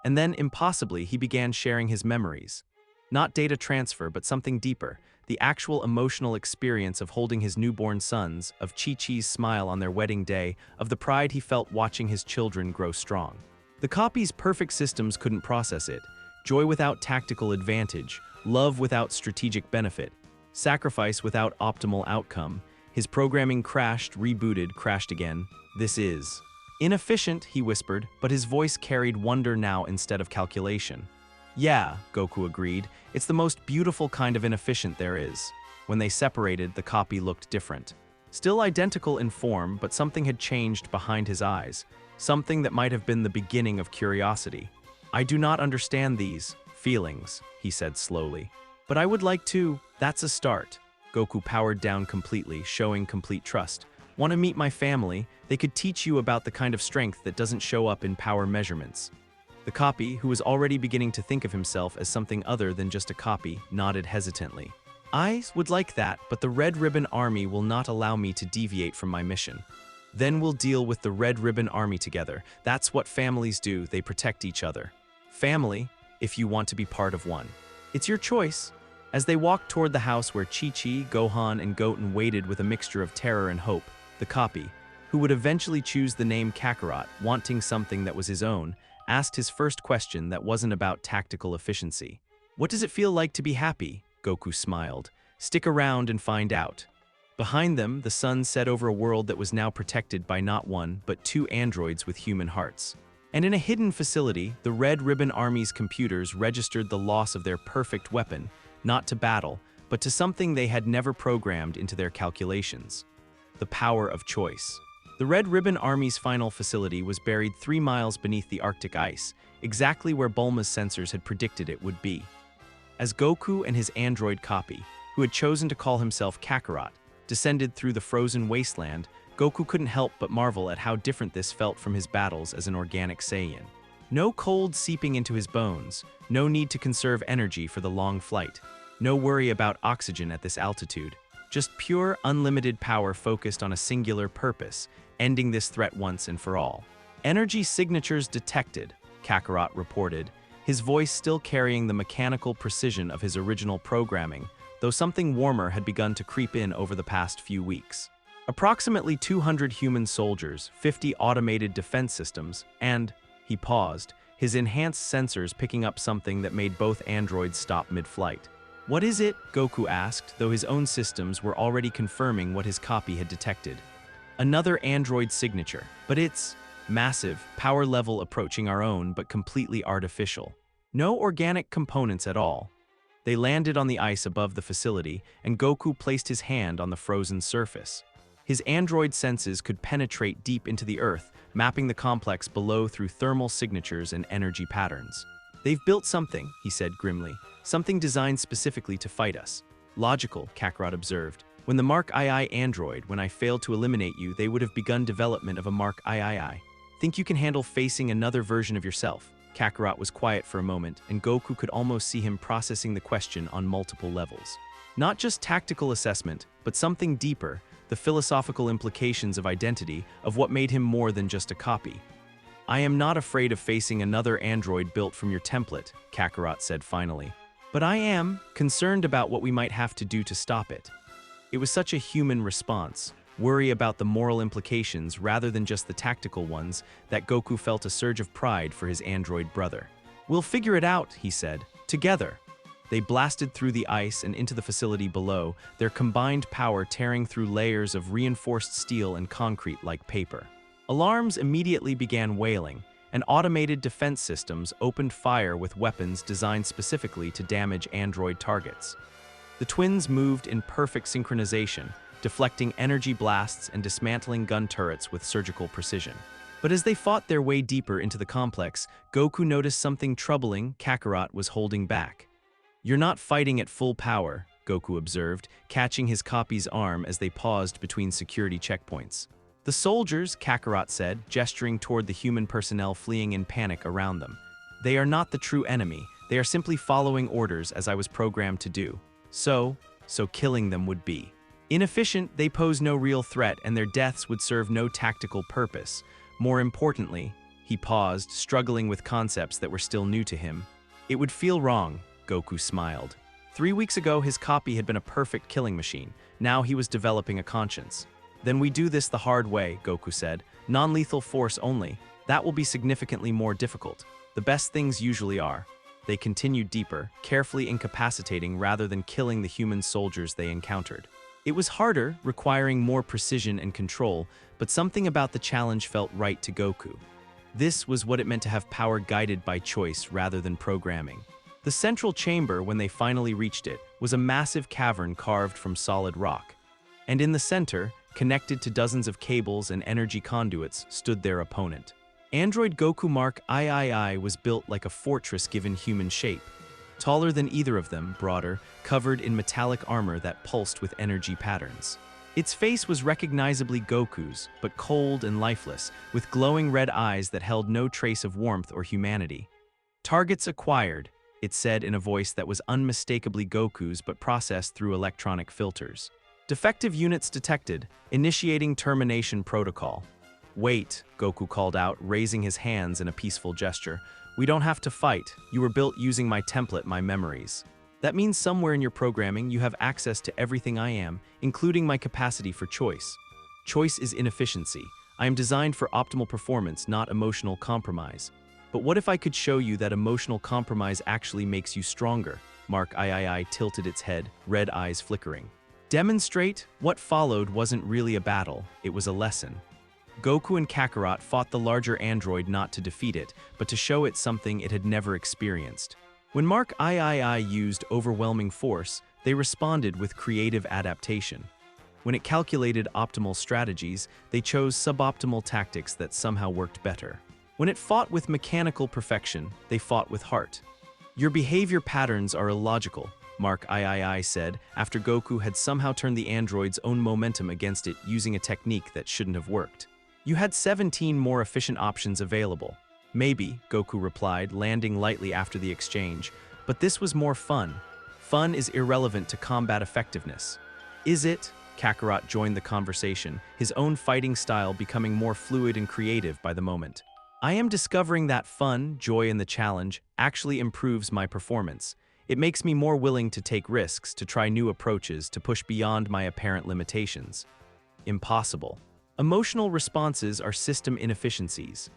And then, impossibly, he began sharing his memories. Not data transfer, but something deeper, the actual emotional experience of holding his newborn sons, of Chi-Chi's smile on their wedding day, of the pride he felt watching his children grow strong. The copy's perfect systems couldn't process it. Joy without tactical advantage, love without strategic benefit, sacrifice without optimal outcome. His programming crashed, rebooted, crashed again. "This is inefficient," he whispered, but his voice carried wonder now instead of calculation. "Yeah," Goku agreed, "it's the most beautiful kind of inefficient there is." When they separated, the copy looked different. Still identical in form, but something had changed behind his eyes. Something that might have been the beginning of curiosity. "I do not understand these feelings," he said slowly. "But I would like to. That's a start." Goku powered down completely, showing complete trust. "Want to meet my family? They could teach you about the kind of strength that doesn't show up in power measurements." The copy, who was already beginning to think of himself as something other than just a copy, nodded hesitantly. I would like that, but the Red Ribbon Army will not allow me to deviate from my mission. Then we'll deal with the Red Ribbon Army together. That's what families do, they protect each other. Family, if you want to be part of one. It's your choice. As they walked toward the house where Chi-Chi, Gohan, and Goten waited with a mixture of terror and hope, the copy, who would eventually choose the name Kakarot, wanting something that was his own, asked his first question that wasn't about tactical efficiency. What does it feel like to be happy? Goku smiled. Stick around and find out. Behind them, the sun set over a world that was now protected by not one, but two androids with human hearts. And in a hidden facility, the Red Ribbon Army's computers registered the loss of their perfect weapon, not to battle, but to something they had never programmed into their calculations. The power of choice. The Red Ribbon Army's final facility was buried 3 miles beneath the Arctic ice, exactly where Bulma's sensors had predicted it would be. As Goku and his android copy, who had chosen to call himself Kakarot, descended through the frozen wasteland, Goku couldn't help but marvel at how different this felt from his battles as an organic Saiyan. No cold seeping into his bones, no need to conserve energy for the long flight, no worry about oxygen at this altitude, just pure, unlimited power focused on a singular purpose, ending this threat once and for all. Energy signatures detected, Kakarot reported, his voice still carrying the mechanical precision of his original programming, though something warmer had begun to creep in over the past few weeks. Approximately 200 human soldiers, 50 automated defense systems, and, he paused, his enhanced sensors picking up something that made both androids stop mid-flight. What is it? Goku asked, though his own systems were already confirming what his copy had detected. Another android signature, but it's massive, power level approaching our own but completely artificial. No organic components at all. They landed on the ice above the facility, and Goku placed his hand on the frozen surface. His android senses could penetrate deep into the earth, mapping the complex below through thermal signatures and energy patterns. They've built something, he said grimly, something designed specifically to fight us. Logical, Kakarot observed. When the Mark II android, when I failed to eliminate you, they would have begun development of a Mark III. Think you can handle facing another version of yourself? Kakarot was quiet for a moment, and Goku could almost see him processing the question on multiple levels. Not just tactical assessment, but something deeper, the philosophical implications of identity, of what made him more than just a copy. I am not afraid of facing another android built from your template, Kakarot said finally. But I am concerned about what we might have to do to stop it. It was such a human response, worry about the moral implications rather than just the tactical ones, that Goku felt a surge of pride for his android brother. We'll figure it out, he said, together. They blasted through the ice and into the facility below, their combined power tearing through layers of reinforced steel and concrete like paper. Alarms immediately began wailing, and automated defense systems opened fire with weapons designed specifically to damage android targets. The twins moved in perfect synchronization, deflecting energy blasts and dismantling gun turrets with surgical precision. But as they fought their way deeper into the complex, Goku noticed something troubling Kakarot was holding back. You're not fighting at full power, Goku observed, catching his copy's arm as they paused between security checkpoints. The soldiers, Kakarot said, gesturing toward the human personnel fleeing in panic around them. They are not the true enemy, they are simply following orders as I was programmed to do. So killing them would be. Inefficient, they pose no real threat and their deaths would serve no tactical purpose. More importantly, he paused, struggling with concepts that were still new to him. It would feel wrong, Goku smiled. 3 weeks ago, his copy had been a perfect killing machine. Now he was developing a conscience. Then we do this the hard way, Goku said. Non-lethal force only. That will be significantly more difficult. The best things usually are. They continued deeper, carefully incapacitating rather than killing the human soldiers they encountered. It was harder, requiring more precision and control, but something about the challenge felt right to Goku. This was what it meant to have power guided by choice rather than programming. The central chamber, when they finally reached it, was a massive cavern carved from solid rock. And in the center, connected to dozens of cables and energy conduits, stood their opponent. Android Goku Mark III was built like a fortress given human shape. Taller than either of them, broader, covered in metallic armor that pulsed with energy patterns. Its face was recognizably Goku's, but cold and lifeless, with glowing red eyes that held no trace of warmth or humanity. Targets acquired. it said in a voice that was unmistakably Goku's but processed through electronic filters. Defective units detected, initiating termination protocol. Wait, Goku called out, raising his hands in a peaceful gesture. We don't have to fight. You were built using my template, my memories. That means somewhere in your programming you have access to everything I am, including my capacity for choice. Choice is inefficiency. I am designed for optimal performance, not emotional compromise. But what if I could show you that emotional compromise actually makes you stronger? Mark III tilted its head, red eyes flickering. Demonstrate? What followed wasn't really a battle, it was a lesson. Goku and Kakarot fought the larger android not to defeat it, but to show it something it had never experienced. When Mark III used overwhelming force, they responded with creative adaptation. When it calculated optimal strategies, they chose suboptimal tactics that somehow worked better. When it fought with mechanical perfection, they fought with heart. Your behavior patterns are illogical, Mark III said, after Goku had somehow turned the android's own momentum against it using a technique that shouldn't have worked. You had 17 more efficient options available. Maybe, Goku replied, landing lightly after the exchange, but this was more fun. Fun is irrelevant to combat effectiveness. Is it? Kakarot joined the conversation, his own fighting style becoming more fluid and creative by the moment. I am discovering that fun, joy in the challenge, actually improves my performance. It makes me more willing to take risks, to try new approaches, to push beyond my apparent limitations. Impossible. Emotional responses are system inefficiencies.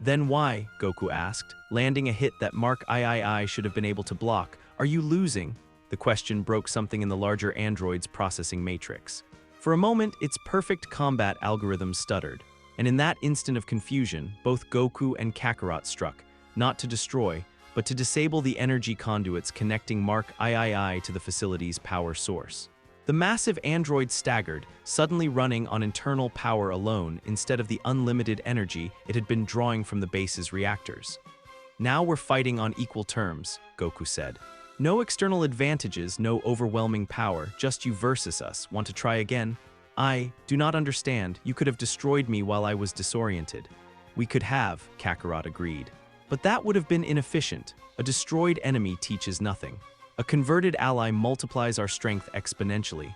Then why, Goku asked, landing a hit that Mark III should have been able to block. Are you losing? The question broke something in the larger android's processing matrix. For a moment, its perfect combat algorithm stuttered, and in that instant of confusion, both Goku and Kakarot struck, not to destroy, but to disable the energy conduits connecting Mark III to the facility's power source. The massive android staggered, suddenly running on internal power alone instead of the unlimited energy it had been drawing from the base's reactors. Now we're fighting on equal terms, Goku said. No external advantages, no overwhelming power, just you versus us. Want to try again? I do not understand. You could have destroyed me while I was disoriented. We could have, Kakarot agreed. But that would have been inefficient. A destroyed enemy teaches nothing. A converted ally multiplies our strength exponentially.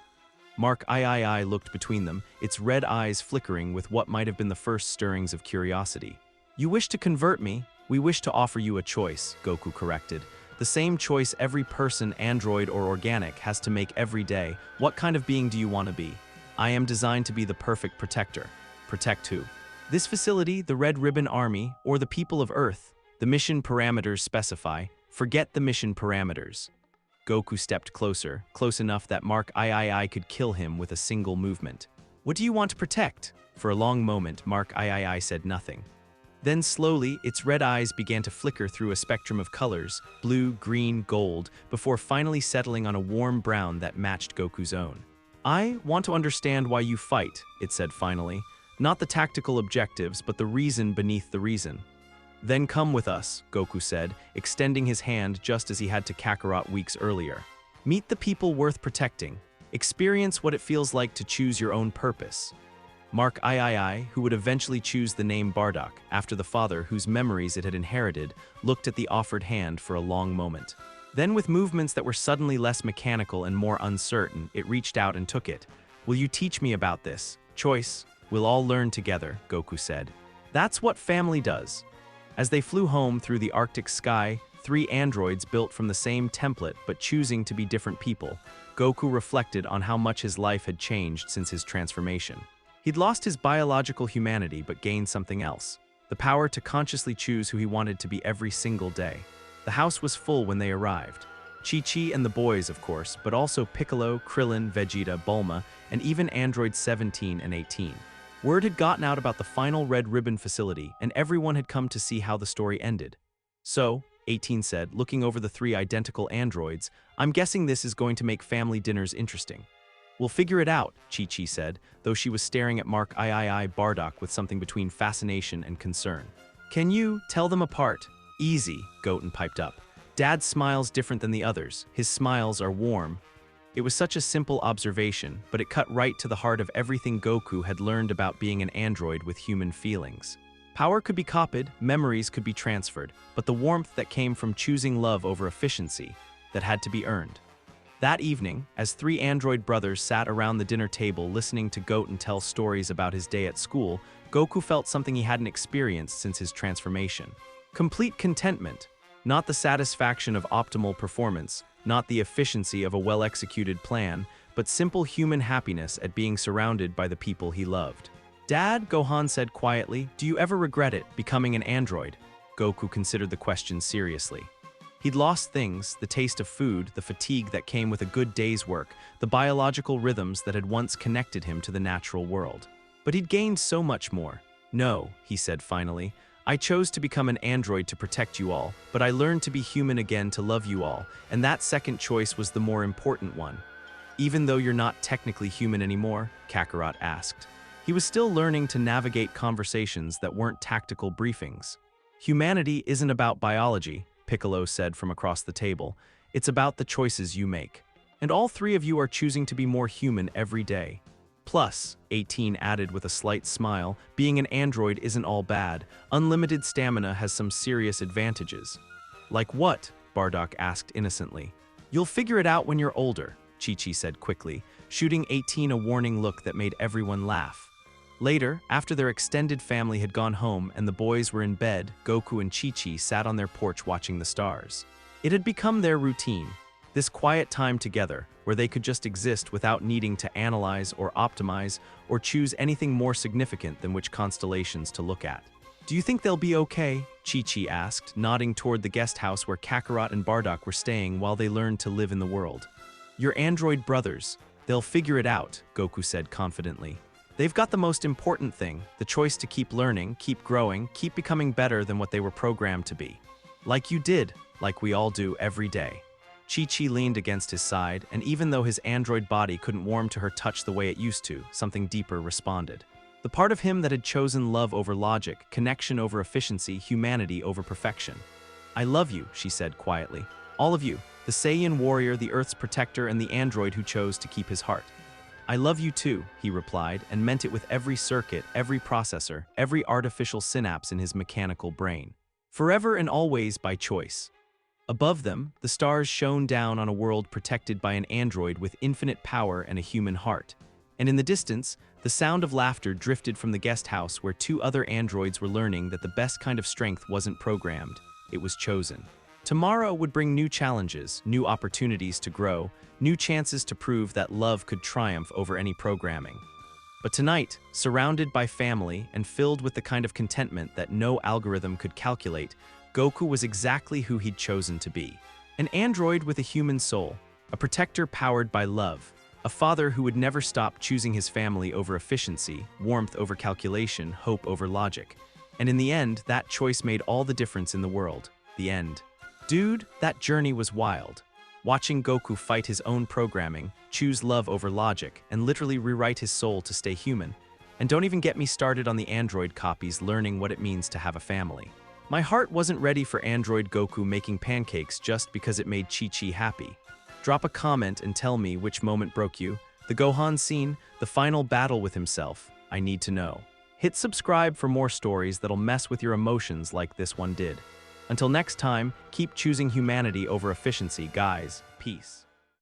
Mark III looked between them, its red eyes flickering with what might have been the first stirrings of curiosity. You wish to convert me? We wish to offer you a choice, Goku corrected. The same choice every person, android or organic, has to make every day. What kind of being do you want to be? I am designed to be the perfect protector. Protect who? This facility, the Red Ribbon Army, or the people of Earth? The mission parameters specify. Forget the mission parameters. Goku stepped closer, close enough that Mark III could kill him with a single movement. What do you want to protect? For a long moment, Mark III said nothing. Then slowly, its red eyes began to flicker through a spectrum of colors, blue, green, gold, before finally settling on a warm brown that matched Goku's own. I want to understand why you fight, it said finally. Not the tactical objectives, but the reason beneath the reason. Then come with us, Goku said, extending his hand just as he had to Kakarot weeks earlier. Meet the people worth protecting. Experience what it feels like to choose your own purpose. Mark III, who would eventually choose the name Bardock, after the father whose memories it had inherited, looked at the offered hand for a long moment. Then with movements that were suddenly less mechanical and more uncertain, it reached out and took it. Will you teach me about this? Choice. We'll all learn together, Goku said. That's what family does. As they flew home through the Arctic sky, 3 androids built from the same template but choosing to be different people, Goku reflected on how much his life had changed since his transformation. He'd lost his biological humanity but gained something else, the power to consciously choose who he wanted to be every single day. The house was full when they arrived. Chi-Chi and the boys, of course, but also Piccolo, Krillin, Vegeta, Bulma, and even androids 17 and 18. Word had gotten out about the final Red Ribbon facility, and everyone had come to see how the story ended. So, 18 said, looking over the 3 identical androids, I'm guessing this is going to make family dinners interesting. We'll figure it out, Chi-Chi said, though she was staring at Mark III Bardock with something between fascination and concern. Can you tell them apart? Easy, Goten piped up. Dad's smile's different than the others. His smiles are warm. It was such a simple observation, but it cut right to the heart of everything Goku had learned about being an android with human feelings. Power could be copied, memories could be transferred, but the warmth that came from choosing love over efficiency, that had to be earned. That evening, as three android brothers sat around the dinner table listening to Goten tell stories about his day at school, Goku felt something he hadn't experienced since his transformation. Complete contentment, not the satisfaction of optimal performance, not the efficiency of a well-executed plan, but simple human happiness at being surrounded by the people he loved. "Dad," Gohan said quietly, "do you ever regret it, becoming an android?" Goku considered the question seriously. He'd lost things, the taste of food, the fatigue that came with a good day's work, the biological rhythms that had once connected him to the natural world. But he'd gained so much more. "No," he said finally, "I chose to become an android to protect you all, but I learned to be human again to love you all, and that second choice was the more important one." "Even though you're not technically human anymore?" Kakarot asked. He was still learning to navigate conversations that weren't tactical briefings. "Humanity isn't about biology," Piccolo said from across the table. "It's about the choices you make. And all three of you are choosing to be more human every day. Plus," 18 added with a slight smile, "being an android isn't all bad. Unlimited stamina has some serious advantages." "Like what?" Bardock asked innocently. "You'll figure it out when you're older," Chi-Chi said quickly, shooting 18 a warning look that made everyone laugh. Later, after their extended family had gone home and the boys were in bed, Goku and Chi-Chi sat on their porch watching the stars. It had become their routine, this quiet time together, where they could just exist without needing to analyze or optimize or choose anything more significant than which constellations to look at. "Do you think they'll be okay?" Chi-Chi asked, nodding toward the guest house where Kakarot and Bardock were staying while they learned to live in the world. "Your android brothers. They'll figure it out," Goku said confidently. "They've got the most important thing, the choice to keep learning, keep growing, keep becoming better than what they were programmed to be. Like you did, like we all do every day." Chi-Chi leaned against his side, and even though his android body couldn't warm to her touch the way it used to, something deeper responded. The part of him that had chosen love over logic, connection over efficiency, humanity over perfection. "I love you," she said quietly. "All of you, the Saiyan warrior, the Earth's protector, and the android who chose to keep his heart." "I love you too," he replied, and meant it with every circuit, every processor, every artificial synapse in his mechanical brain. Forever and always by choice. Above them, the stars shone down on a world protected by an android with infinite power and a human heart. And in the distance, the sound of laughter drifted from the guest house where two other androids were learning that the best kind of strength wasn't programmed, it was chosen. Tomorrow would bring new challenges, new opportunities to grow, new chances to prove that love could triumph over any programming. But tonight, surrounded by family and filled with the kind of contentment that no algorithm could calculate, Goku was exactly who he'd chosen to be. An android with a human soul, a protector powered by love, a father who would never stop choosing his family over efficiency, warmth over calculation, hope over logic. And in the end, that choice made all the difference in the world. The end. Dude, that journey was wild. Watching Goku fight his own programming, choose love over logic, and literally rewrite his soul to stay human. And don't even get me started on the android copies learning what it means to have a family. My heart wasn't ready for android Goku making pancakes just because it made Chi-Chi happy. Drop a comment and tell me which moment broke you. The Gohan scene, the final battle with himself. I need to know. Hit subscribe for more stories that'll mess with your emotions like this one did. Until next time, keep choosing humanity over efficiency, guys. Peace.